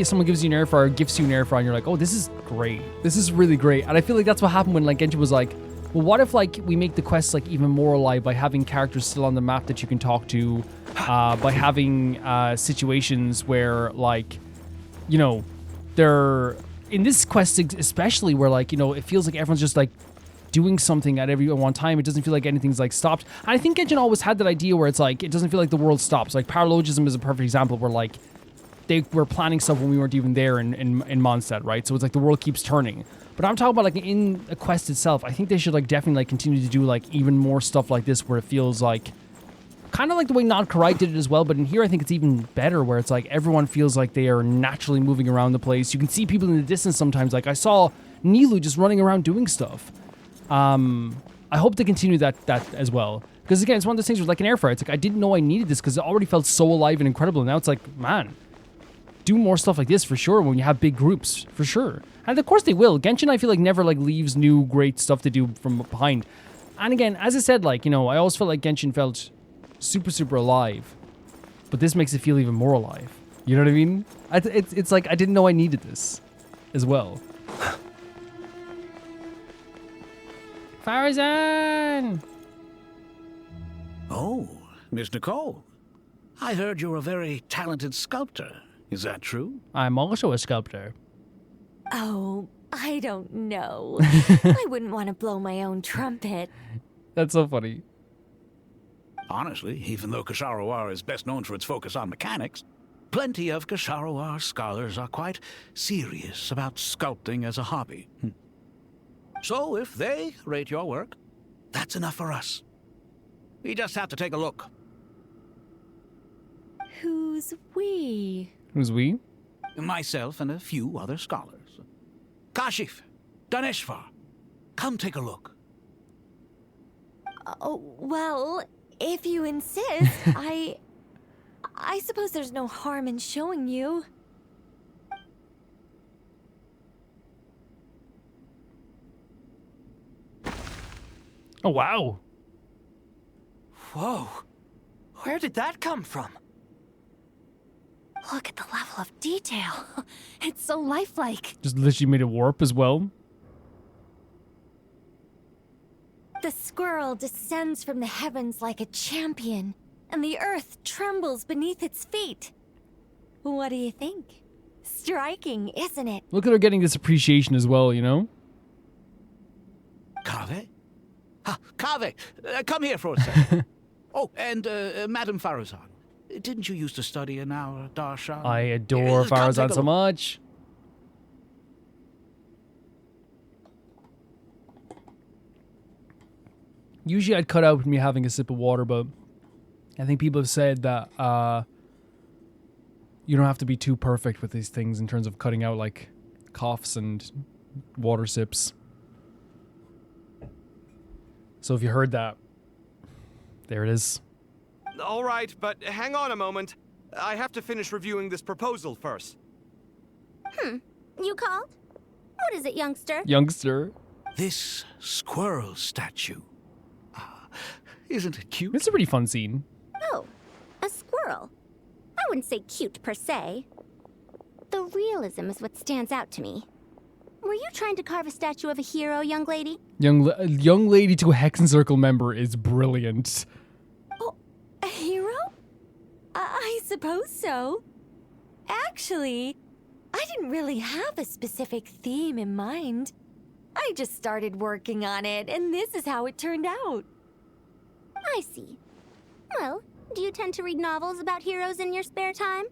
someone gives you an air fryer, gifts you an air fryer, and you're like, oh, this is great. This is really great. And I feel like that's what happened when like Genshin was like, well, what if like we make the quests like even more alive by having characters still on the map that you can talk to, by having situations where like, you know, they're in this quest especially where like, you know, it feels like everyone's just like doing something at every one time. It doesn't feel like anything's like stopped. And I think Genshin always had that idea where it's like, it doesn't feel like the world stops. Like Paralogism is a perfect example where like they were planning stuff when we weren't even there in Mondstadt, right? So it's like the world keeps turning. But I'm talking about like in a quest itself, I think they should like definitely like continue to do like even more stuff like this where it feels like kind of like the way Nod Karai did it as well, but in here I think it's even better where it's like everyone feels like they are naturally moving around the place. You can see people in the distance sometimes. Like I saw Nilou just running around doing stuff. I hope they continue that as well. Because again, it's one of those things where like an air fryer, it's like I didn't know I needed this because it already felt so alive and incredible. And now it's like, man, do more stuff like this for sure when you have big groups, for sure. And of course they will. Genshin, I feel like never like leaves new great stuff to do from behind. And again, as I said, like, you know, I always felt like Genshin felt super, super alive, but this makes it feel even more alive. You know what I mean? It's like I didn't know I needed this as well. Farazan! Oh, Miss Nicole. I heard you're a very talented sculptor. Is that true? I'm also a sculptor. Oh, I don't know. I wouldn't want to blow my own trumpet. That's so funny. Honestly, even though Kasharawar is best known for its focus on mechanics, plenty of Kasharawar scholars are quite serious about sculpting as a hobby. So if they rate your work, that's enough for us. We just have to take a look. Who's we? Who's we? Myself and a few other scholars. Kashif, Daneshvar, come take a look. Oh, well, if you insist, I suppose there's no harm in showing you. Oh, wow. Whoa. Where did that come from? Look at the level of detail. It's so lifelike. Just literally made it warp as well. The squirrel descends from the heavens like a champion, and the earth trembles beneath its feet. What do you think? Striking, isn't it? Look at her getting this appreciation as well, you know? Kaveh? Kaveh, come here for a second. Oh, and Madame Farazan. Didn't you used to study in our darshan? I adore Farazan so much. Usually I'd cut out me having a sip of water, but I think people have said that you don't have to be too perfect with these things in terms of cutting out like coughs and water sips. So if you heard that, there it is. All right, but hang on a moment. I have to finish reviewing this proposal first. You called? What is it, youngster? Youngster. This squirrel statue. Isn't it cute? It's a pretty fun scene. Oh, a squirrel. I wouldn't say cute per se. The realism is what stands out to me. Were you trying to carve a statue of a hero, young lady? Young lady to a Hexen Circle member is brilliant. Oh, a hero? I suppose so. Actually, I didn't really have a specific theme in mind. I just started working on it, and this is how it turned out. I see. Well, do you tend to read novels about heroes in your spare time?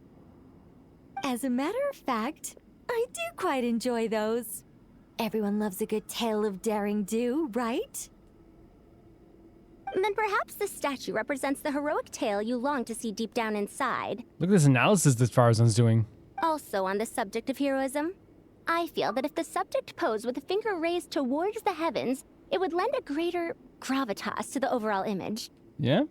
As a matter of fact, I do quite enjoy those. Everyone loves a good tale of daring do, right? Then perhaps this statue represents the heroic tale you long to see deep down inside. Look at this analysis that Farazan's doing. Also on the subject of heroism, I feel that if the subject posed with a finger raised towards the heavens, it would lend a greater gravitas to the overall image. Yeah?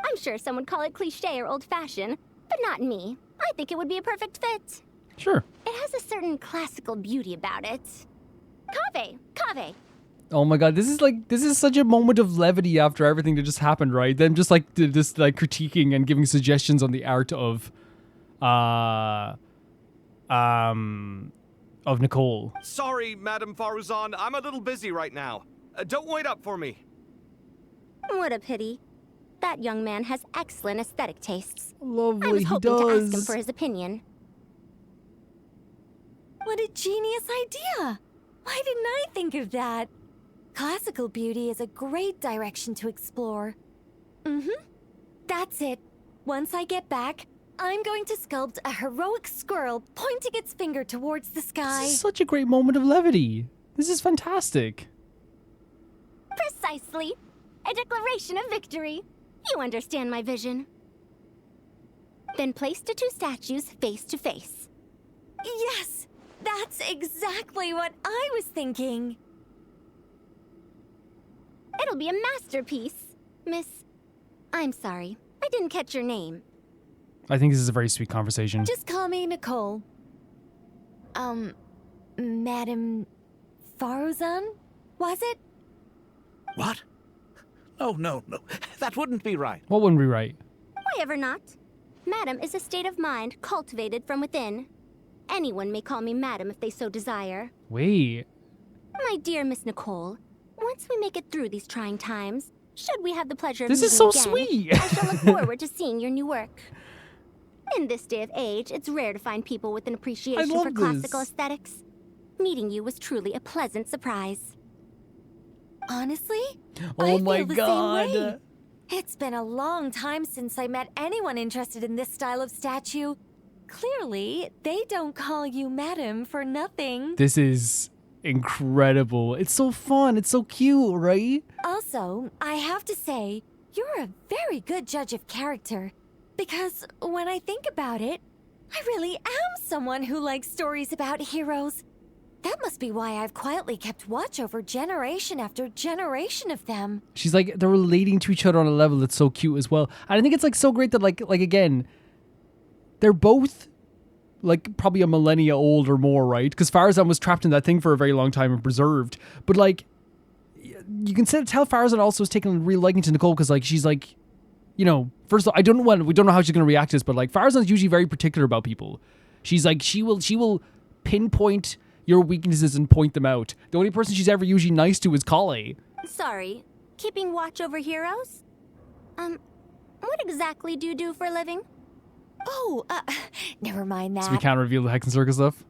I'm sure some would call it cliché or old-fashioned, but not me. I think it would be a perfect fit. Sure. It has a certain classical beauty about it. Kaveh! Oh my god, this is such a moment of levity after everything that just happened, right? Them just critiquing and giving suggestions on the art of Nicole. Sorry, Madame Faruzan, I'm a little busy right now. Don't wait up for me. What a pity. That young man has excellent aesthetic tastes. Lovely, I was hoping to ask him does. for his opinion. What a genius idea! Why didn't I think of that? Classical beauty is a great direction to explore. That's it. Once I get back, I'm going to sculpt a heroic squirrel pointing its finger towards the sky. This is such a great moment of levity. This is fantastic. Precisely. A declaration of victory. You understand my vision. Then place the two statues face to face. Yes! That's exactly what I was thinking. It'll be a masterpiece. Miss... I'm sorry. I didn't catch your name. I think this is a very sweet conversation. Just call me Nicole. Madame Faruzan? Was it? What? Oh, no. That wouldn't be right. What wouldn't be right? Why ever not? Madam is a state of mind cultivated from within. Anyone may call me Madam if they so desire. Wait. My dear Miss Nicole, once we make it through these trying times, should we have the pleasure of This is meeting so again, sweet. I shall look forward to seeing your new work. In this day of age, it's rare to find people with an appreciation for classical aesthetics. Meeting you was truly a pleasant surprise. Honestly? Oh I my feel the god. Same way. It's been a long time since I met anyone interested in this style of statue. Clearly, they don't call you Madam for nothing. This is incredible. It's so fun. It's so cute, right? Also, I have to say, you're a very good judge of character. Because when I think about it, I really am someone who likes stories about heroes. That must be why I've quietly kept watch over generation after generation of them. She's like, they're relating to each other on a level that's so cute as well. And I think it's like so great that like again, they're both like probably a millennia old or more, right? Because Farazan was trapped in that thing for a very long time and preserved. But like, you can tell Farazan also is taking a real liking to Nicole because like she's like, you know, first of all, we don't know how she's gonna react to this, but like Farazan's usually very particular about people. She's like, she will pinpoint your weaknesses and point them out. The only person she's ever usually nice to is Collei. Sorry, keeping watch over heroes? What exactly do you do for a living? Oh, never mind that. So we can't reveal the Hex and Circus stuff.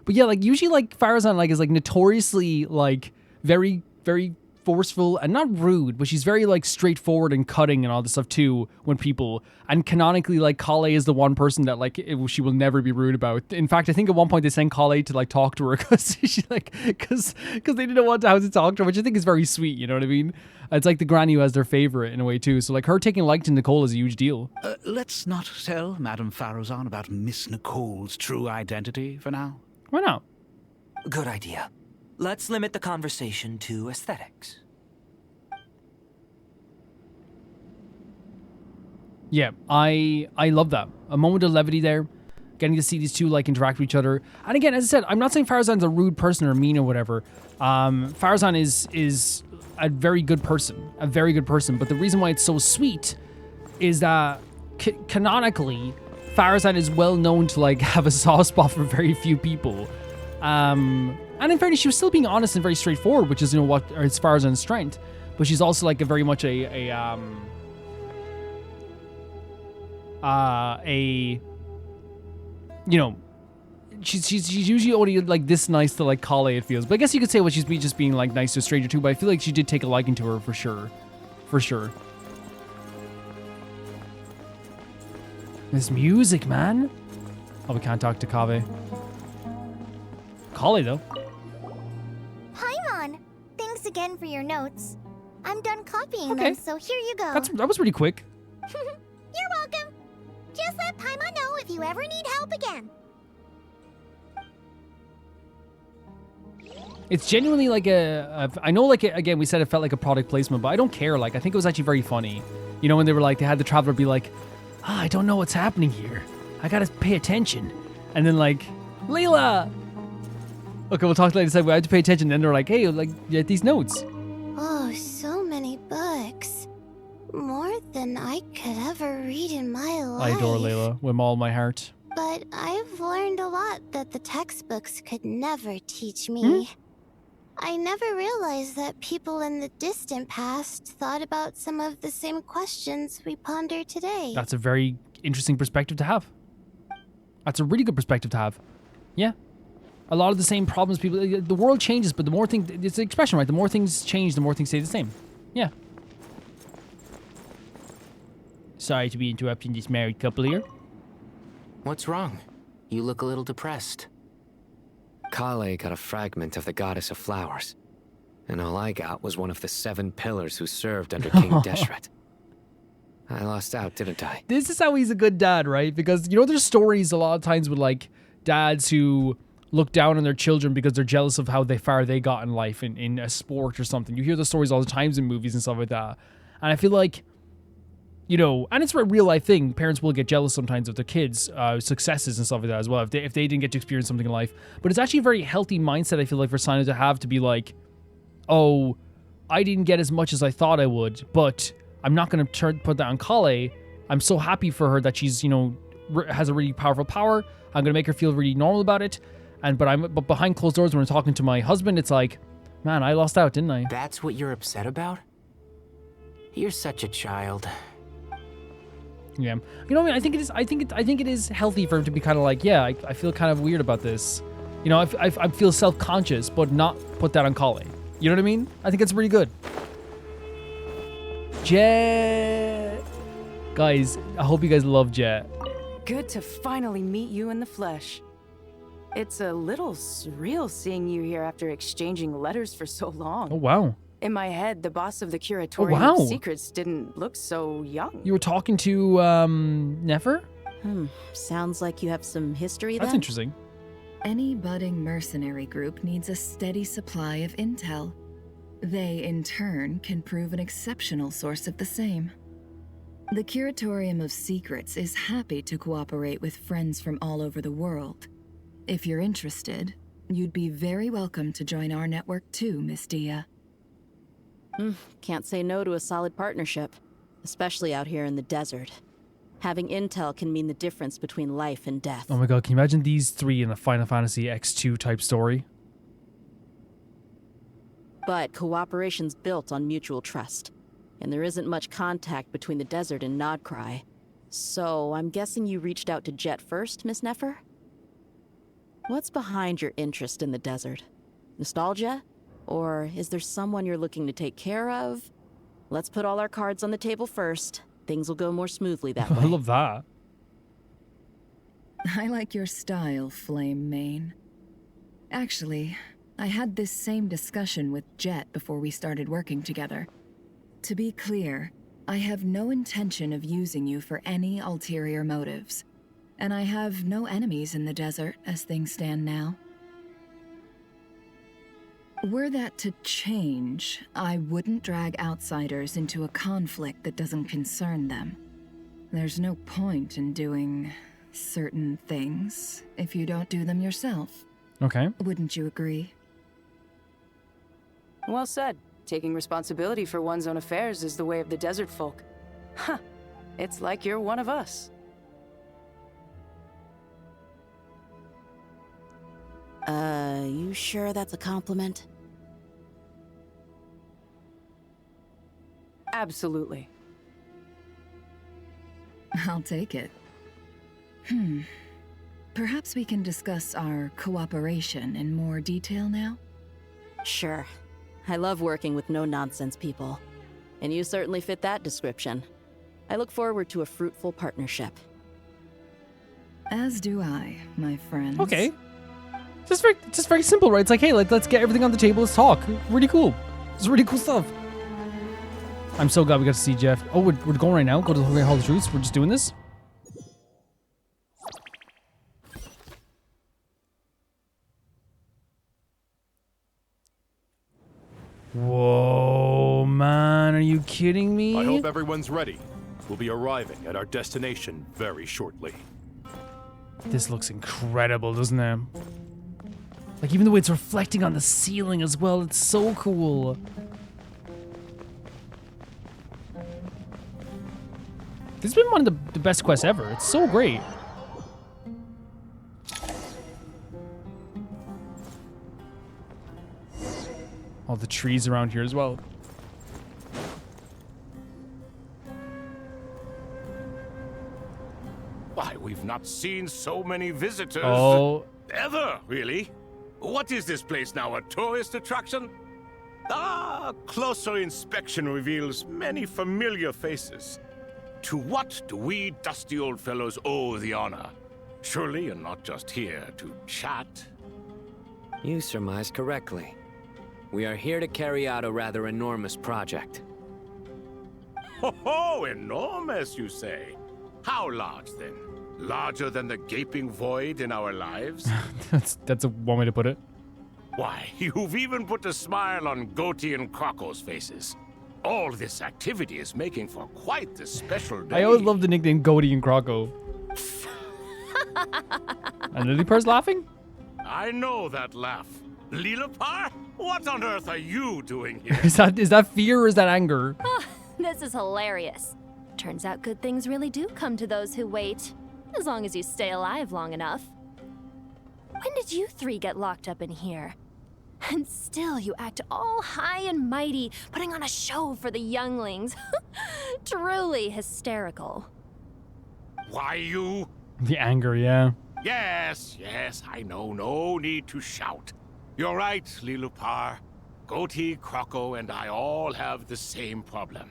But yeah, like usually like Farazan like is like notoriously like very, very forceful and not rude, but she's very like straightforward and cutting and all this stuff too when people, and canonically like Collei is the one person that like she will never be rude about. In fact, I think at one point they sent Collei to like talk to her because she like because they didn't want how to talk to her, which I think is very sweet, you know what I mean? It's like the granny who has their favorite in a way too, so like her taking like to Nicole is a huge deal. Let's not tell Madame Faruzan about Miss Nicole's true identity for now. Why not? Good idea. Let's limit the conversation to aesthetics. Yeah, I love that. A moment of levity there. Getting to see these two like interact with each other. And again, as I said, I'm not saying Farazan's a rude person or mean or whatever. Farazan is a very good person. A very good person. But the reason why it's so sweet is that canonically, Farazan is well known to like have a soft spot for very few people. And in fairness, she was still being honest and very straightforward, which is, you know, what is Farazan's strength. But she's also like a very much a you know, she's usually only like this nice to like Collei, it feels. But I guess you could say what she's just being like nice to a stranger too. But I feel like she did take a liking to her for sure, for sure. This music, man. Oh, we can't talk to Kaveh. Collei though. Paimon, thanks again for your notes. I'm done copying them, so here you go. That was pretty quick. You're welcome. Just let Paimon know if you ever need help again. It's genuinely like I know, like, again, we said it felt like a product placement, but I don't care. Like, I think it was actually very funny. You know, when they were like, they had the traveler be like, I don't know what's happening here. I gotta pay attention. And then like, Leela! Okay, we'll talk later. Say, we have to pay attention. And then they're like, hey, like, get these notes. Oh, so many books. More than I could ever read in my life. I adore Leela with all my heart. But I've learned a lot that the textbooks could never teach me. I never realized that people in the distant past thought about some of the same questions we ponder today. That's a very interesting perspective to have. That's a really good perspective to have. Yeah. A lot of the same problems the world changes, but the more things, it's an expression, right? The more things change, the more things stay the same. Yeah. Sorry to be interrupting this married couple here. What's wrong? You look a little depressed. Collei got a fragment of the Goddess of Flowers, and all I got was one of the 7 pillars who served under King Deshret. I lost out, didn't I? This is how he's a good dad, right? Because, you know, there's stories a lot of times with, like, dads who look down on their children because they're jealous of how far they got in life in a sport or something. You hear those stories all the times in movies and stuff like that. And I feel like, you know, and it's a real life thing. Parents will get jealous sometimes of their kids' successes and stuff like that as well, if they didn't get to experience something in life. But it's actually a very healthy mindset, I feel like, for Sana to have, to be like, oh, I didn't get as much as I thought I would, but I'm not going to put that on Collei. I'm so happy for her that she's, you know, has a really powerful power. I'm going to make her feel really normal about it. But behind closed doors, when I'm talking to my husband, it's like, man, I lost out, didn't I? That's what you're upset about? You're such a child. Yeah, you know what I mean? I think it is healthy for him to be kind of like, yeah, I feel kind of weird about this. You know, I feel self-conscious, but not put that on Collei. You know what I mean? I think it's really good. Jeht, guys, I hope you guys love Jeht. Good to finally meet you in the flesh. It's a little surreal seeing you here after exchanging letters for so long. Oh wow. In my head, the boss of the Curatorium of Secrets didn't look so young. You were talking to, Nefer? Sounds like you have some history then? That's interesting. Any budding mercenary group needs a steady supply of intel. They, in turn, can prove an exceptional source of the same. The Curatorium of Secrets is happy to cooperate with friends from all over the world. If you're interested, you'd be very welcome to join our network too, Miss Dia. Can't say no to a solid partnership, especially out here in the desert. Having intel can mean the difference between life and death. Oh my god, can you imagine these three in a Final Fantasy X2 type story? But cooperation's built on mutual trust, and there isn't much contact between the desert and Nodcry. So I'm guessing you reached out to Jeht first, Miss Nefer? What's behind your interest in the desert? Nostalgia? Or is there someone you're looking to take care of? Let's put all our cards on the table first. Things will go more smoothly that way. I love that. I like your style, Flame Mane. Actually, I had this same discussion with Jeht before we started working together. To be clear, I have no intention of using you for any ulterior motives. And I have no enemies in the desert as things stand now. Were that to change, I wouldn't drag outsiders into a conflict that doesn't concern them. There's no point in doing certain things if you don't do them yourself. Okay. Wouldn't you agree? Well said. Taking responsibility for one's own affairs is the way of the desert folk. Huh. It's like you're one of us. You sure that's a compliment? Absolutely. I'll take it. Perhaps we can discuss our cooperation in more detail now? Sure. I love working with no-nonsense people. And you certainly fit that description. I look forward to a fruitful partnership. As do I, my friends. Okay. Just very simple, right? It's like, hey, let's get everything on the table. Let's talk. Really cool. It's really cool stuff. I'm so glad we got to see Jeht. Oh, we're going right now? Go to the Great Hall of Truths? We're just doing this? Whoa, man. Are you kidding me? I hope everyone's ready. We'll be arriving at our destination very shortly. This looks incredible, doesn't it? Like, even the way it's reflecting on the ceiling as well, it's so cool. This has been one of the best quests ever. It's so great. All the trees around here as well. Why, we've not seen so many visitors ever, really. What is this place now, a tourist attraction? Ah, closer inspection reveals many familiar faces. To what do we dusty old fellows owe the honor? Surely you're not just here to chat. You surmised correctly. We are here to carry out a rather enormous project. Ho, enormous, you say? How large, then? Larger than the gaping void in our lives? That's one way to put it. Why, you've even put a smile on Goatee and Crocco's faces. All this activity is making for quite the special day. I always love the nickname Goatee and Crocco. And Liloupar's laughing? I know that laugh. Liloupar? What on earth are you doing here? Is that fear or is that anger? Oh, this is hilarious. Turns out good things really do come to those who wait. As long as you stay alive long enough. When did you three get locked up in here? And still you act all high and mighty, putting on a show for the younglings. Truly hysterical. Why you? The anger, yeah. Yes, I know. No need to shout. You're right, Liloupar. Goatee, Crocco, and I all have the same problem.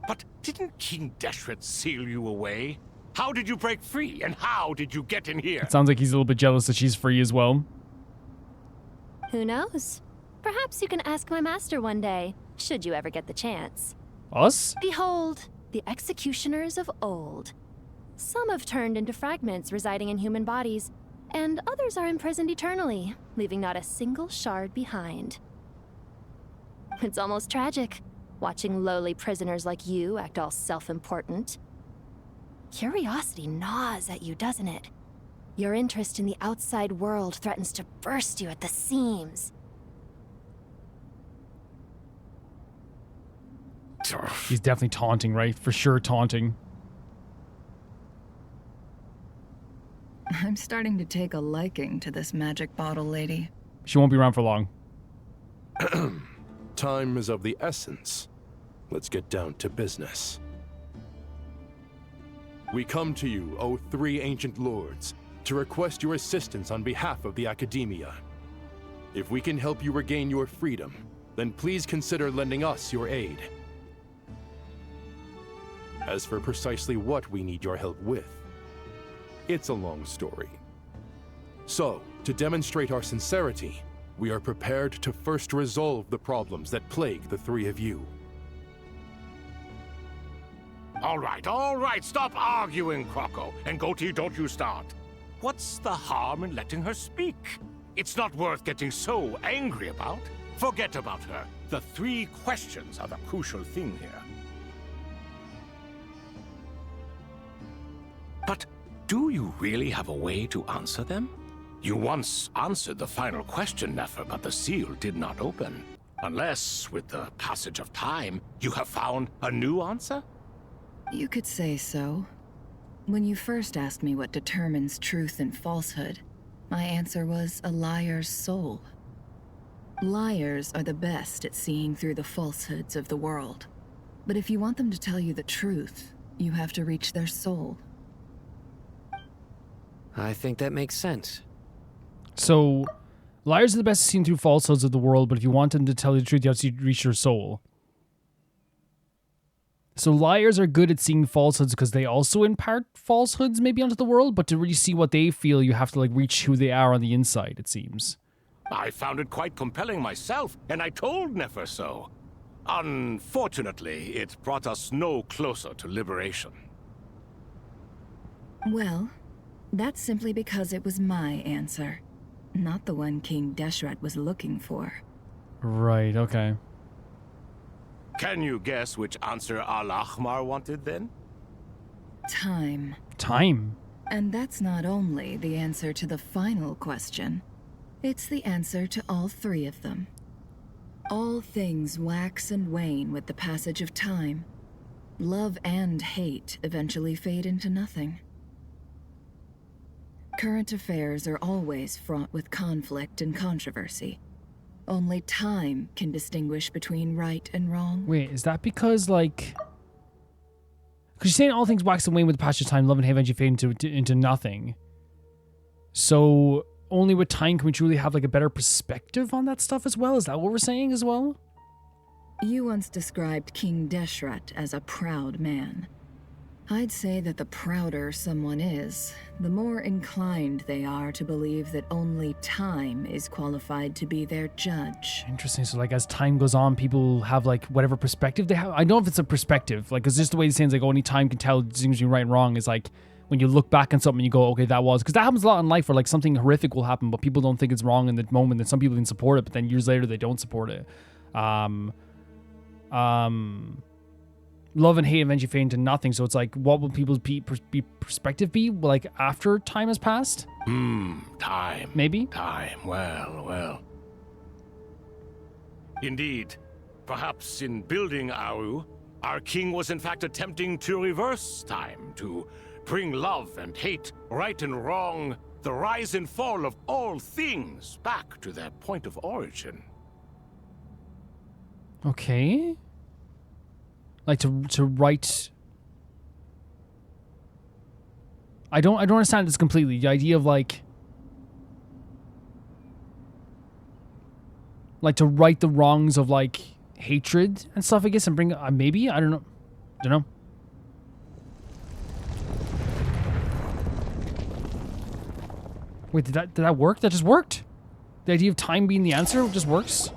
But didn't King Deshret seal you away? How did you break free, and how did you get in here? It sounds like he's a little bit jealous that she's free as well. Who knows? Perhaps you can ask my master one day, should you ever get the chance. Us? Behold, the executioners of old. Some have turned into fragments residing in human bodies, and others are imprisoned eternally, leaving not a single shard behind. It's almost tragic, watching lowly prisoners like you act all self-important. Curiosity gnaws at you, doesn't it? Your interest in the outside world threatens to burst you at the seams. He's definitely taunting, right? For sure taunting. I'm starting to take a liking to this magic bottle lady. She won't be around for long. Time is of the essence. Let's get down to business. We come to you, O three ancient lords, to request your assistance on behalf of the Academia. If we can help you regain your freedom, then please consider lending us your aid. As for precisely what we need your help with, it's a long story. So, to demonstrate our sincerity, we are prepared to first resolve the problems that plague the three of you. All right, stop arguing, Crocco. And Goatee, don't you start. What's the harm in letting her speak? It's not worth getting so angry about. Forget about her. The three questions are the crucial thing here. But do you really have a way to answer them? You once answered the final question, Nefer, but the seal did not open. Unless, with the passage of time, you have found a new answer? You could say so. When you first asked me what determines truth and falsehood, my answer was a liar's soul. Liars are the best at seeing through the falsehoods of the world. But if you want them to tell you the truth, you have to reach their soul. I think that makes sense. So, liars are the best at seeing through falsehoods of the world, but if you want them to tell you the truth, you have to reach your soul. So liars are good at seeing falsehoods because they also impart falsehoods maybe onto the world, but to really see what they feel, you have to like reach who they are on the inside, it seems. I found it quite compelling myself, and I told Nefer so. Unfortunately, it brought us no closer to liberation. Well, that's simply because it was my answer, not the one King Deshret was looking for. Right, okay. Can you guess which answer Al-Ahmar wanted then? Time. Time? And that's not only the answer to the final question. It's the answer to all three of them. All things wax and wane with the passage of time. Love and hate eventually fade into nothing. Current affairs are always fraught with conflict and controversy. Only time can distinguish between right and wrong. Wait, is that because, like... Because you're saying all things wax and wane with the passage of time, love and hate eventually fade into nothing. So, only with time can we truly have, like, a better perspective on that stuff as well? Is that what we're saying as well? You once described King Deshret as a proud man. I'd say that the prouder someone is, the more inclined they are to believe that only time is qualified to be their judge. Interesting. So, like, as time goes on, people have, like, whatever perspective they have. I don't know if it's a perspective. Like, it's just the way it sounds like only time can tell things between right and wrong. Is like, when you look back on something and you go, okay, that was... Because that happens a lot in life where, like, something horrific will happen, but people don't think it's wrong in the moment. And some people can support it, but then years later, they don't support it. Love and hate eventually fade into nothing. So it's like, what will people's perspective be? Like, after time has passed? Time. Maybe? Time. Well. Indeed. Perhaps in building Aaru, our king was in fact attempting to reverse time, to bring love and hate, right and wrong, the rise and fall of all things back to their point of origin. Okay. Like to write. I don't understand this completely. The idea of like to right the wrongs of like hatred and stuff, I guess, and bring maybe, I don't know. Wait, did that work? That just worked. The idea of time being the answer just works.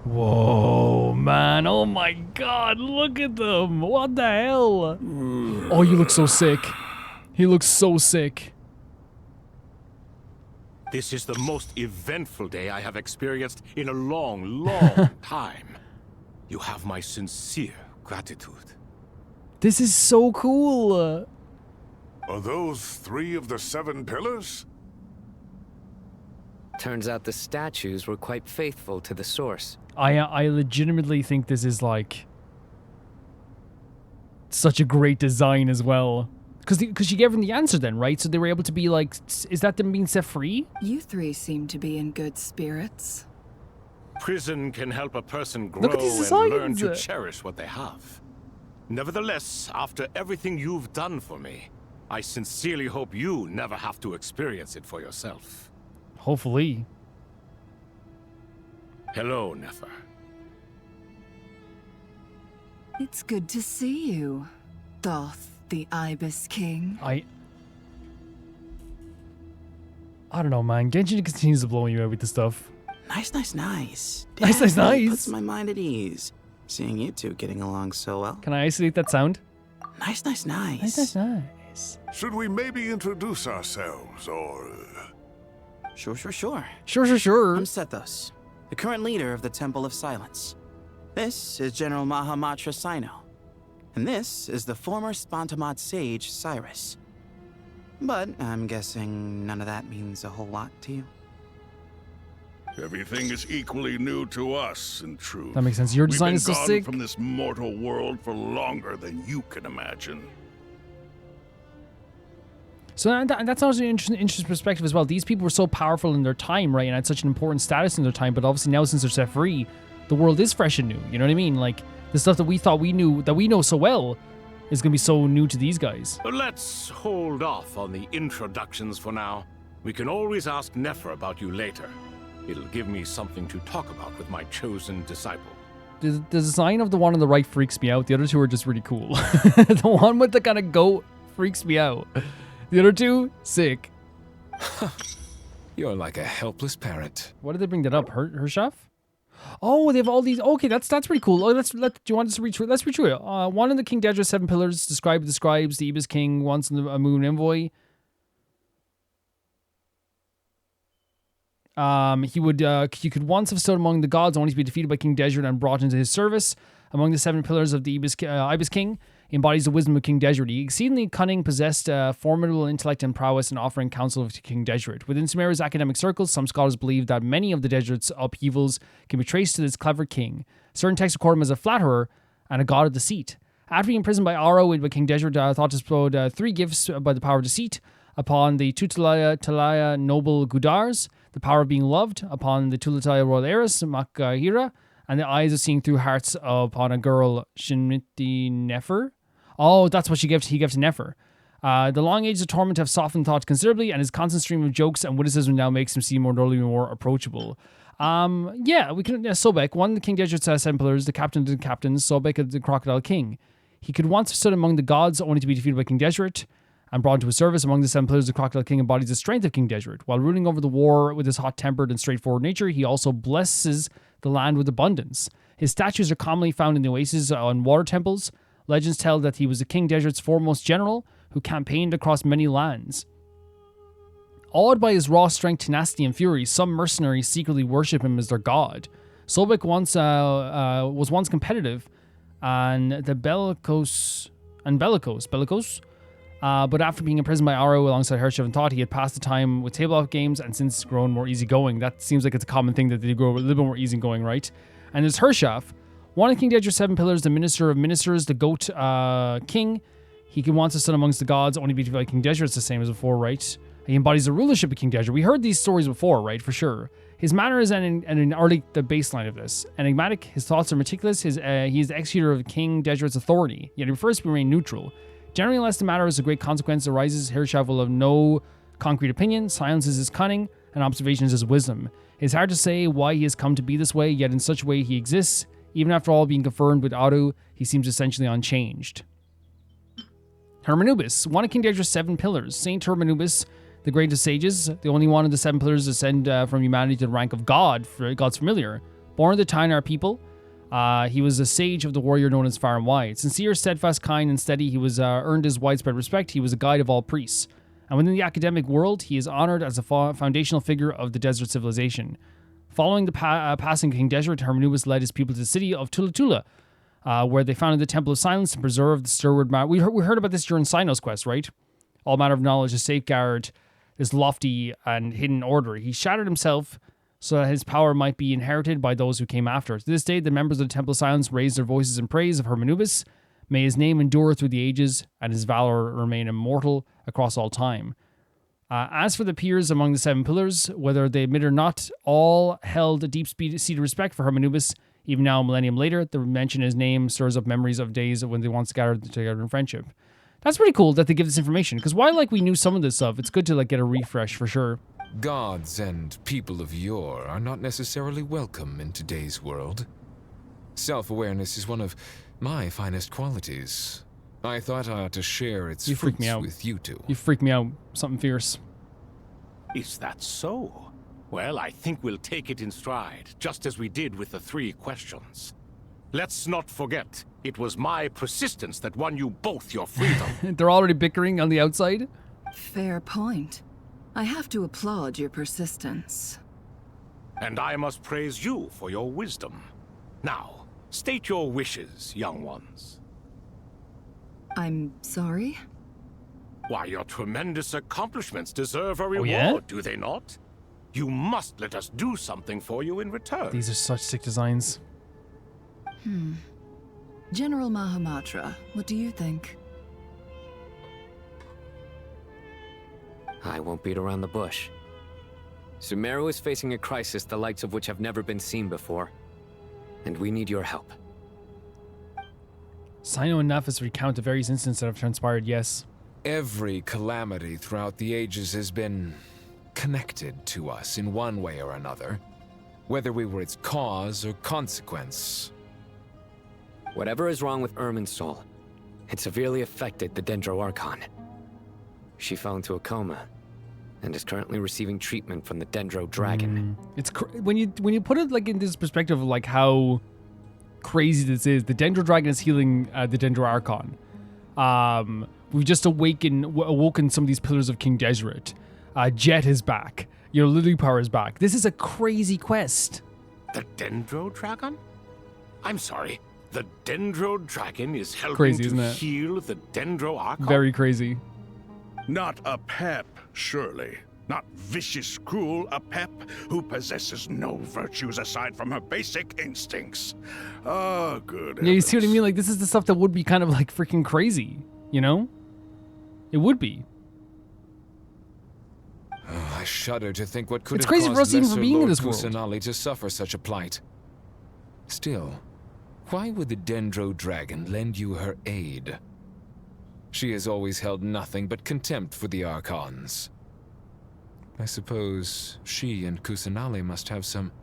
Whoa, man. Oh my god, look at them. What the hell? Oh, you look so sick. He looks so sick. This is the most eventful day I have experienced in a long, long time. You have my sincere gratitude. This is so cool. Are those 3 of the 7 pillars? Turns out the statues were quite faithful to the source. I legitimately think this is like such a great design as well. Because you gave them the answer then, right? So they were able to be like, is that them being set free? You 3 seem to be in good spirits. Prison can help a person grow and learn to cherish what they have. Nevertheless, after everything you've done for me, I sincerely hope you never have to experience it for yourself. Hopefully. Hello, Nefer. It's good to see you, Thoth, the Ibis King. I don't know, man. Genshin continues to blow me away with this stuff. Nice. Nice. Puts my mind at ease. Seeing you 2 getting along so well. Can I isolate that sound? Nice. Should we maybe introduce ourselves, or... Sure. Sure. I'm Sethos, the current leader of the Temple of Silence. This is General Mahamatra Sino. And this is the former Spantamad sage, Cyrus. But I'm guessing none of that means a whole lot to you. Everything is equally new to us, in truth. That makes sense. Your design is so sick. We've been gone from this mortal world for longer than you can imagine. So that's also an interesting perspective as well. These people were so powerful in their time, right? And had such an important status in their time. But obviously now, since they're set free, the world is fresh and new. You know what I mean? Like, the stuff that we thought we knew, that we know so well, is going to be so new to these guys. Let's hold off on the introductions for now. We can always ask Nefer about you later. It'll give me something to talk about with my chosen disciple. The design of the one on the right freaks me out. The other two are just really cool. The one with the kind of goat freaks me out. The other two, sick. You're like a helpless parrot. What did they bring that up? Her chef? Oh, they have all these. Okay, that's pretty cool. Oh, do you want us to read through it? Let's read through it. One of the King Deshret's 7 pillars describes the Ibis King once in a moon envoy. He could once have stood among the gods, only to be defeated by King Deshret and brought into his service. Among the 7 pillars of the Ibis King embodies the wisdom of King Deshret. He exceedingly cunning, possessed formidable intellect and prowess, and offering counsel to King Deshret. Within Sumerio's academic circles, some scholars believe that many of the Deshret's upheavals can be traced to this clever king. Certain texts record him as a flatterer and a god of deceit. After being imprisoned by Aaru, King Deshret thought to explode 3 gifts by the power of deceit upon the Tutalaya noble Gudars, the power of being loved upon the Tulataya royal heiress, Makahira, and the eyes of seeing through hearts upon a girl, Shinmiti Nefer. Oh, that's what he gave to Nefer. The long ages of torment have softened thought considerably, and his constant stream of jokes and witticism now makes him seem more approachable. Yeah, we can. Sobek, one of the King Deshret's 7 pillars, the captain of the captains, Sobek the Crocodile King. He could once have stood among the gods, only to be defeated by King Deshret and brought into his service. Among the 7 pillars, the Crocodile King embodies the strength of King Deshret. While ruling over the war with his hot-tempered and straightforward nature, he also blesses the land with abundance. His statues are commonly found in the oases on water temples. Legends tell that he was the King Deshret's foremost general, who campaigned across many lands. Awed by his raw strength, tenacity, and fury, some mercenaries secretly worship him as their god. Sobek was once competitive and bellicose. But after being imprisoned by Aaru alongside Hershef and Thought, he had passed the time with tabletop games and since grown more easygoing. That seems like it's a common thing that they grow a little bit more easygoing, right? And there's Hershef, one of King Deshret's 7 pillars, the minister of ministers, the goat king. He can once have stood amongst the gods, only be like King Deshret. It's the same as before, right? He embodies the rulership of King Deshret. We heard these stories before, right? For sure. His manner is an early the baseline of this. Enigmatic, his thoughts are meticulous. He is the executor of King Deshret's authority, yet he prefers to remain neutral. Generally, unless the matter is of great consequence arises, Hershef will have no concrete opinion. Silence is his cunning, and observation is his wisdom. It's hard to say why he has come to be this way, yet in such a way he exists. Even after all being confirmed with Aaru, he seems essentially unchanged. Hermanubis, one of King Deshret's 7 pillars. Saint Hermanubis, the greatest sages, the only one of the 7 pillars to ascend from humanity to the rank of God, for God's familiar. Born of the Tainar people, he was a sage of the warrior known as Far and Wide. Sincere, steadfast, kind, and steady, he was earned his widespread respect. He was a guide of all priests. And within the academic world, he is honored as a foundational figure of the Desert civilization. Following the passing of King Deshret, Hermanubis led his people to the city of Tulatula, where they founded the Temple of Silence to preserve the stirred matter. We heard about this during Sinnoh's quest, right? All matter of knowledge to safeguard this lofty and hidden order. He shattered himself so that his power might be inherited by those who came after. To this day, the members of the Temple of Silence raise their voices in praise of Hermanubis. May his name endure through the ages, and his valor remain immortal across all time. As for the peers among the 7 pillars, whether they admit or not, all held a deep-seated respect for Hermanubis. Even now, a millennium later, the mention of his name stirs up memories of days when they once gathered together in friendship. That's pretty cool that they give this information, because while we knew some of this stuff, it's good to get a refresh for sure. Gods and people of yore are not necessarily welcome in today's world. Self-awareness is one of my finest qualities. I thought I ought to share its fruits with you two. You freak me out. Something fierce. Is that so? Well, I think we'll take it in stride, just as we did with the 3 questions. Let's not forget, it was my persistence that won you both your freedom. They're already bickering on the outside? Fair point. I have to applaud your persistence. And I must praise you for your wisdom. Now, state your wishes, young ones. I'm sorry? Why, your tremendous accomplishments deserve a reward, do they not? You must let us do something for you in return. These are such sick designs. General Mahamatra, what do you think? I won't beat around the bush. Sumeru is facing a crisis the likes of which have never been seen before. And we need your help. Sino and Nefis recount the various incidents that have transpired, yes. Every calamity throughout the ages has been connected to us in one way or another, whether we were its cause or consequence. Whatever is wrong with Irminsul, it severely affected the Dendro Archon. She fell into a coma and is currently receiving treatment from the Dendro Dragon. It's when you put it like in this perspective of like how crazy this is. The Dendro Dragon is healing the Dendro Archon. We've just awoken some of these pillars of King Deshret. Jeht is back. Liloupar is back. This is a crazy quest. The Dendro Dragon? I'm sorry. The Dendro Dragon is helping Crazy, to isn't it? heal the Dendro Archon? Very crazy. Not a pep, surely. Not vicious, cruel, a pep who possesses no virtues aside from her basic instincts. Oh, good. Yeah, you see what I mean? Like, this is the stuff that would be kind of like freaking crazy, you know? It would be. Oh, I shudder to think what could It's have crazy caused for us even Lesser for being in Lord this world. Kusanali to suffer such a plight. Still, why would the Dendro Dragon lend you her aid? She has always held nothing but contempt for the Archons. I suppose she and Kusanali must have some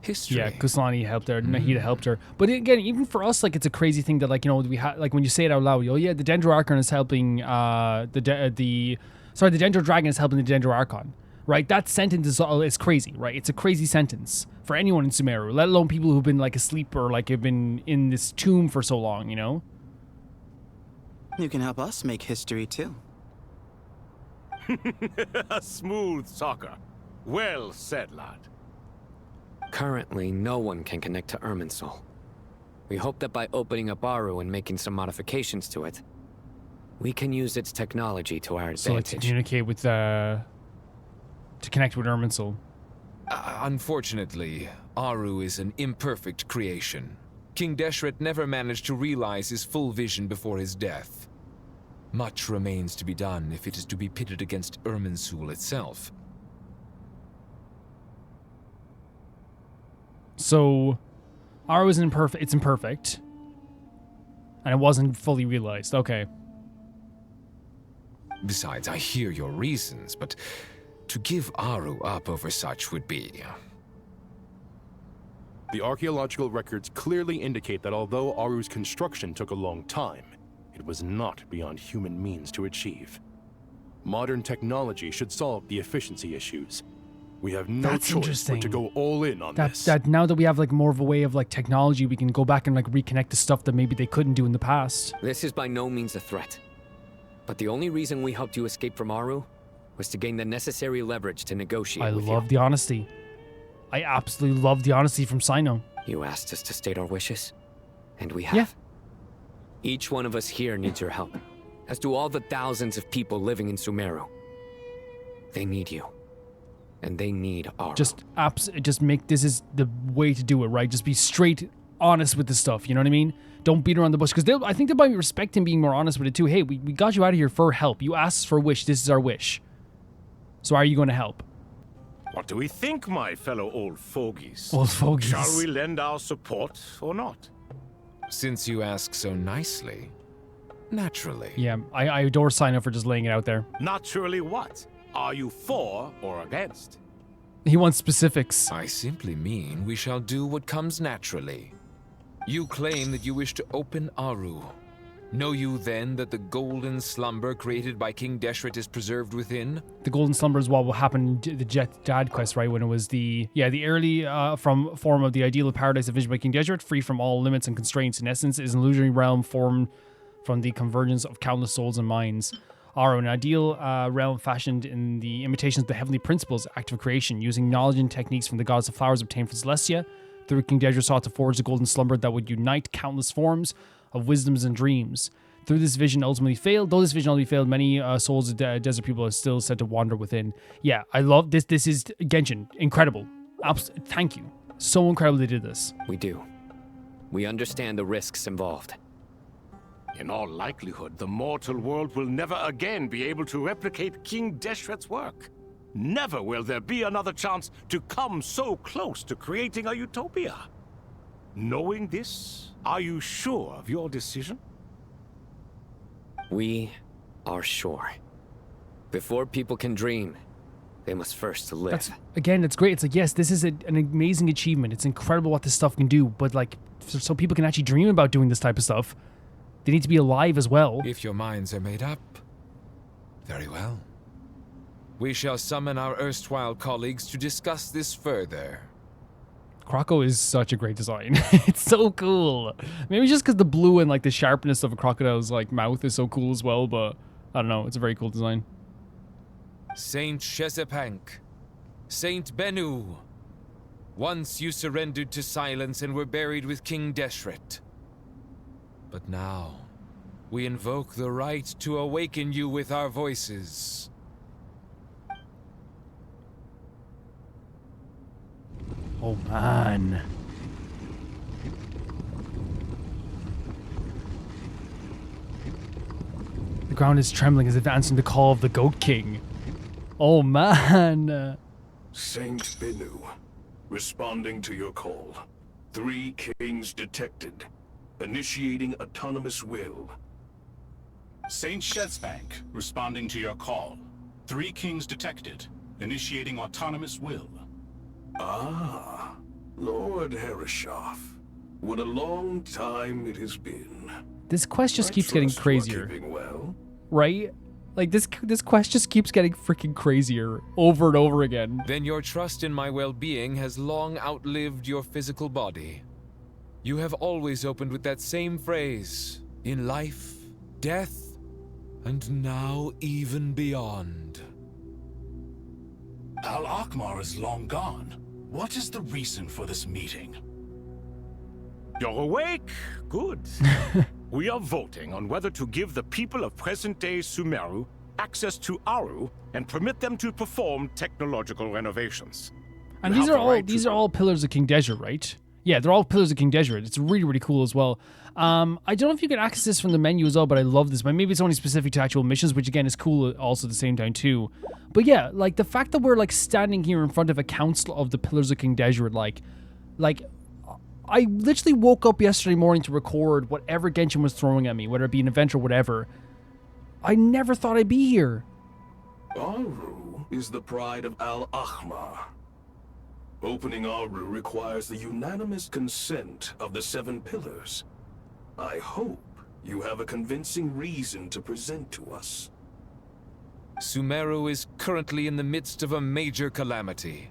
history. Yeah, Kusanali helped her. Nahida helped her. But again, even for us, like, it's a crazy thing that, like, you know, we have, like, when you say it out loud, oh yeah, the Dendro Archon is helping the Dendro Dragon is helping the Dendro Archon, right? That sentence is crazy, right? It's a crazy sentence for anyone in Sumeru, let alone people who've been like asleep or like have been in this tomb for so long, you know? You can help us make history too. A smooth talker. Well said, lad. Currently, no one can connect to Irminsul. We hope that by opening up Aaru and making some modifications to it, we can use its technology to our So like to advantage. communicate with to connect with Irminsul. Unfortunately, Aaru is an imperfect creation. King Deshret never managed to realize his full vision before his death. Much remains to be done if it is to be pitted against Irminsul itself. So, Aaru is imperfect. It's imperfect, and it wasn't fully realized. Okay. Besides, I hear your reasons, but to give Aaru up over such would be... The archaeological records clearly indicate that although Aaru's construction took a long time, it was not beyond human means to achieve. Modern technology should solve the efficiency issues. We have no That's choice interesting. but to go all in on this. That now that we have like more of a way of like technology, we can go back and like reconnect the stuff that maybe they couldn't do in the past. This is by no means a threat. But the only reason we helped you escape from Aaru was to gain the necessary leverage to negotiate I with love the honesty. I absolutely love the honesty from Sino. You asked us to state our wishes, and we have. Yeah. Each one of us here needs your help, as do all the thousands of people living in Sumeru. They need you, and they need Aaru. Just make this is the way to do it, right? Just be straight, honest with the stuff. You know what I mean? Don't beat around the bush, because I think they might respect him being more honest with it too. Hey, we got you out of here for help. You asked us for a wish. This is our wish. So are you going to help? What do we think, my fellow old fogies? Old fogies. Shall we lend our support or not? Since you ask so nicely, naturally. Yeah, I adore Sino for just laying it out there. Naturally what? Are you for or against? He wants specifics. I simply mean we shall do what comes naturally. You claim that you wish to open Aaru. Know you then that the golden slumber created by King Deshret is preserved within? The golden slumber is what happened in the Jeht Dad quest, right? When it was the early form of the ideal of paradise envisioned by King Deshret, free from all limits and constraints. In essence, is an illusionary realm formed from the convergence of countless souls and minds. Aaru, an ideal realm fashioned in the imitations of the heavenly principles, act of creation, using knowledge and techniques from the goddess of flowers obtained from Celestia. Through King Deshret sought to forge the golden slumber that would unite countless forms of wisdoms and dreams. Though this vision ultimately failed, many souls of desert people are still said to wander within. Yeah, I love this. This is Genshin. Incredible. Thank you. So incredible they did this. We do. We understand the risks involved. In all likelihood, the mortal world will never again be able to replicate King Deshret's work. Never will there be another chance to come so close to creating a utopia. Knowing this, are you sure of your decision? We are sure. Before people can dream, they must first live. Again, it's great. It's like, yes, this is an amazing achievement. It's incredible what this stuff can do, but like, so people can actually dream about doing this type of stuff, they need to be alive as well. If your minds are made up, very well. We shall summon our erstwhile colleagues to discuss this further. Croco is such a great design. It's so cool. Maybe just because the blue and like the sharpness of a crocodile's like mouth is so cool as well, but I don't know. It's a very cool design. Saint Shezepank, Saint Bennu, once you surrendered to silence and were buried with King Deshret. But now, we invoke the right to awaken you with our voices. Oh man. The ground is trembling as if answering the call of the Goat King. Oh man. Saint Bennu, responding to your call. 3 kings detected. Initiating autonomous will. Saint Shezepank, responding to your call. 3 kings detected. Initiating autonomous will. Ah, Lord Herreshoff. What a long time it has been. This quest just keeps getting crazier. Well. Right? Like, this quest just keeps getting freaking crazier over and over again. Then your trust in my well-being has long outlived your physical body. You have always opened with that same phrase, in life, death, and now even beyond. Al-Akhmar is long gone. What is the reason for this meeting? You're awake? Good. We are voting on whether to give the people of present-day Sumeru access to Aaru and permit them to perform technological renovations. And these are all pillars of King Deshret, right? Yeah, they're all pillars of King Deshret. It's really, really cool as well. I don't know if you can access this from the menu as well, but I love this. But maybe it's only specific to actual missions, which again is cool also at the same time too. But yeah, like the fact that we're like standing here in front of a council of the pillars of King Deshret, like I literally woke up yesterday morning to record whatever Genshin was throwing at me, whether it be an event or whatever. I never thought I'd be here. Aaru is the pride of Al-Akhmar. Opening Aaru requires the unanimous consent of the 7 pillars. I hope you have a convincing reason to present to us. Sumeru is currently in the midst of a major calamity.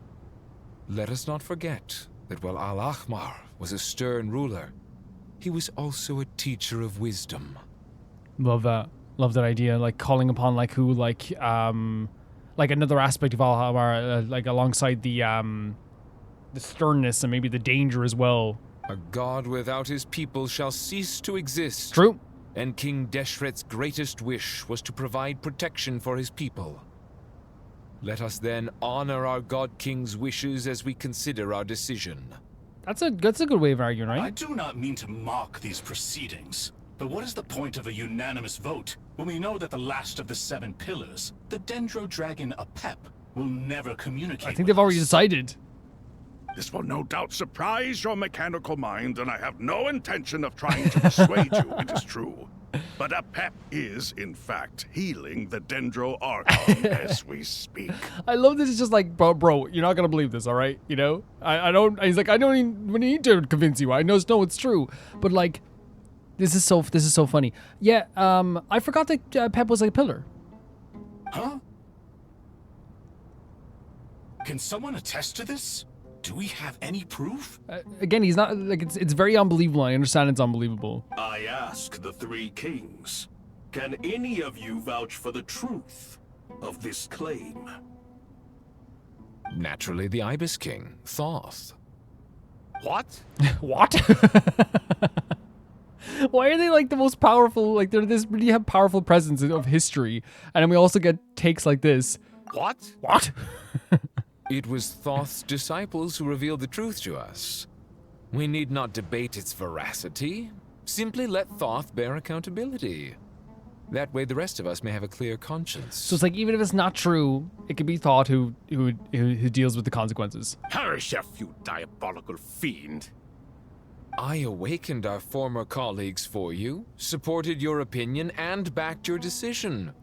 Let us not forget that while Al-Akhmar was a stern ruler, he was also a teacher of wisdom. Love that. Love that idea. Like calling upon like another aspect of Al-Akhmar, like alongside the sternness and maybe the danger as well. A god without his people shall cease to exist. True. And King Deshret's greatest wish was to provide protection for his people. Let us then honor our God King's wishes as we consider our decision. That's a good way of arguing, right? I do not mean to mock these proceedings, but what is the point of a unanimous vote when we know that the last of the 7 pillars, the Dendro Dragon Apep, will never communicate? I think they've already decided. This will no doubt surprise your mechanical mind, and I have no intention of trying to persuade you it is true. But Apep is, in fact, healing the Dendro Archon as we speak. I love this. It's just like, bro, you're not gonna believe this, all right? You know, I don't. He's like, I don't even need to convince you. I know it's true. But like, this is so funny. Yeah. I forgot that Pep was like a pillar. Huh? Can someone attest to this? Do we have any proof? Again, he's not like it's very unbelievable. I understand it's unbelievable. I ask the 3 kings, can any of you vouch for the truth of this claim? Naturally, the Ibis King, Thoth. What? What? Why are they like the most powerful? Like they're this really have powerful presence of history, and then we also get takes like this. What? What? It was Thoth's disciples who revealed the truth to us. We need not debate its veracity. Simply let Thoth bear accountability. That way the rest of us may have a clear conscience. So it's like, even if it's not true, it could be Thoth who deals with the consequences. Herreshoff, you diabolical fiend. I awakened our former colleagues for you, supported your opinion, and backed your decision.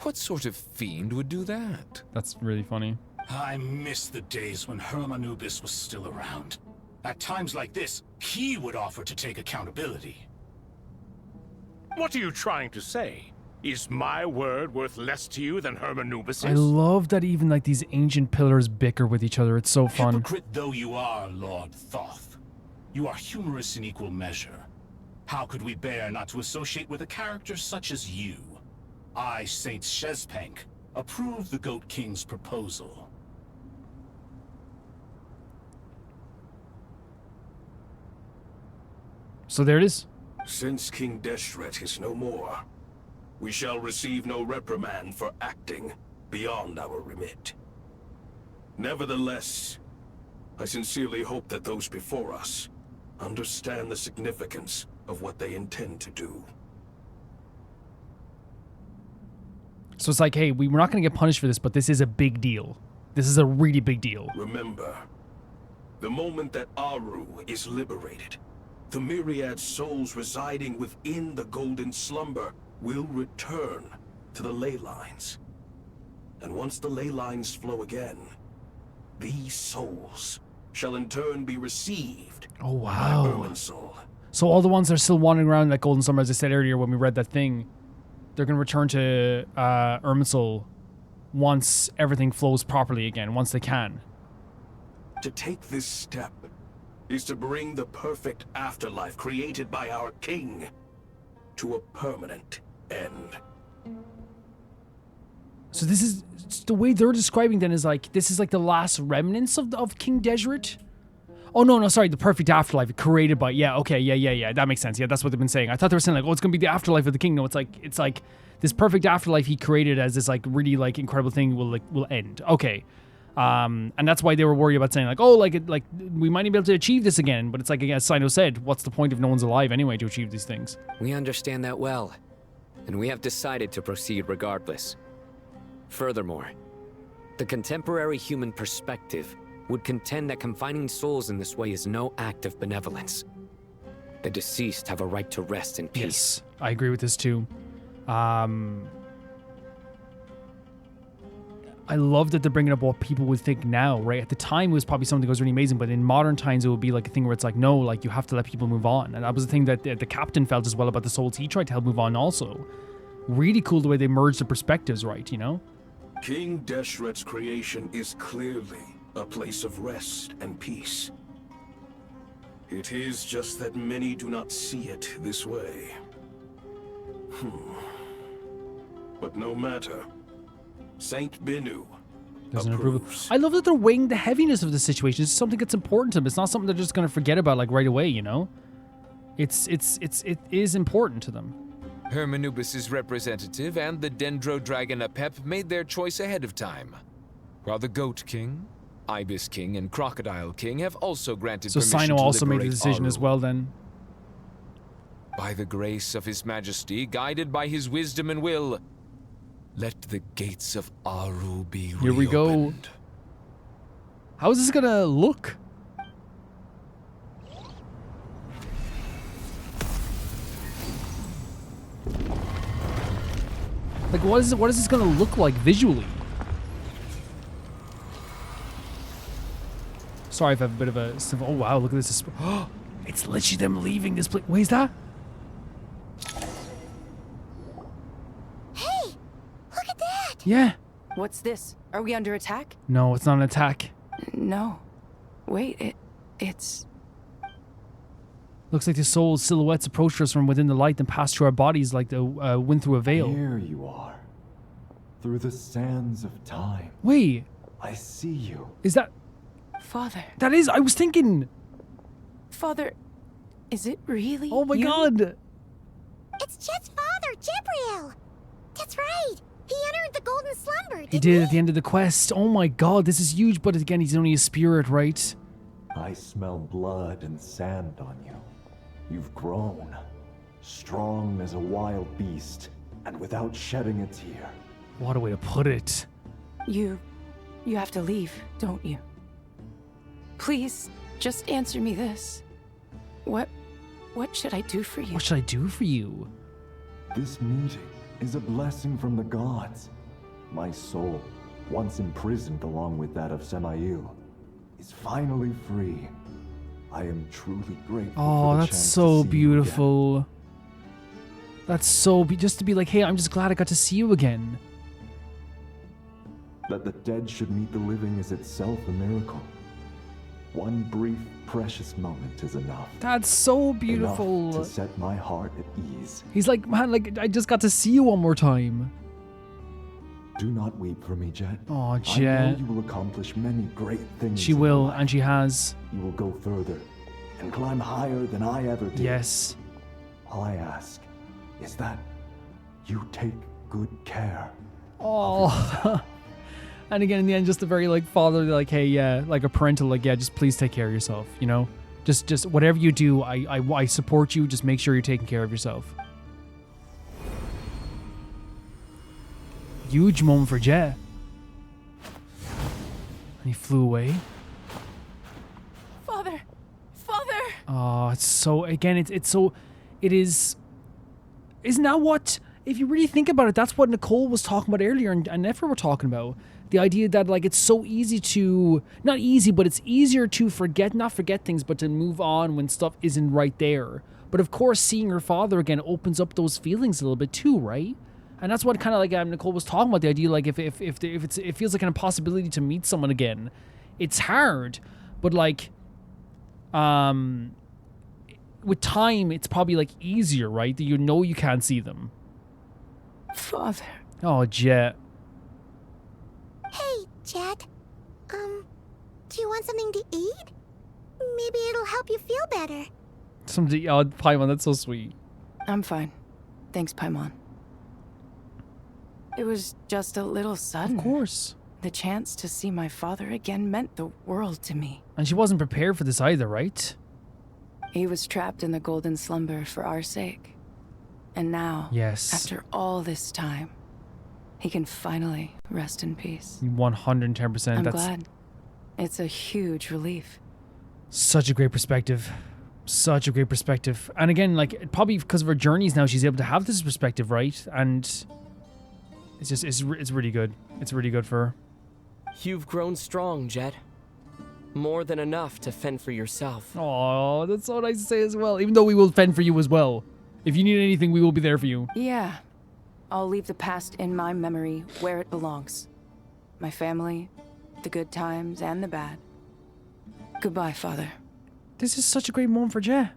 What sort of fiend would do that? That's really funny. I miss the days when Hermanubis was still around. At times like this, he would offer to take accountability. What are you trying to say? Is my word worth less to you than Hermanubis's? I love that even like these ancient pillars bicker with each other. It's so fun. Hypocrite though you are, Lord Thoth, you are humorous in equal measure. How could we bear not to associate with a character such as you? I, Saint Shezpank, approve the Goat King's proposal. So there it is. Since King Deshret is no more, we shall receive no reprimand for acting beyond our remit. Nevertheless, I sincerely hope that those before us understand the significance of what they intend to do. So it's like, hey, we're not going to get punished for this, but this is a big deal. This is a really big deal. Remember, the moment that Aaru is liberated, the myriad souls residing within the Golden Slumber will return to the ley lines. And once the ley lines flow again, these souls shall in turn be received Oh, wow. by Irminsul. So all the ones that are still wandering around that Golden Summer, as I said earlier when we read that thing, they're going to return to Irminsul once everything flows properly again, once they can. To take this step is to bring the perfect afterlife created by our king to a permanent end. So this is the way they're describing then is like this is like the last remnants of King Deshret. Oh no, sorry, the perfect afterlife created by yeah, that makes sense. Yeah, that's what they've been saying. I thought they were saying like, oh, it's gonna be the afterlife of the king. No, it's like this perfect afterlife he created as this like really like incredible thing will end. Okay. And that's why they were worried about saying like, oh, like we might not be able to achieve this again. But it's like, as Sino said, what's the point if no one's alive anyway to achieve these things? We understand that well, and we have decided to proceed regardless. Furthermore, the contemporary human perspective would contend that confining souls in this way is no act of benevolence. The deceased have a right to rest in peace. Yes, I agree with this too. I love that they're bringing up what people would think now, right? At the time, it was probably something that was really amazing, but in modern times, it would be like a thing where it's like, no, like you have to let people move on. And that was the thing that the captain felt as well about the souls he tried to help move on also. Really cool the way they merged the perspectives, right, you know? King Deshret's creation is clearly a place of rest and peace. It is just that many do not see it this way. But no matter. Saint Binu doesn't approve. I love that they're weighing the heaviness of the situation. It's something that's important to them. It's not something they're just going to forget about like right away, you know? It is important to them. Hermanubis' representative and the Dendro Dragon Apep made their choice ahead of time, while the Goat King, Ibis King, and Crocodile King have also granted permission to liberate So Sino also made the decision Aaru. as well then. By the grace of His Majesty, guided by His wisdom and will, let the gates of Aaru be Here we go. How is this gonna look? Like, what is this gonna look like visually? Sorry if I have a bit of a... Oh, wow, look at this. It's literally them leaving this place. Wait, is that? Hey, look at that! Yeah. What's this? Are we under attack? No, it's not an attack. No. Wait, it's... Looks like the soul's silhouettes approached us from within the light and passed through our bodies like the wind through a veil. Here you are. Through the sands of time. Wait. I see you. Is that... Father. That is... I was thinking... Father, is it really Oh my you? god! It's Jet's father, Jibril! That's right! He entered the Golden Slumber, He did at the end of the quest. Oh my god, this is huge, but again, he's only a spirit, right? I smell blood and sand on you. You've grown. Strong as a wild beast, and without shedding a tear. What a way to put it. You have to leave, don't you? Please, just answer me this. What should I do for you? What should I do for you? This meeting is a blessing from the gods. My soul, once imprisoned along with that of Samael, is finally free. I am truly grateful for the that's chance so to see you again. beautiful. That's so just to be like, hey, I'm just glad I got to see you again. That the dead should meet the living is itself a miracle. One brief, precious moment is enough. That's so beautiful. Enough to set my heart at ease. He's like, man, like I just got to see you one more time. Do not weep for me, Jeht. Oh, I Jeht. know you will accomplish many great things. She will, and she has. You will go further and climb higher than I ever did. Yes. All I ask is that you take good care. Oh. And again, in the end, just a very like fatherly, like, hey, yeah, like a parental, like, yeah, just please take care of yourself, you know? Just whatever you do, I support you. Just make sure you're taking care of yourself. Huge moment for Jeht. And he flew away. Father! Oh, it's so, again, it is, isn't that what, if you really think about it, that's what Nicole was talking about earlier and Nefer were talking about. The idea that, like, it's so easy to, not easy, but it's easier to not forget things, but to move on when stuff isn't right there. But of course, seeing her father again opens up those feelings a little bit too, right? And that's what kind of like Nicole was talking about, the idea, like, if it feels like an impossibility to meet someone again, it's hard. But, like, with time, it's probably, like, easier, right? That you know you can't see them. Father. Oh, Jeht. Hey, Jeht. Do you want something to eat? Maybe it'll help you feel better. Somebody, oh, Paimon, that's so sweet. I'm fine. Thanks, Paimon. It was just a little sudden. Of course. The chance to see my father again meant the world to me. And she wasn't prepared for this either, right? He was trapped in the golden slumber for our sake. And now, yes, after all this time, he can finally rest in peace. 110%. I'm glad. It's a huge relief. Such a great perspective. Such a great perspective. And again, like, probably because of her journeys now, she's able to have this perspective, right? And it's just, it's really good. It's really good for her. You've grown strong, Jeht. More than enough to fend for yourself. Oh, that's so nice to say as well. Even though we will fend for you as well. If you need anything, we will be there for you. Yeah. I'll leave the past in my memory where it belongs. My family, the good times and the bad. Goodbye, Father. This is such a great moment for Jeht.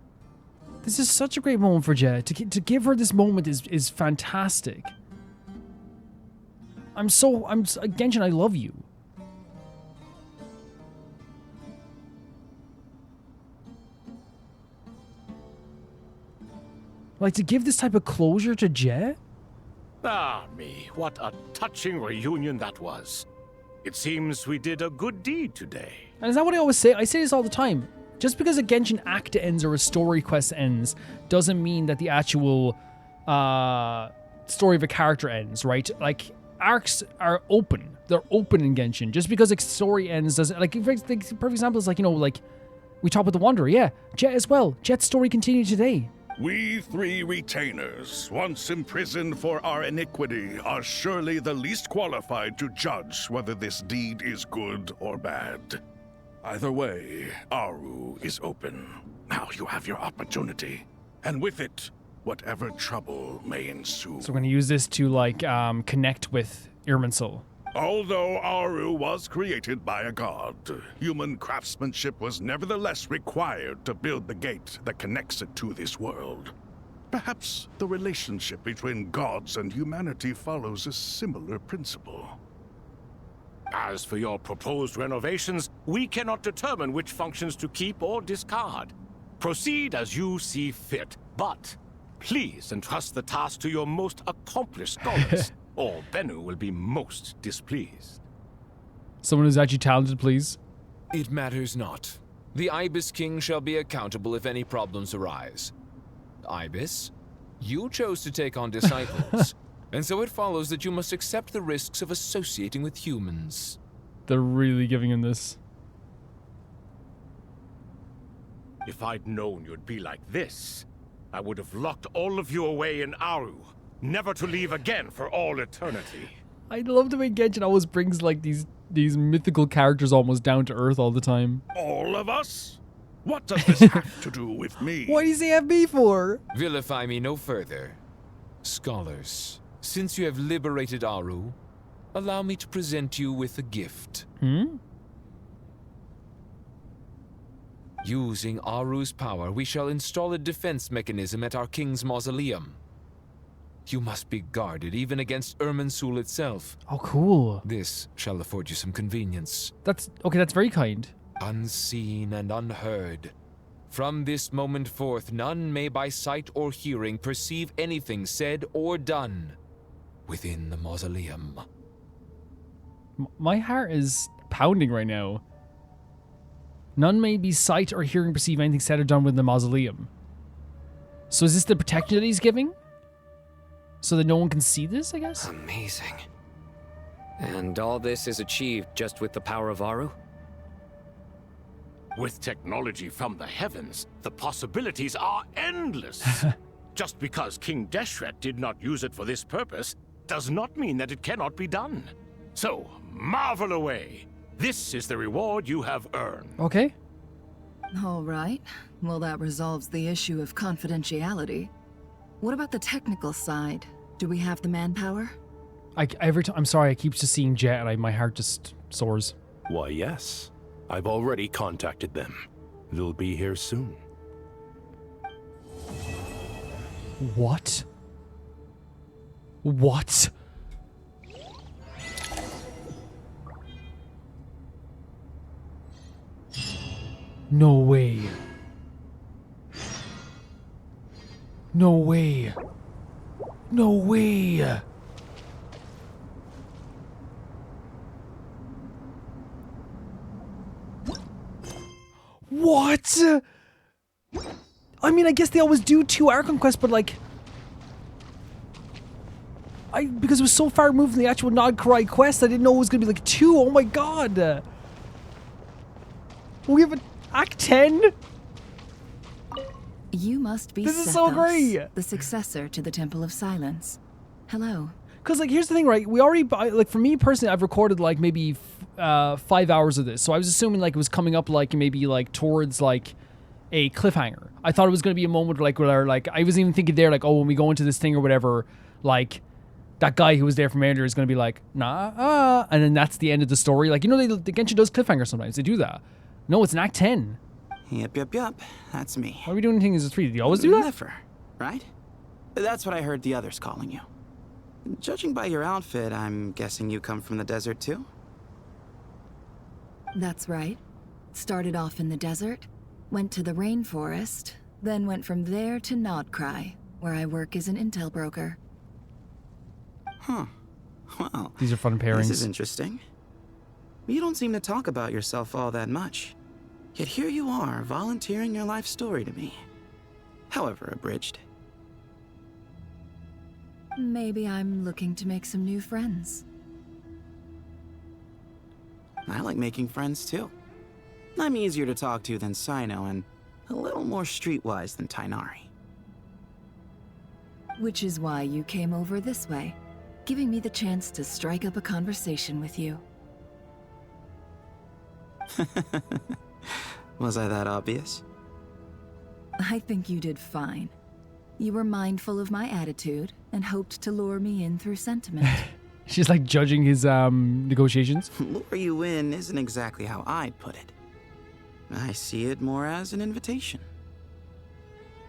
This is such a great moment for Jeht. To give her this moment is fantastic. Genshin, I love you. Like, to give this type of closure to Jeht? Ah, me, what a touching reunion that was. It seems we did a good deed today. And is that what I always say? I say this all the time. Just because a Genshin act ends or a story quest ends doesn't mean that the actual story of a character ends, right? Like, arcs are open. They're open in Genshin. Just because a story ends doesn't... Like, the perfect example is, like, you know, like, we talk about the Wanderer. Yeah, Jeht as well. Jet's story continued today. We three retainers, once imprisoned for our iniquity, are surely the least qualified to judge whether this deed is good or bad. Either way, Aaru is open. Now you have your opportunity. And with it, whatever trouble may ensue. So we're going to use this to, like, connect with Irminsul. Although Aaru was created by a god, human craftsmanship was nevertheless required to build the gate that connects it to this world. Perhaps the relationship between gods and humanity follows a similar principle. As for your proposed renovations, we cannot determine which functions to keep or discard. Proceed as you see fit, but please entrust the task to your most accomplished scholars. Or Bennu will be most displeased. Someone who's actually talented, please. It matters not. The Ibis King shall be accountable if any problems arise. Ibis, you chose to take on disciples, and so it follows that you must accept the risks of associating with humans. They're really giving him this. If I'd known you'd be like this, I would have locked all of you away in Aaru, never to leave again for all eternity. I love the way Genshin always brings like these mythical characters almost down to earth all the time. All of us? What does this have to do with me? What do you say have me for? Vilify me no further. Scholars, since you have liberated Aaru, allow me to present you with a gift. Using Aaru's power, we shall install a defense mechanism at our king's mausoleum. You must be guarded even against Irminsul itself. Oh, cool. This shall afford you some convenience. That's very kind. Unseen and unheard. From this moment forth, none may by sight or hearing perceive anything said or done within the mausoleum. My heart is pounding right now. None may be sight or hearing perceive anything said or done within the mausoleum. So is this the protection that he's giving? So that no one can see this, I guess? Amazing. And all this is achieved just with the power of Aaru? With technology from the heavens, the possibilities are endless. Just because King Deshret did not use it for this purpose does not mean that it cannot be done. So, marvel away. This is the reward you have earned. Okay. All right. Well, that resolves the issue of confidentiality. What about the technical side? Do we have the manpower? I'm sorry, I keep just seeing Jeht and my heart just soars. Why, yes. I've already contacted them. They'll be here soon. What? What? No way. No way. No way. What? I mean, I guess they always do 2 Archon quests, but like... because it was so far removed from the actual Nod'Krai quest, I didn't know it was going to be like 2. Oh my god. We have an Act 10? You must be This is so Sethos, great. the successor to the Temple of Silence. Hello. Because, like, here's the thing, right? We already, like, for me personally, I've recorded, like, maybe 5 hours of this. So I was assuming, like, it was coming up, like, maybe, like, towards, like, a cliffhanger. I thought it was going to be a moment, like, where, like, I was even thinking there, like, oh, when we go into this thing or whatever, like, that guy who was there from earlier is going to be like, nah, and then that's the end of the story. Like, you know, the Genshin does cliffhanger sometimes. They do that. No, it's an Act 10. Yep. That's me. Why are we doing things as 3? Do you always do that? Never, right? That's what I heard the others calling you. Judging by your outfit, I'm guessing you come from the desert too? That's right. Started off in the desert, went to the rainforest, then went from there to Nod'Krai, where I work as an intel broker. Huh. Well, these are fun pairings. This is interesting. You don't seem to talk about yourself all that much. Yet here you are, volunteering your life story to me. However abridged. Maybe I'm looking to make some new friends. I like making friends too. I'm easier to talk to than Sino and a little more streetwise than Tighnari. Which is why you came over this way, giving me the chance to strike up a conversation with you. Was I that obvious? I think you did fine. You were mindful of my attitude and hoped to lure me in through sentiment. She's like judging his negotiations. Lure you in isn't exactly how I'd put it. I see it more as an invitation.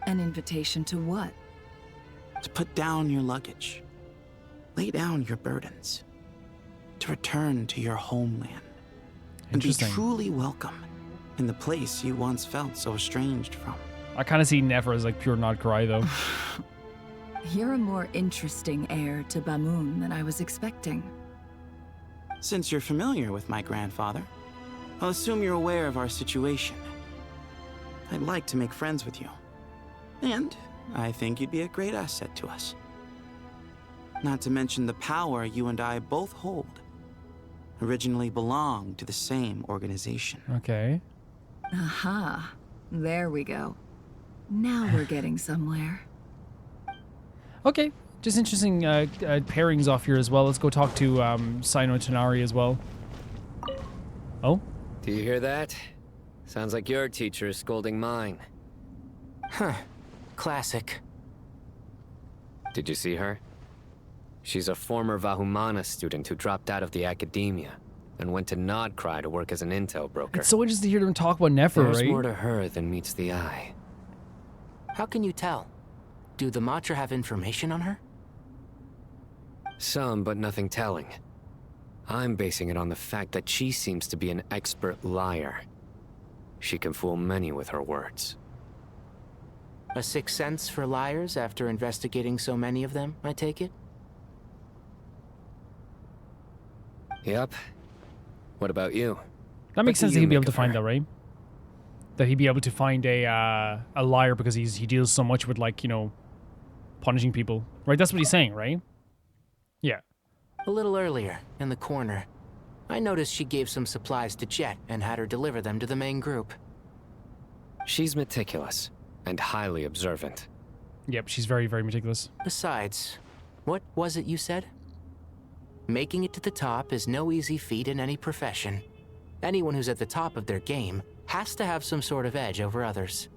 An invitation to what? To put down your luggage. Lay down your burdens. To return to your homeland. And be truly welcome in the place you once felt so estranged from. I kind of see Nefer as like pure Nod'Krai though. You're a more interesting heir to Bamun than I was expecting. Since you're familiar with my grandfather, I'll assume you're aware of our situation. I'd like to make friends with you. And I think you'd be a great asset to us. Not to mention the power you and I both hold. Originally belonged to the same organization. Okay. Aha. There we go. Now we're getting somewhere. Okay, just interesting pairings off here as well. Let's go talk to Sino and Tonari as well. Oh? Do you hear that? Sounds like your teacher is scolding mine. Huh. Classic. Did you see her? She's a former Vahumana student who dropped out of the academia and went to Nodcry to work as an intel broker. It's so interesting to hear them talk about Nefer, There's right? more to her than meets the eye. How can you tell? Do the Matra have information on her? Some, but nothing telling. I'm basing it on the fact that she seems to be an expert liar. She can fool many with her words. A sixth sense for liars after investigating so many of them, I take it? Yep. What about you? That makes sense that he'd be able to find that, right? That he'd be able to find a liar because he deals so much with, like, you know, punishing people. Right? That's what he's saying, right? Yeah. A little earlier, in the corner, I noticed she gave some supplies to Jeht and had her deliver them to the main group. She's meticulous and highly observant. Yep, she's very, very meticulous. Besides, what was it you said? Making it to the top is no easy feat in any profession. Anyone who's at the top of their game has to have some sort of edge over others.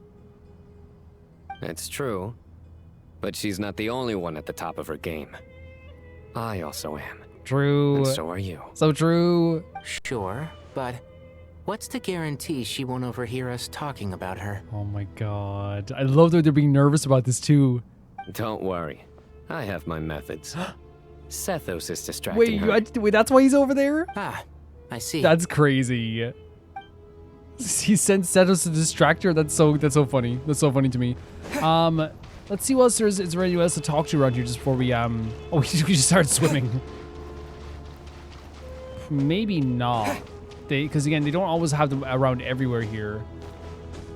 It's true, but she's not the only one at the top of her game. I also am. True. And so are you. So true. Sure, but what's to guarantee she won't overhear us talking about her? Oh my god. I love that they're being nervous about this too. Don't worry. I have my methods. Sethos is distracting her. Wait, that's why he's over there? Ah, I see. That's crazy. He sent Sethos to distract her? That's so funny. That's so funny to me. Let's see what else is there anyone else to talk to around here just before we we just started swimming. Maybe not. Because again, they don't always have them around everywhere here.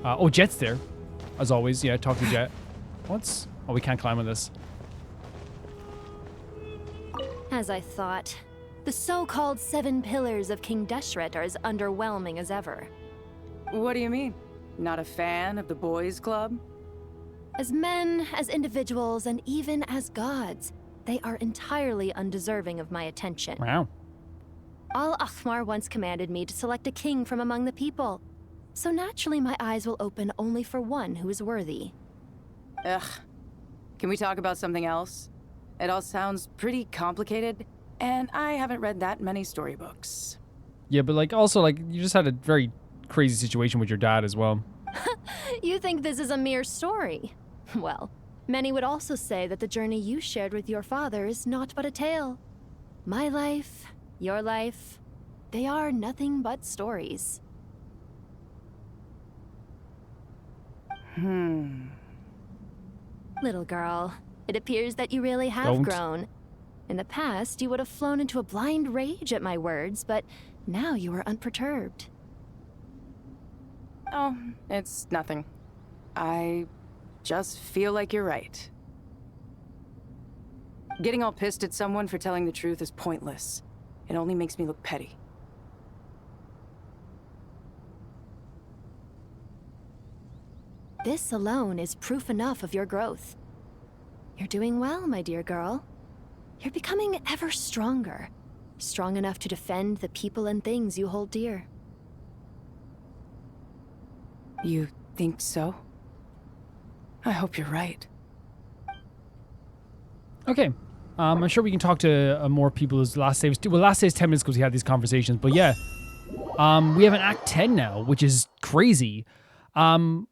Oh, Jet's there. As always, yeah, talk to Jeht. What's... Oh, we can't climb on this. As I thought, the so-called 7 pillars of King Deshret are as underwhelming as ever. What do you mean? Not a fan of the boys' club? As men, as individuals, and even as gods, they are entirely undeserving of my attention. Wow. Al-Ahmar once commanded me to select a king from among the people, so naturally my eyes will open only for one who is worthy. Ugh. Can we talk about something else? It all sounds pretty complicated, and I haven't read that many storybooks. Yeah, but like also like you just had a very crazy situation with your dad as well. You think this is a mere story? Well, many would also say that the journey you shared with your father is not but a tale. My life, your life, they are nothing but stories. Little girl, it appears that you really have grown. In the past, you would have flown into a blind rage at my words, but now you are unperturbed. Oh, it's nothing. I just feel like you're right. Getting all pissed at someone for telling the truth is pointless. It only makes me look petty. This alone is proof enough of your growth. You're doing well, my dear girl. You're becoming ever stronger. Strong enough to defend the people and things you hold dear. You think so? I hope you're right. Okay. I'm sure we can talk to more people as last saves. Well, last saves 10 minutes because we had these conversations. But yeah, we have an Act 10 now, which is crazy. Oh,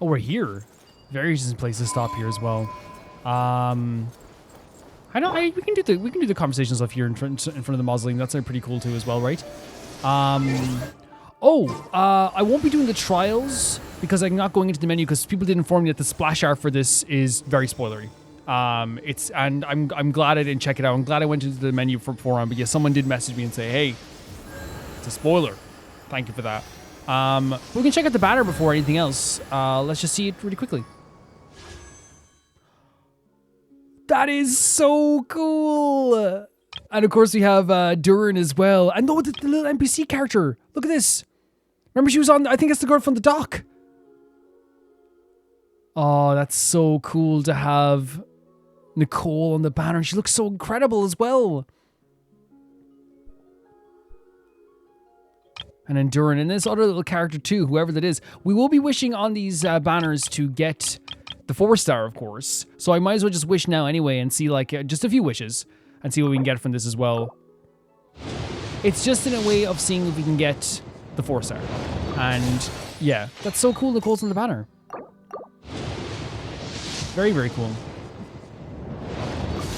we're here. Very interesting place to stop here as well. We can do the conversation stuff here in front of the mausoleum. That's pretty cool too as well, right? I won't be doing the trials because I'm not going into the menu because people did inform me that the splash art for this is very spoilery. And I'm glad I didn't check it out. I'm glad I went into the menu beforehand. But yeah, someone did message me and say, hey, it's a spoiler. Thank you for that. We can check out the banner before anything else. Let's just see it really quickly. That is so cool. And of course we have Durin as well. And the little NPC character. Look at this. Remember she was on, I think it's the girl from the dock. Oh, that's so cool to have Nicole on the banner. She looks so incredible as well. And Endurin, and this other little character too, whoever that is. We will be wishing on these banners to get the 4-star, of course. So I might as well just wish now anyway and see like just a few wishes and see what we can get from this as well. It's just in a way of seeing if we can get the 4-star. And yeah, that's so cool. Nicole's on the banner. Very, very cool.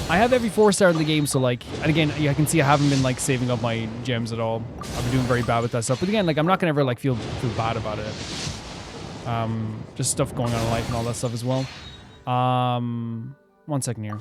I have every 4-star in the game, so like, and again, I can see I haven't been like saving up my gems at all. I've been doing very bad with that stuff. But again, like, I'm not gonna ever like feel bad about it. Just stuff going on in life and all that stuff as well. 1 second here.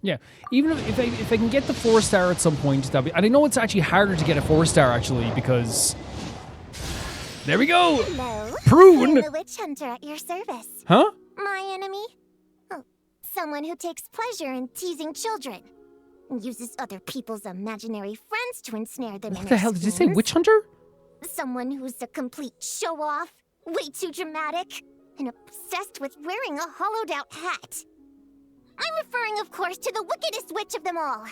Yeah, even if I can get the 4-star at some point, that'll be, and I know it's actually harder to get a 4-star actually because there we go. Hello. Prune. I'm the witch hunter at your service. Huh? My enemy? Oh, someone who takes pleasure in teasing children and uses other people's imaginary friends to ensnare them. What the hell did you say? Witch hunter? Someone who's a complete show-off, way too dramatic, and obsessed with wearing a hollowed-out hat. I'm referring, of course, to the wickedest witch of them all.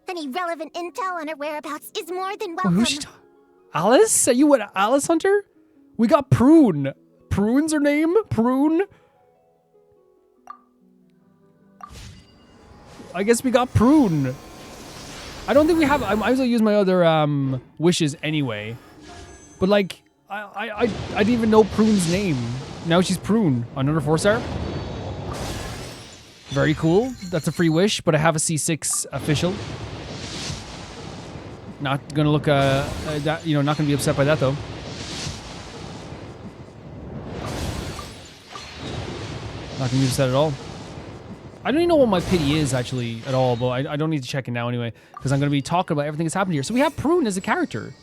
Any relevant intel on her whereabouts is more than welcome. Who's she Alice? Are you an Alice hunter? We got Prune. Prune's her name? Prune? I guess we got Prune. I don't think we have... I might as well use my other wishes anyway. But like, I didn't even know Prune's name. Now she's Prune. Another 4-star? Very cool. That's a free wish, but I have a C6 official. Not gonna look, not gonna be upset by that though. Not gonna be upset at all. I don't even know what my pity is actually at all, but I don't need to check it now anyway, because I'm gonna be talking about everything that's happened here. So we have Prune as a character.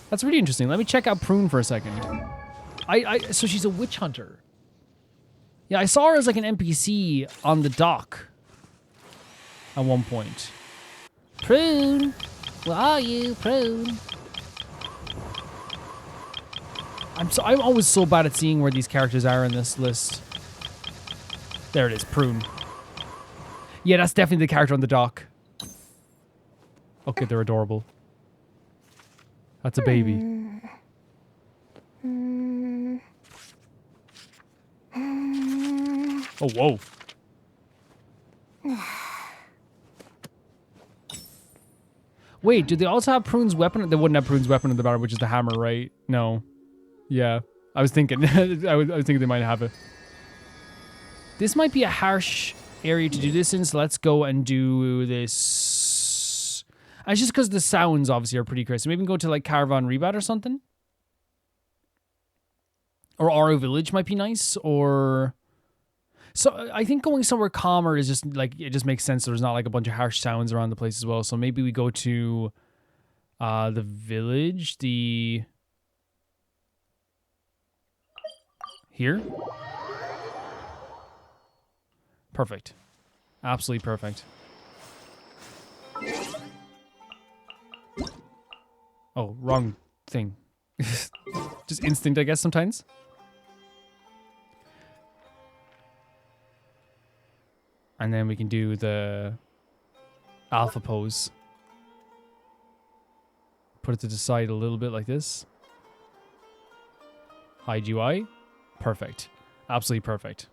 That's really interesting. Let me check out Prune for a second. So she's a witch hunter. Yeah, I saw her as like an NPC on the dock at one point. Prune, where are you, Prune? I'm always so bad at seeing where these characters are in this list. There it is, Prune. Yeah, that's definitely the character on the dock. Okay, they're adorable. That's a baby. Oh, whoa. Wait, do they also have Prune's weapon? They wouldn't have Prune's weapon in the battle, which is the hammer, right? No. Yeah. I was thinking. I was thinking they might have it. This might be a harsh area to do this in, so let's go and do this. And it's just because the sounds, obviously, are pretty crazy. Maybe we can go to, like, Caravan Rebat or something? Or Aaru Village might be nice, or... So I think going somewhere calmer is just like, it just makes sense. There's not like a bunch of harsh sounds around the place as well. So maybe we go to the village, here. Perfect. Absolutely perfect. Oh, wrong thing. Just instinct, I guess, sometimes. And then we can do the alpha pose. Put it to the side a little bit like this. Hide UI. Perfect. Absolutely perfect.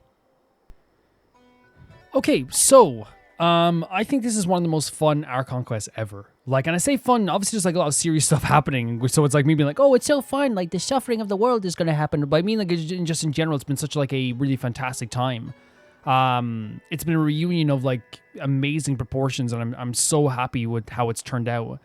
Okay, so I think this is one of the most fun Archon quests ever. Like, and I say fun, obviously there's like a lot of serious stuff happening. So it's like me being like, oh, it's so fun. Like the suffering of the world is going to happen. But I mean, like just in general, it's been such like a really fantastic time. It's been a reunion of like amazing proportions, and I'm so happy with how it's turned out.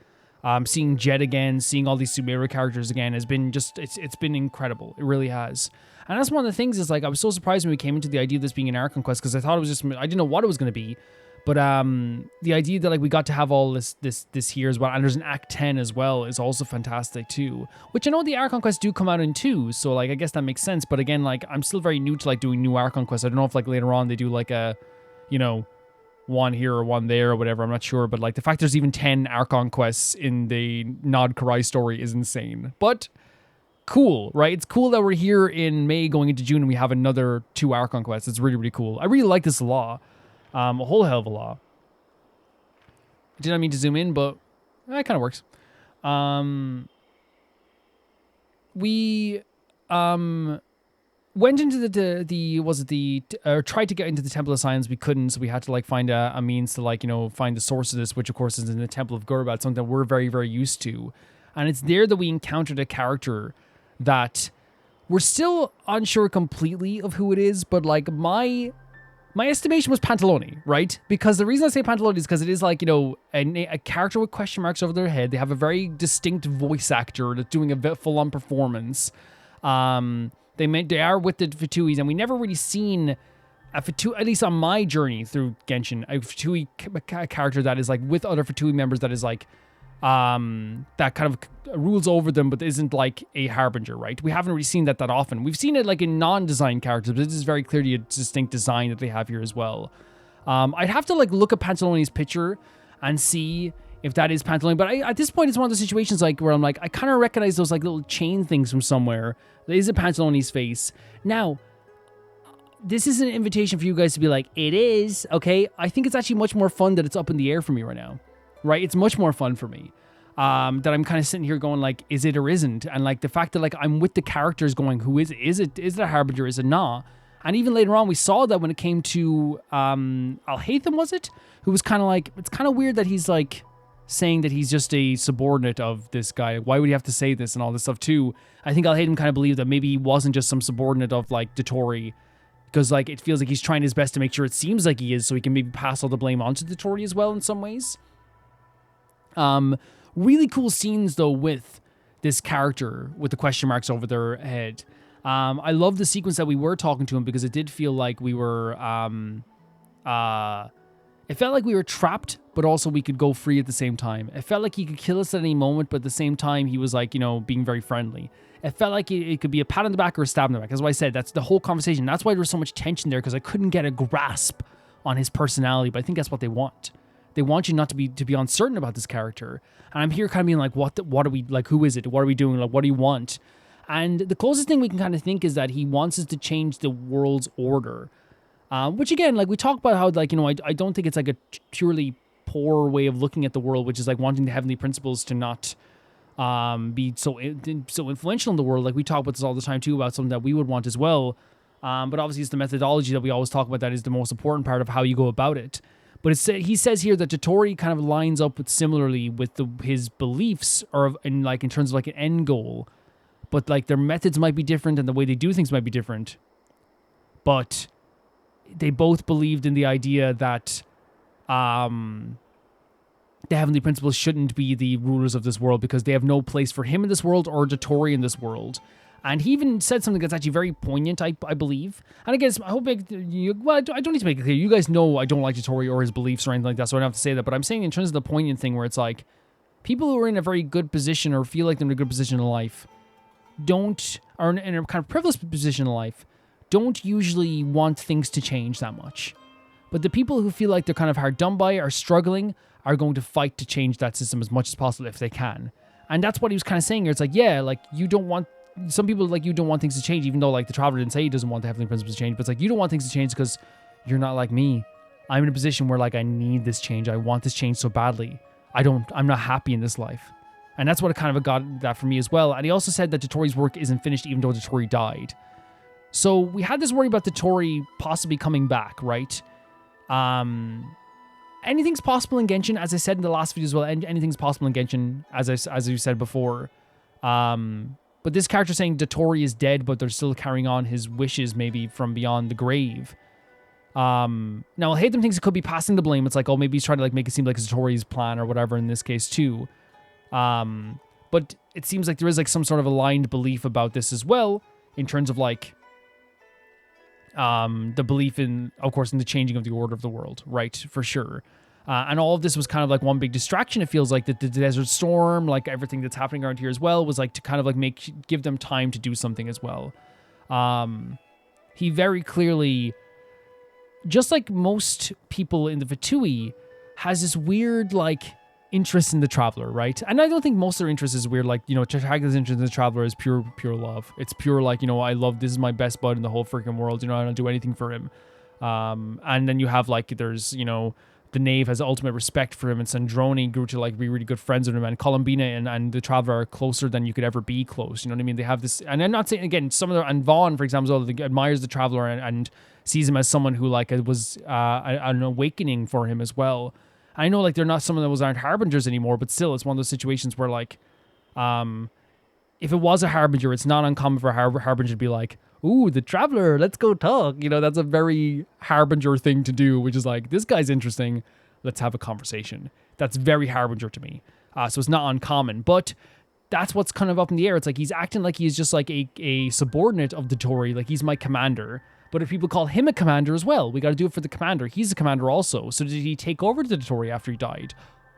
Seeing Jeht again, seeing all these Sumeru characters again has been just, it's been incredible. It really has. And that's one of the things is like, I was so surprised when we came into the idea of this being an Archon quest, because I thought it was just, I didn't know what it was going to be, But the idea that like we got to have all this here as well, and there's an Act 10 as well, is also fantastic too. Which I know the Archon quests do come out in 2, so like I guess that makes sense. But again, like I'm still very new to like doing new Archon quests. I don't know if like later on they do like a, you know, one here or one there or whatever. I'm not sure. But like the fact there's even 10 Archon quests in the Nod Karai story is insane. But cool, right? It's cool that we're here in May going into June and we have another 2 Archon quests. It's really, really cool. I really like this law. A whole hell of a law. I did not mean to zoom in, but it kind of works. We went into tried to get into the Temple of Science. We couldn't, so we had to like find a means to like, you know, find the source of this, which of course is in the Temple of Gurabad, something that we're very, very used to. And it's there that we encountered a character that we're still unsure completely of who it is, but like my estimation was Pantaloni, right? Because the reason I say Pantaloni is because it is like, you know, a character with question marks over their head. They have a very distinct voice actor that's doing a full-on performance. They are with the Fatuis, and we never really seen a Fatui, at least on my journey through Genshin, a Fatui character that is like with other Fatui members that is like, that kind of rules over them, but isn't like a harbinger, right? We haven't really seen that often. We've seen it like in non-design characters, but this is very clearly a distinct design that they have here as well. I'd have to like look at Pantaloni's picture and see if that is Pantaloni, but at this point it's one of those situations like where I'm like, I kind of recognize those like little chain things from somewhere. Is it Pantaloni's face? Now, this is an invitation for you guys to be like, it is, okay? I think it's actually much more fun that it's up in the air for me right now. Right? It's much more fun for me. That I'm kind of sitting here going like, is it or isn't? And like the fact that like I'm with the characters going, who is it? Is it a harbinger? Is it not? And even later on, we saw that when it came to Alhaitham, was it? Who was kind of like, it's kind of weird that he's like saying that he's just a subordinate of this guy. Why would he have to say this and all this stuff too? I think Alhaitham kind of believed that maybe he wasn't just some subordinate of like Dotori, because like it feels like he's trying his best to make sure it seems like he is, so he can maybe pass all the blame onto Dotori as well in some ways. Really cool scenes though with this character with the question marks over their head. I love the sequence that we were talking to him because it did feel like we were, it felt like we were trapped, but also we could go free at the same time. It felt like he could kill us at any moment, but at the same time he was like, you know, being very friendly. It felt like it could be a pat on the back or a stab in the back. That's why I said that's the whole conversation. That's why there was so much tension there, because I couldn't get a grasp on his personality, but I think that's what they want. They want you not to be uncertain about this character. And I'm here kind of being like, what are we, like, who is it? What are we doing? Like, what do you want? And the closest thing we can kind of think is that he wants us to change the world's order. Which again, like we talk about how, like, you know, I don't think it's like a purely poor way of looking at the world, which is like wanting the heavenly principles to not be so influential in the world. Like we talk about this all the time too, about something that we would want as well. But obviously it's the methodology that we always talk about that is the most important part of how you go about it. But he says here that Dotori kind of lines up with similarly with his beliefs, or in terms of like an end goal, but like their methods might be different and the way they do things might be different. But they both believed in the idea that the heavenly principles shouldn't be the rulers of this world because they have no place for him in this world or Dotori in this world. And he even said something that's actually very poignant, I believe. And again, I hope I don't need to make it clear. You guys know I don't like Dotori or his beliefs or anything like that, so I don't have to say that. But I'm saying in terms of the poignant thing where it's like, people who are in a very good position or feel like they're in a good position in life are in a kind of privileged position in life, don't usually want things to change that much. But the people who feel like they're kind of hard done by, are struggling, are going to fight to change that system as much as possible if they can. And that's what he was kind of saying here. It's like, yeah, like you don't want... Some people like you don't want things to change, even though like the Traveler didn't say he doesn't want the heavenly principles to change, but it's like you don't want things to change because you're not like me. I'm in a position where like I need this change. I want this change so badly. I'm not happy in this life. And that's what it kind of got that for me as well. And he also said that Dotori's work isn't finished even though Dotori died. So we had this worry about Dotori possibly coming back, right? Anything's possible in Genshin, as I said in the last video as well. Anything's possible in Genshin, as you said before. But this character saying Dotori is dead, but they're still carrying on his wishes maybe from beyond the grave. Now, Alhaitham thinks it could be passing the blame. It's like, oh, maybe he's trying to like make it seem like it's Dotori's plan or whatever in this case too. But it seems like there is like some sort of aligned belief about this as well, in terms of like the belief in, of course, in the changing of the order of the world, right? For sure. And all of this was kind of like one big distraction. It feels like that the Desert Storm, like everything that's happening around here as well, was like to kind of like give them time to do something as well. He very clearly, just like most people in the Fatui, has this weird like interest in the Traveler, right? And I don't think most of their interest is weird. Like, you know, Tagha's interest in the Traveler is pure love. It's pure like, you know, I love, this is my best bud in the whole freaking world. You know, I don't do anything for him. And then you have like, there's, you know, the Knave has ultimate respect for him, and Sandroni grew to like be really good friends with him, and Columbina and the Traveler are closer than you could ever be close. You know what I mean? They have this, and I'm not saying, again, some of the, and Vaughn, for example, admires the Traveler and sees him as someone who like it was an awakening for him as well. I know like they're not, some of those aren't harbingers anymore, but still it's one of those situations where like, if it was a harbinger, it's not uncommon for a harbinger to be like, ooh, the Traveler, let's go talk. You know, that's a very harbinger thing to do, which is like, this guy's interesting, let's have a conversation. That's very harbinger to me. So it's not uncommon, but that's what's kind of up in the air. It's like he's acting like he's just like a subordinate of the Tory, like he's my commander. But if people call him a commander as well, we got to do it for the commander. He's a commander also. So did he take over the Tory after he died?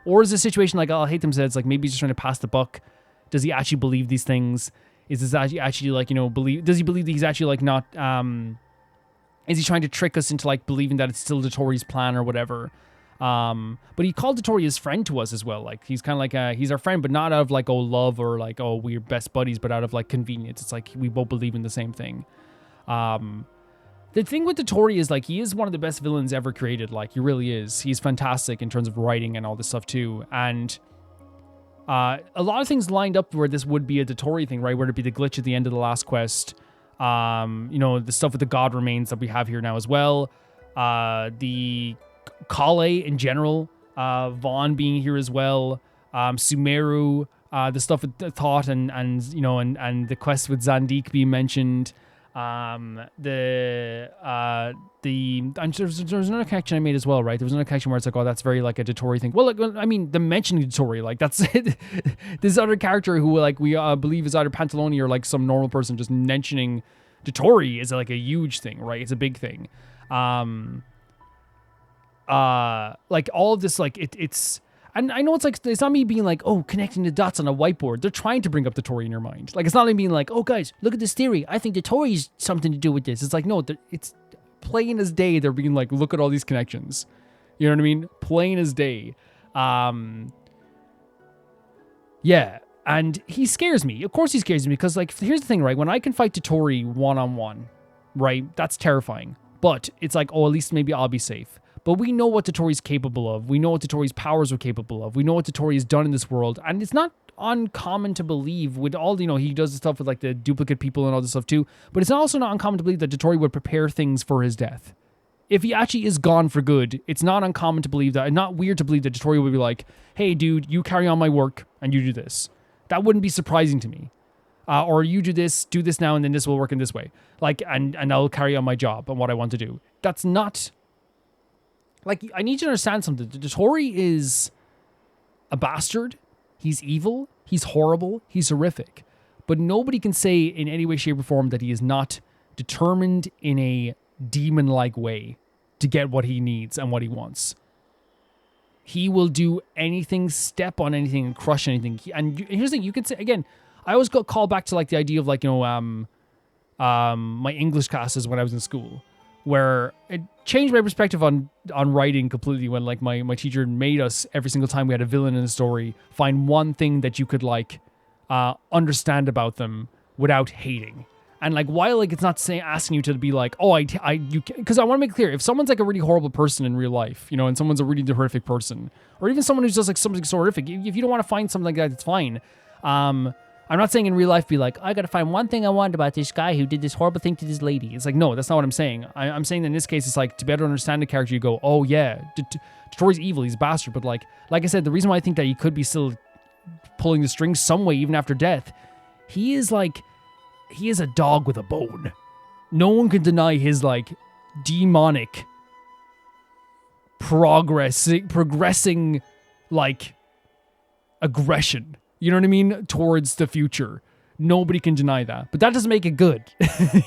Or is the situation like, I'll hate them said, it's like maybe he's just trying to pass the buck? Does he actually believe these things? Is this actually like, you know, does he believe that he's actually like not, is he trying to trick us into like believing that it's still the Tory's plan or whatever? But he called the Tory his friend to us as well. Like he's kind of like, he's our friend, but not out of like, oh, love or like, oh, we're best buddies, but out of like convenience. It's like, we both believe in the same thing. The thing with the Tory is like, he is one of the best villains ever created. Like he really is. He's fantastic in terms of writing and all this stuff too. And, a lot of things lined up where this would be a Dotori thing, right? Where it'd be the glitch at the end of the last quest. You know, the stuff with the God Remains that we have here now as well. The Collei in general. Vaughn being here as well. Sumeru. The stuff with the Thought and you know, and the quest with Zandik being mentioned. There's another connection I made as well, right? There was another connection where it's like, oh, that's very like a Dotori thing. Well, like, I mean, the mentioning Dotori, like that's it. This other character who like we believe is either Pantaloni or like some normal person, just mentioning Dotori is like a huge thing, right? It's a big thing. Like all of this, like it's. And I know it's like, it's not me being like, oh, connecting the dots on a whiteboard. They're trying to bring up the Tory in your mind. Like, it's not like being like, oh, guys, look at this theory. I think the Tory's something to do with this. It's like, no, it's plain as day. They're being like, look at all these connections. You know what I mean? Plain as day. Yeah. And he scares me. Of course he scares me because, like, here's the thing, right? When I can fight the Tory one-on-one, right? That's terrifying. But it's like, oh, at least maybe I'll be safe. But we know what Dotori's capable of. We know what Dotori's powers are capable of. We know what Dotori has done in this world. And it's not uncommon to believe with all, you know, he does the stuff with like the duplicate people and all this stuff too. But it's also not uncommon to believe that Dotori would prepare things for his death. If he actually is gone for good, it's not uncommon to believe that, and not weird to believe that Dotori would be like, hey, dude, you carry on my work and you do this. That wouldn't be surprising to me. Or you do this now, and then this will work in this way. Like, and I'll carry on my job and what I want to do. That's not... Like, I need you to understand something. Dotori is a bastard. He's evil. He's horrible. He's horrific. But nobody can say in any way, shape, or form that he is not determined in a demon-like way to get what he needs and what he wants. He will do anything, step on anything, and crush anything. And here's the thing. You can say, again, I always call back to, like, the idea of, like, you know, my English classes when I was in school, where it changed my perspective on writing completely when, like, my teacher made us, every single time we had a villain in the story, find one thing that you could, like, understand about them without hating. And, like, while, like, it's not asking you to be like, oh, because I want to make it clear, if someone's, like, a really horrible person in real life, you know, and someone's a really horrific person, or even someone who's just, like, something so horrific, if you don't want to find something like that, it's fine. I'm not saying in real life be like, I gotta find one thing I wanted about this guy who did this horrible thing to this lady. It's like, no, that's not what I'm saying. I'm saying that in this case, it's like, to better understand the character, you go, oh yeah, Dotori's evil, he's a bastard. But like I said, the reason why I think that he could be still pulling the strings some way, even after death, he is a dog with a bone. No one can deny his, like, demonic progressing, like, aggression. You know what I mean? Towards the future. Nobody can deny that. But that doesn't make it good.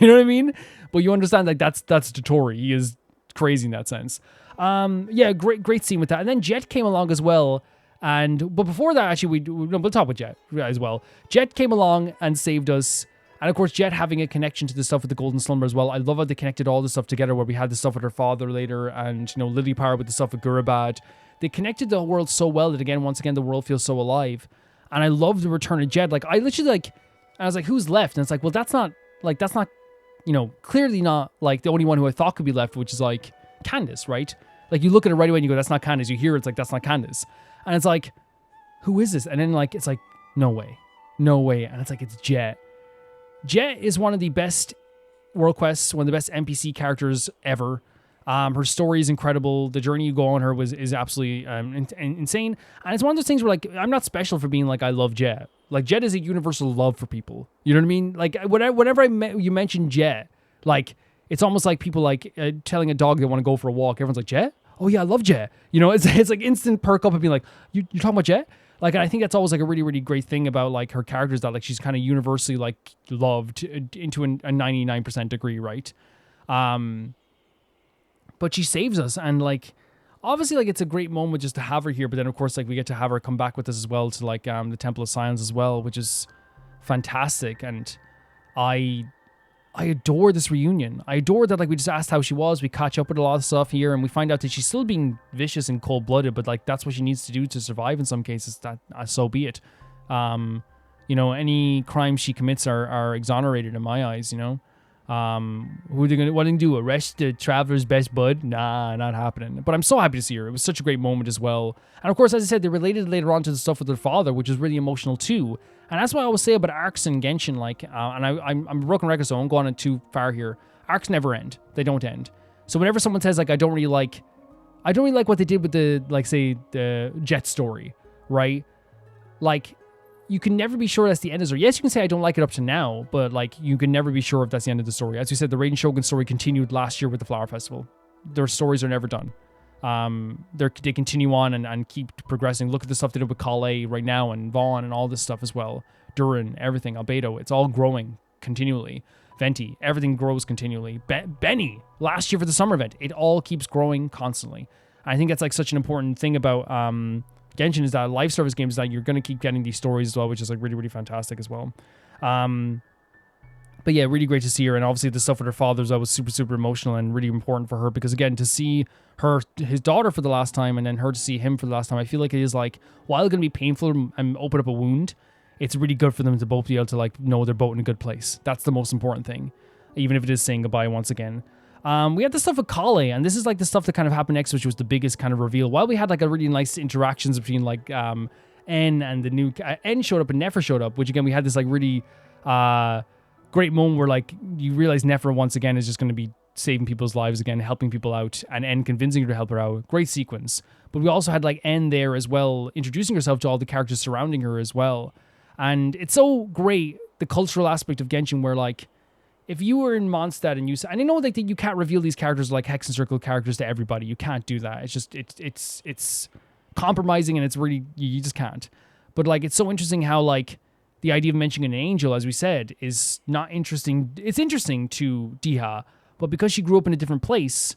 You know what I mean? But you understand, like, that's Totori. He is crazy in that sense. Yeah, great scene with that. And then Jeht came along as well. But before that, actually, we'll talk with Jeht as well. Jeht came along and saved us. And of course, Jeht having a connection to the stuff with the Golden Slumber as well. I love how they connected all the stuff together, where we had the stuff with her father later, and, you know, Liloupar with the stuff with Gurabad. They connected the world so well that, once again, the world feels so alive. And I love the return of Jeht. Like, I literally, like, I was like, who's left? And it's like, well, that's not, you know, clearly not, like, the only one who I thought could be left, which is, like, Candace, right? Like, you look at it right away and you go, that's not Candace. You hear it, it's like, that's not Candace. And it's like, who is this? And then, like, it's like, no way. And it's like, it's Jeht. Jeht is one of the best world quests, one of the best NPC characters ever. Her story is incredible. The journey you go on her is absolutely insane. And it's one of those things where, like, I'm not special for being like, I love Jeht. Like, Jeht is a universal love for people. You know what I mean? Like, whenever you mention Jeht, like, it's almost like people, like, telling a dog they want to go for a walk. Everyone's like, Jeht? Oh yeah, I love Jeht. You know, it's like instant perk up and being like, you're talking about Jeht? Like, and I think that's always, like, a really, really great thing about, like, her characters, that, like, she's kind of universally, like, loved into a 99% degree, right? But she saves us, and, like, obviously, like, it's a great moment just to have her here, but then, of course, like, we get to have her come back with us as well to, like, the Temple of Silence as well, which is fantastic, and I adore this reunion. I adore that, like, we just asked how she was, we catch up with a lot of stuff here, and we find out that she's still being vicious and cold-blooded, but, like, that's what she needs to do to survive in some cases, that so be it. You know, any crimes she commits are exonerated in my eyes, you know? What are they gonna do? Arrest the Traveler's best bud? Nah, not happening. But I'm so happy to see her. It was such a great moment as well. And of course, as I said, they related later on to the stuff with her father, which is really emotional too. And that's why I always say about arcs in Genshin, like, and I'm a broken record, so I won't go on it too far here. Arcs never end. They don't end. So whenever someone says, like, I don't really like what they did with the, like, say, the Jeht story, right? Like, you can never be sure that's the end of the story. Yes, you can say I don't like it up to now, but, like, you can never be sure if that's the end of the story. As we said, the Raiden Shogun story continued last year with the Flower Festival. Their stories are never done. They continue on and keep progressing. Look at the stuff they did with Collei right now, and Vaughn and all this stuff as well. Durin, everything, Albedo, it's all growing continually. Venti, everything grows continually. Benny, last year for the summer event, it all keeps growing constantly. I think that's, like, such an important thing about Genshin, is that live service games, that you're going to keep getting these stories as well, which is, like, really, really fantastic as well. But yeah, really great to see her. And obviously the stuff with her father's, that was super, super emotional and really important for her, because, again, to see his daughter for the last time, and then her to see him for the last time, I feel like it is, like, while it's going to be painful and open up a wound, it's really good for them to both be able to, like, know they're both in a good place. That's the most important thing, even if it is saying goodbye once again. We had the stuff with Collei, and this is, like, the stuff that kind of happened next, which was the biggest kind of reveal. While we had, like, a really nice interactions between, like, N and the new... N showed up and Nefer showed up, which, again, we had this, like, really great moment where, like, you realize Nefer once again is just going to be saving people's lives again, helping people out, and N convincing her to help her out. Great sequence. But we also had, like, N there as well, introducing herself to all the characters surrounding her as well. And it's so great, the cultural aspect of Genshin, where, like, if you were in Mondstadt and I know, like, that you can't reveal these characters like Hex and Circle characters to everybody. You can't do that. It's just, it's compromising, and it's really, you just can't. But, like, it's so interesting how, like, the idea of mentioning an angel, as we said, is not interesting. It's interesting to Diha, but because she grew up in a different place,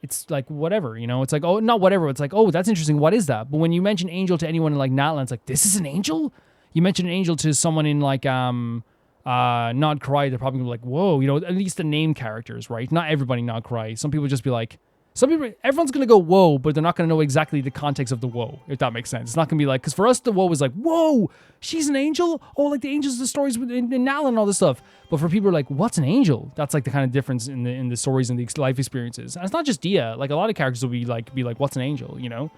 it's like, whatever, you know? It's like, oh, not whatever. It's like, oh, that's interesting. What is that? But when you mention angel to anyone in, like, Natlan, it's like, this is an angel? You mention an angel to someone in, like, Nod Cry, they're probably gonna be like, whoa, you know, at least the name characters, right? Not everybody Nod Cry. Some people just be like, everyone's gonna go whoa, but they're not gonna know exactly the context of the whoa, if that makes sense. It's not gonna be like, because for us, the whoa is like, whoa, she's an angel? Oh, like the angels, the stories in Nala and all this stuff. But for people who are like, what's an angel? That's, like, the kind of difference in the stories and the life experiences. And it's not just Dia. Like, a lot of characters will be like, what's an angel, you know?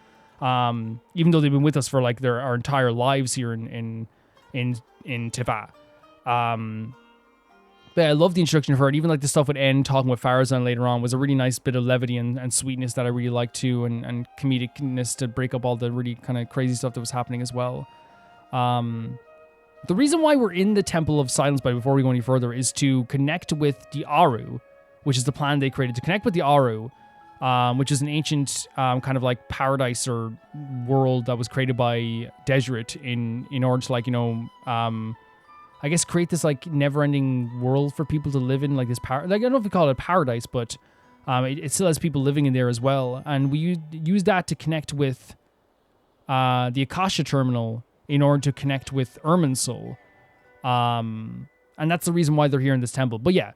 Even though they've been with us for, like, our entire lives here in Teyvat. But I love the introduction of her, and even, like, the stuff with N talking with Farazan later on was a really nice bit of levity and sweetness that I really liked too, and comedicness to break up all the really kind of crazy stuff that was happening as well. The reason why we're in the Temple of Silence, before we go any further, is to connect with the Aaru, which is the plan they created, to connect with the Aaru, which is an ancient kind of, like, paradise or world that was created by Deshret in order to, like, you know, I guess, create this like never-ending world for people to live in, like this like I don't know if we call it a paradise, but it still has people living in there as well. And we use that to connect with the Akasha terminal in order to connect with Irminsul. And that's the reason why they're here in this temple. But yeah,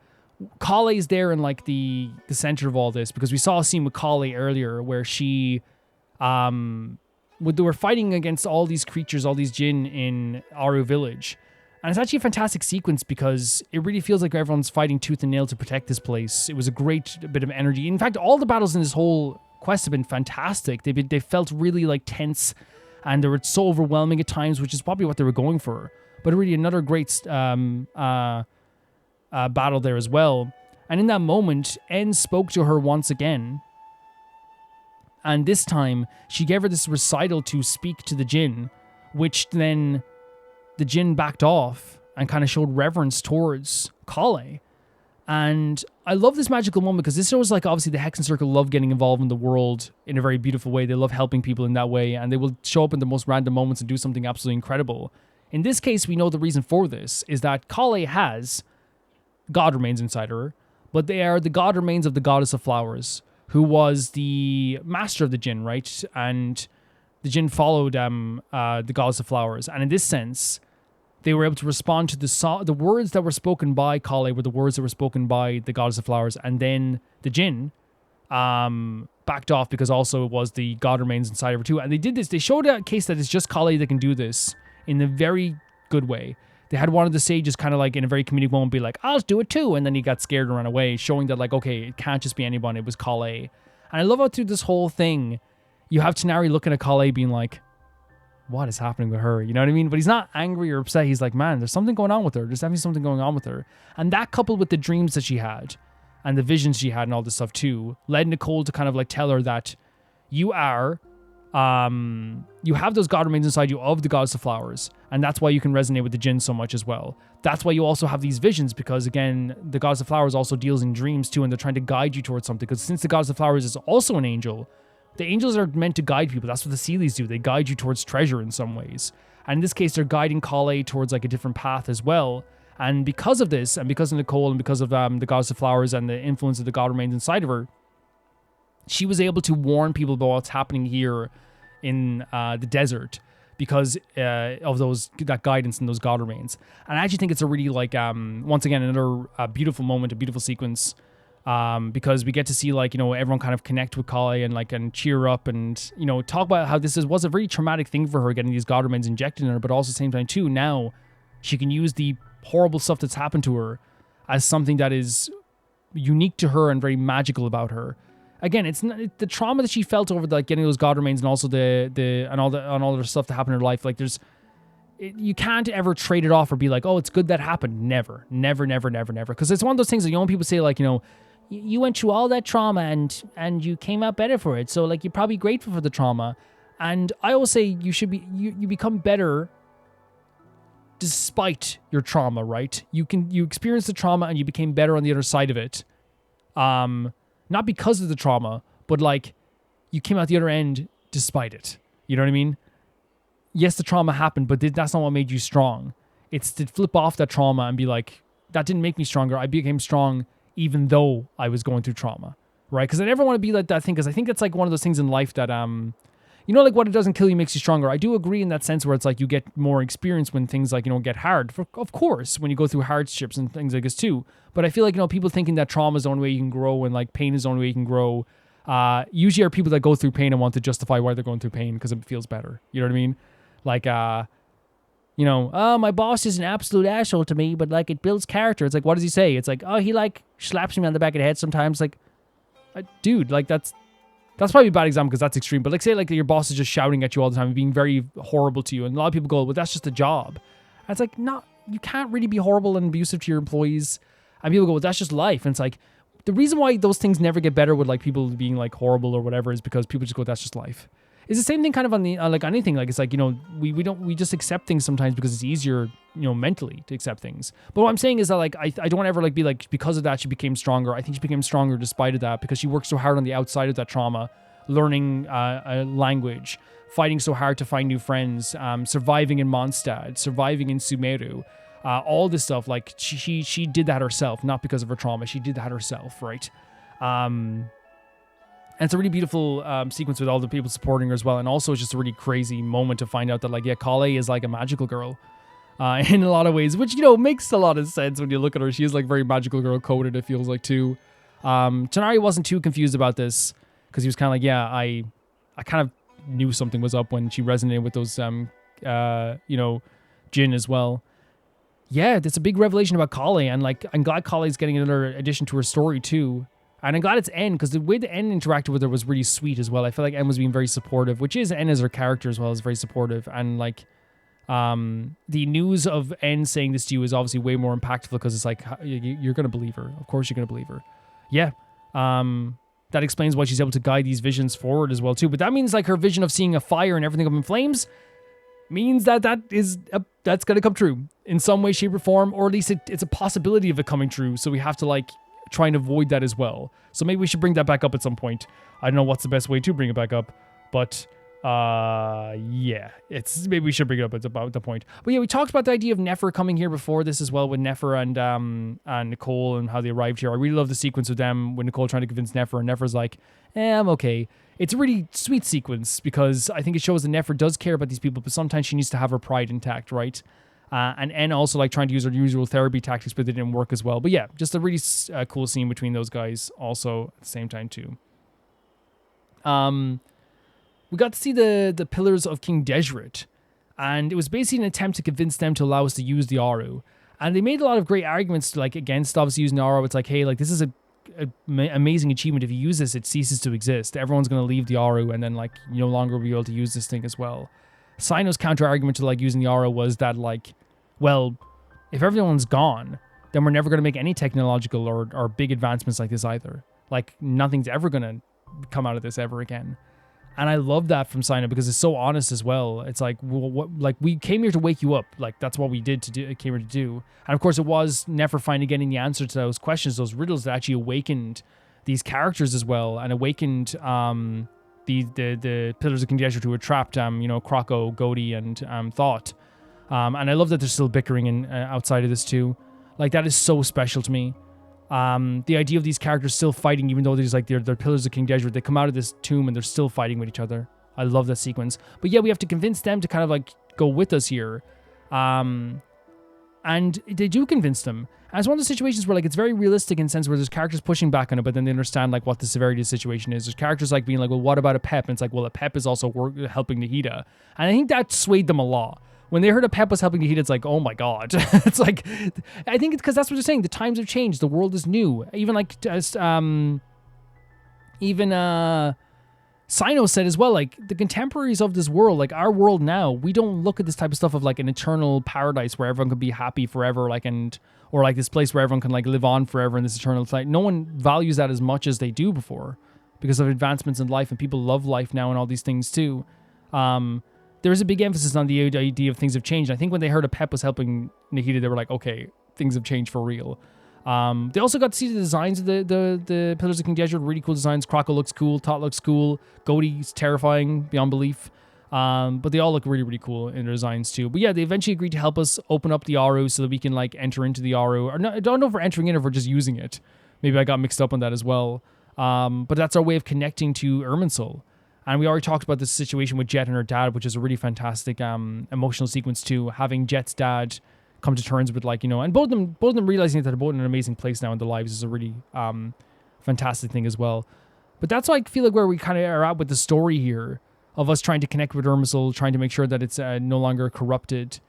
Collei's there in like the center of all this, because we saw a scene with Collei earlier where she they were fighting against all these creatures, all these Jinn in Aaru village. And it's actually a fantastic sequence because it really feels like everyone's fighting tooth and nail to protect this place. It was a great bit of energy. In fact, all the battles in this whole quest have been fantastic. They felt really like tense, and they were so overwhelming at times, which is probably what they were going for. But really another great battle there as well. And in that moment, En spoke to her once again. And this time, she gave her this recital to speak to the Jinn, which then the Jinn backed off and kind of showed reverence towards Collei. And I love this magical moment because this shows like obviously the Hexen Circle love getting involved in the world in a very beautiful way. They love helping people in that way, and they will show up in the most random moments and do something absolutely incredible. In this case, we know the reason for this is that Collei has god remains inside her, but they are the god remains of the goddess of flowers, who was the master of the Jinn, right? And the Jinn followed the goddess of flowers. And in this sense, they were able to respond to the words that were spoken by Collei were the words that were spoken by the goddess of flowers. And then the Jinn backed off because also it was the god remains inside of her too. And they did this. They showed a case that it's just Collei that can do this in a very good way. They had one of the sages kind of like in a very comedic moment be like, I'll do it too. And then he got scared and ran away, showing that like, okay, it can't just be anyone. It was Collei. And I love how through this whole thing, you have Tighnari looking at Collei being like, what is happening with her? You know what I mean? But he's not angry or upset. He's like, man, there's something going on with her. There's definitely something going on with her. And that coupled with the dreams that she had and the visions she had and all this stuff too, led Nicole to kind of like tell her that you are, you have those god remains inside you of the goddess of flowers. And that's why you can resonate with the Jinn so much as well. That's why you also have these visions, because again, the goddess of flowers also deals in dreams too, and they're trying to guide you towards something. Because since the goddess of flowers is also an angel, the angels are meant to guide people. That's what the Seelies do. They guide you towards treasure in some ways. And in this case, they're guiding Collei towards like a different path as well. And because of this, and because of Nicole, and because of the goddess of flowers and the influence of the god remains inside of her, she was able to warn people about what's happening here in the desert because of that guidance and those god remains. And I actually think it's a really like once again another beautiful moment, a beautiful sequence, because we get to see like, you know, everyone kind of connect with Collei and like and cheer up and, you know, talk about how this was a very traumatic thing for her, getting these god remains injected in her, but also at the same time too, now she can use the horrible stuff that's happened to her as something that is unique to her and very magical about her. Again, it's not, the trauma that she felt over like getting those god remains and also all the stuff that happened in her life. Like you can't ever trade it off or be like, oh, it's good that happened. Never. Because it's one of those things that, you know, when people say like, you know, you went through all that trauma and you came out better for it. So like, you're probably grateful for the trauma. And I always say you become better despite your trauma, right? You experienced the trauma and you became better on the other side of it. Not because of the trauma, but like you came out the other end despite it. You know what I mean? Yes, the trauma happened, but that's not what made you strong. It's to flip off that trauma and be like, that didn't make me stronger. I became strong even though I was going through trauma, right? Because I never want to be like that thing, because I think it's like one of those things in life that, you know, like what it doesn't kill you makes you stronger. I do agree in that sense where it's like you get more experience when things like, you know, get hard. Of course, when you go through hardships and things like this too. But I feel like, you know, people thinking that trauma is the only way you can grow and like pain is the only way you can grow, usually are people that go through pain and want to justify why they're going through pain because it feels better. You know what I mean? Like, you know, oh, my boss is an absolute asshole to me, but like it builds character. It's like, what does he say? It's like, oh, he like slaps me on the back of the head sometimes. Like, dude, like that's probably a bad example because that's extreme. But like, say like your boss is just shouting at you all the time and being very horrible to you. And a lot of people go, well, that's just a job. And it's like, no, you can't really be horrible and abusive to your employees. And people go, well, that's just life. And it's like, the reason why those things never get better with like people being like horrible or whatever is because people just go, that's just life. It's the same thing kind of on the, like anything. Like, it's like, you know, we just accept things sometimes because it's easier, you know, mentally to accept things. But what I'm saying is that like, I don't want to ever like be like, because of that, she became stronger. I think she became stronger despite of that because she worked so hard on the outside of that trauma, learning a language, fighting so hard to find new friends, surviving in Mondstadt, surviving in Sumeru, all this stuff. Like she did that herself, not because of her trauma. She did that herself, right? And it's a really beautiful sequence with all the people supporting her as well. And also it's just a really crazy moment to find out that like, yeah, Collei is like a magical girl in a lot of ways, which, you know, makes a lot of sense when you look at her. She is like very magical girl coded, it feels like too. Tonari wasn't too confused about this because he was kind of like, yeah, I kind of knew something was up when she resonated with those, you know, Jin as well. Yeah, that's a big revelation about Collei, and like, I'm glad Collei's getting another addition to her story too. And I'm glad it's N, because the way the N interacted with her was really sweet as well. I feel like N was being very supportive, which is N as her character as well, is very supportive. And like, the news of N saying this to you is obviously way more impactful because it's like, you're going to believe her. Of course you're going to believe her. Yeah. That explains why she's able to guide these visions forward as well too. But that means like her vision of seeing a fire and everything up in flames means that that's going to come true in some way, shape or form, or at least it's a possibility of it coming true. So we have to like try and avoid that as well. So maybe we should bring that back up at some point. I don't know what's the best way to bring it back up, but yeah, it's maybe we should bring it up at about the point. But yeah, we talked about the idea of Nefer coming here before this as well, with Nefer and Nicole and how they arrived here. I really love the sequence with them when Nicole trying to convince Nefer, and Nefer's like, I'm okay. It's a really sweet sequence because I think it shows that Nefer does care about these people, but sometimes she needs to have her pride intact, right? And N also like trying to use her usual therapy tactics, but they didn't work as well. But yeah, just a really cool scene between those guys also at the same time too. We got to see the pillars of King Deshret, and it was basically an attempt to convince them to allow us to use the Aaru. And they made a lot of great arguments like against obviously using the Aaru. It's like, hey, like this is a amazing achievement. If you use this, it ceases to exist. Everyone's going to leave the Aaru, and then like you no longer will be able to use this thing as well. Sino's counter argument to like using the Aaru was that like, well, if everyone's gone, then we're never going to make any technological or big advancements like this either. Like nothing's ever going to come out of this ever again. And I love that from Sino because it's so honest as well. It's like, well, what, like we came here to wake you up. Like that's what we came here to do. And of course it was Nefer finally getting the answer to those questions, those riddles that actually awakened these characters as well, and awakened the pillars of King Deshret who were trapped, you know, Croco, Godi, and Thought. And I love that they're still bickering in, outside of this too. Like that is so special to me. The idea of these characters still fighting, even though there's like they're pillars of King Deshret, they come out of this tomb and they're still fighting with each other. I love that sequence. But yeah, we have to convince them to kind of like go with us here. And they do convince them. And it's one of the situations where like it's very realistic in the sense where there's characters pushing back on it, but then they understand like what the severity of the situation is. There's characters like being like, well, what about a Pep? And it's like, well, a Pep is also helping Nahida. And I think that swayed them a lot. When they heard a Pep was helping Nahida, it's like, oh my god. It's like, I think it's because that's what they're saying. The times have changed. The world is new. Even like, Sino said as well, like the contemporaries of this world, like our world now, we don't look at this type of stuff of like an eternal paradise where everyone can be happy forever, like, or like this place where everyone can like live on forever in this eternal life. No one values that as much as they do before because of advancements in life, and people love life now and all these things too. There is a big emphasis on the idea of things have changed. I think when they heard a Pep was helping Nahida, they were like, okay, things have changed for real. They also got to see the designs of the Pillars of King Deshret, really cool designs. Croco looks cool, Tot looks cool, Godi's terrifying beyond belief. But they all look really, really cool in their designs too. But yeah, they eventually agreed to help us open up the Aaru so that we can like enter into the Aaru. Or no, I don't know if we're entering in or if we're just using it. Maybe I got mixed up on that as well. But that's our way of connecting to Irminsul. And we already talked about this situation with Jeht and her dad, which is a really fantastic emotional sequence too. Having Jet's dad come to terms with like, you know, and both of them realizing that they're both in an amazing place now in their lives is a really fantastic thing as well. But that's why I feel like where we kind of are at with the story here of us trying to connect with Irminsul, trying to make sure that it's no longer corrupted.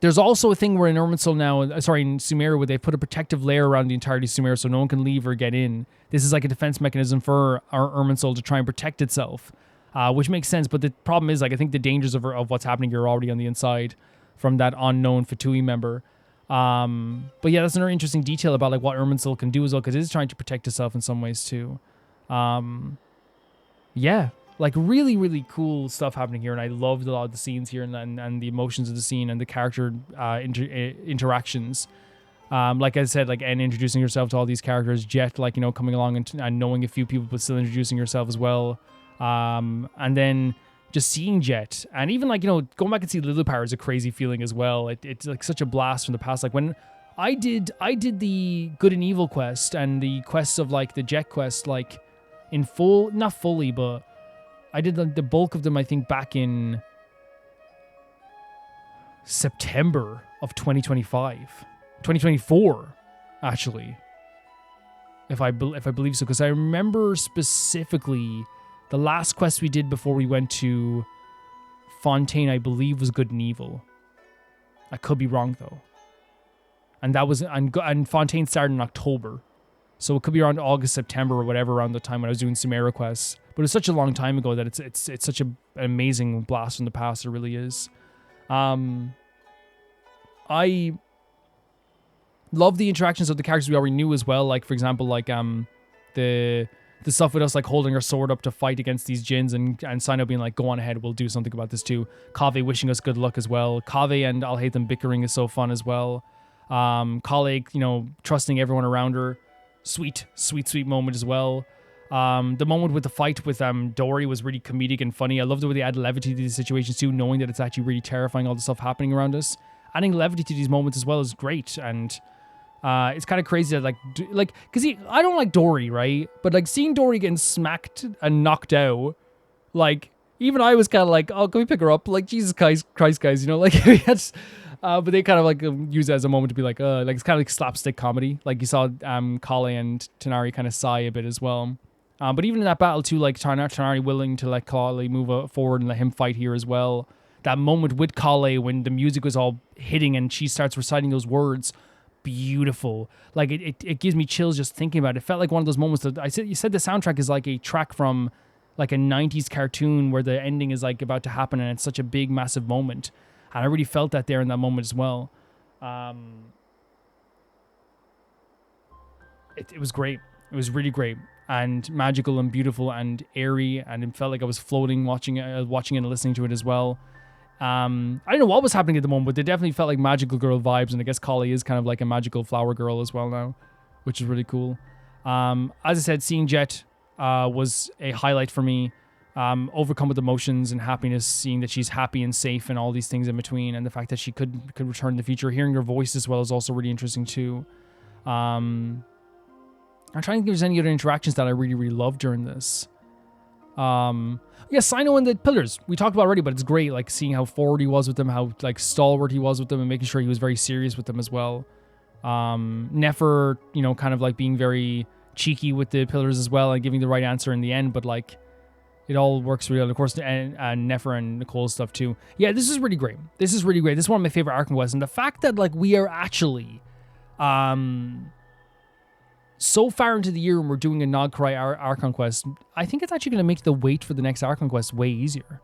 There's also a thing where in Irminsul now, in Sumeru, where they put a protective layer around the entirety of Sumeru so no one can leave or get in. This is like a defense mechanism for our Irminsul to try and protect itself, which makes sense. But the problem is, like, I think the dangers of what's happening here are already on the inside from that unknown Fatui member. But yeah, that's another interesting detail about like what Irminsul can do as well, because it is trying to protect itself in some ways too. Yeah. Like really, really cool stuff happening here, and I loved a lot of the scenes here and the emotions of the scene and the character interactions. Like I said, like N introducing herself to all these characters, Jeht, like, you know, coming along and knowing a few people, but still introducing herself as well. And then just seeing Jeht, and even like, you know, going back and see Liloupar is a crazy feeling as well. It's like such a blast from the past. Like when I did the good and evil quest and the quests of like the Jeht quest, like in full, not fully, but I did the bulk of them, I think, back in September of 2024, actually, if I believe so, because I remember specifically the last quest we did before we went to Fontaine, I believe, was good and evil. I could be wrong though, and that was and Fontaine started in October, so it could be around August, September, or whatever, around the time when I was doing Sumeru quests. But it's such a long time ago that it's such an amazing blast from the past. It really is. I love the interactions of the characters we already knew as well. Like, for example, like the stuff with us like holding our sword up to fight against these djinns, and Sino being like, go on ahead, we'll do something about this too. Kaveh wishing us good luck as well. Kaveh and I'll hate them bickering is so fun as well. Collei, you know, trusting everyone around her. Sweet moment as well. The moment with the fight with Dory was really comedic and funny. I loved the way they add levity to these situations too, knowing that it's actually really terrifying, all the stuff happening around us. Adding levity to these moments as well is great, and it's kind of crazy that because I don't like Dory, right? But like seeing Dory getting smacked and knocked out, like even I was kind of like, oh, can we pick her up? Like, Jesus Christ, guys, you know, like but they kind of like use it as a moment to be like it's kind of like slapstick comedy. Like you saw Collei and Tighnari kind of sigh a bit as well. But even in that battle too, like Tighnari willing to let Collei move forward and let him fight here as well. That moment with Collei when the music was all hitting and she starts reciting those words, beautiful. Like it gives me chills just thinking about it. It felt like one of those moments that you said the soundtrack is like a track from like a 90s cartoon where the ending is like about to happen and it's such a big, massive moment. And I really felt that there in that moment as well. It was great. It was really great and magical and beautiful and airy, and it felt like I was floating watching it and listening to it as well. I don't know what was happening at the moment, but they definitely felt like magical girl vibes, and I guess Collei is kind of like a magical flower girl as well now, which is really cool. As I said, seeing Jeht was a highlight for me. Overcome with emotions and happiness, seeing that she's happy and safe and all these things in between, and the fact that she could return in the future. Hearing her voice as well is also really interesting too. I'm trying to think if there's any other interactions that I really, really loved during this. Sino and the pillars we talked about already, but it's great like seeing how forward he was with them, how like stalwart he was with them, and making sure he was very serious with them as well. Nefer, you know, kind of like being very cheeky with the pillars as well and giving the right answer in the end, but like it all works really well. Of course, and Nefer and Nicole's stuff too. Yeah, this is really great. This is really great. This is one of my favorite Archon quests, and the fact that like we are actually so far into the year when we're doing a Nodcry Archon quest, I think it's actually going to make the wait for the next Archon quest way easier.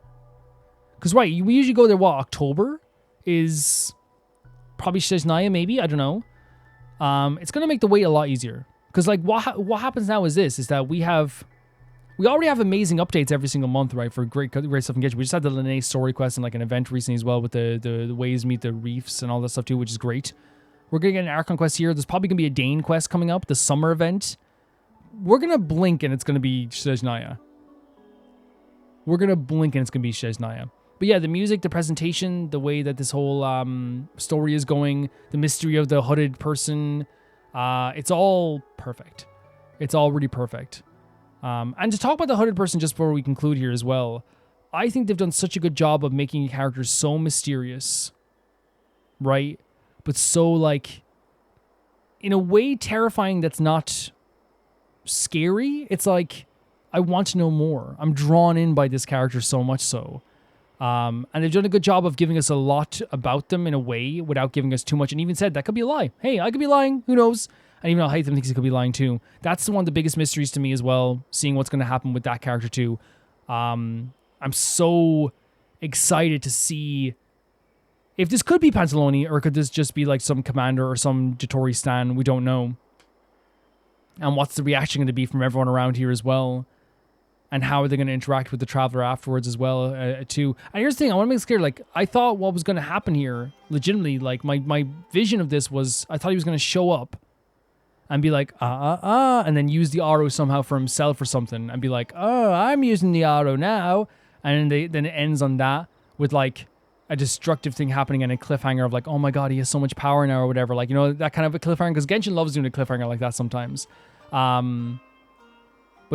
Because, right, we usually go there, October is probably Shesnaya, maybe, I don't know. It's going to make the wait a lot easier. Because, like, what happens now is that we already have amazing updates every single month, right, for great stuff in Genshin. We just had the Linnae story quest and, like, an event recently as well with the ways meet the reefs and all that stuff, too, which is great. We're going to get an Archon quest here. There's probably going to be a Dane quest coming up, the summer event. We're going to blink and it's going to be Shesnaya. But yeah, the music, the presentation, the way that this whole story is going, the mystery of the hooded person, it's all perfect. It's all really perfect. And to talk about the hooded person just before we conclude here as well, I think they've done such a good job of making characters so mysterious, right? But so, like, in a way terrifying that's not scary. It's like, I want to know more. I'm drawn in by this character so much so. And they've done a good job of giving us a lot about them in a way without giving us too much. And even said, that could be a lie. Hey, I could be lying. Who knows? And even Haitham thinks he could be lying too. That's one of the biggest mysteries to me as well, seeing what's going to happen with that character too. I'm so excited to see if this could be Pantaloni, or could this just be like some commander or some Jatori stan? We don't know. And what's the reaction going to be from everyone around here as well? And how are they going to interact with the Traveler afterwards as well, too? And here's the thing, I want to make it clear, like, I thought what was going to happen here, legitimately, like, my vision of this was, I thought he was going to show up and be like, and then use the Aaru somehow for himself or something, and be like, oh, I'm using the Aaru now, and then it ends on that with like a destructive thing happening and a cliffhanger of like, oh my god, he has so much power now or whatever. Like, you know, that kind of a cliffhanger, because Genshin loves doing a cliffhanger like that sometimes. But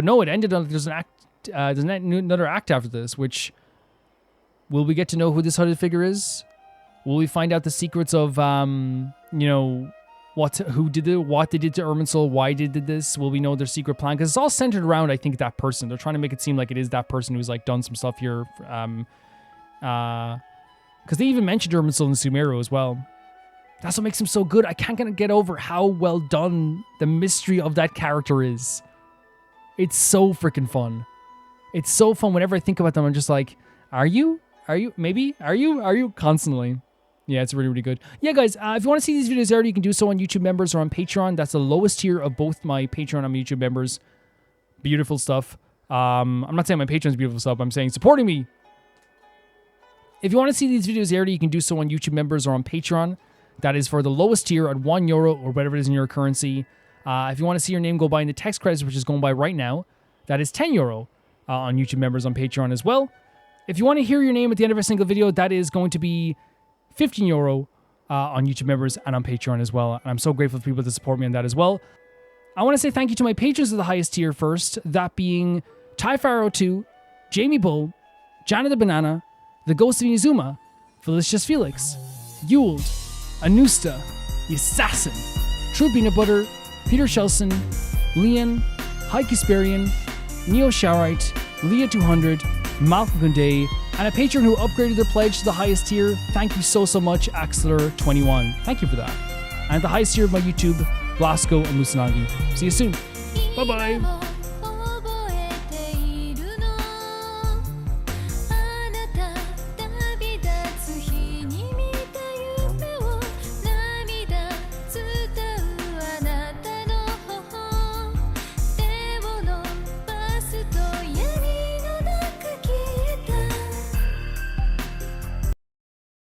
no, it ended on there's another act after this, which will we get to know who this hooded figure is? Will we find out the secrets of you know, what they did to Irminsul, why they did this? Will we know their secret plan? Because it's all centered around, I think, that person. They're trying to make it seem like it is that person who's like done some stuff here. Because they even mentioned Irminsul and Sumeru as well. That's what makes him so good. I can't get over how well done the mystery of that character is. It's so freaking fun. It's so fun. Whenever I think about them, I'm just like, are you? Maybe? Are you? Constantly. Yeah, it's really, really good. Yeah, guys, if you want to see these videos already, you can do so on YouTube members or on Patreon. That's the lowest tier of both my Patreon and my YouTube members. Beautiful stuff. I'm not saying my Patreon's beautiful stuff. I'm saying supporting me. If you want to see these videos already, you can do so on YouTube members or on Patreon. That is for the lowest tier at €1 or whatever it is in your currency. If you want to see your name go by in the text credits, which is going by right now, that is €10 on YouTube members on Patreon as well. If you want to hear your name at the end of a single video, that is going to be €15 on YouTube members and on Patreon as well. And I'm so grateful for people to support me on that as well. I want to say thank you to my patrons of the highest tier first, that being Typharo2, Jamie Bull, Jana the Banana, The Ghost of Inazuma, Felicious Felix, Yuled, Anusta, The Assassin, True Peanut Butter, Peter Shelson, Leon, Heike Sperian, Neo Shaurite, Leah200, Malcolm Kunde, and a patron who upgraded their pledge to the highest tier. Thank you so much, Axler21. Thank you for that. And the highest tier of my YouTube, Blasco and Musanagi. See you soon. Bye-bye.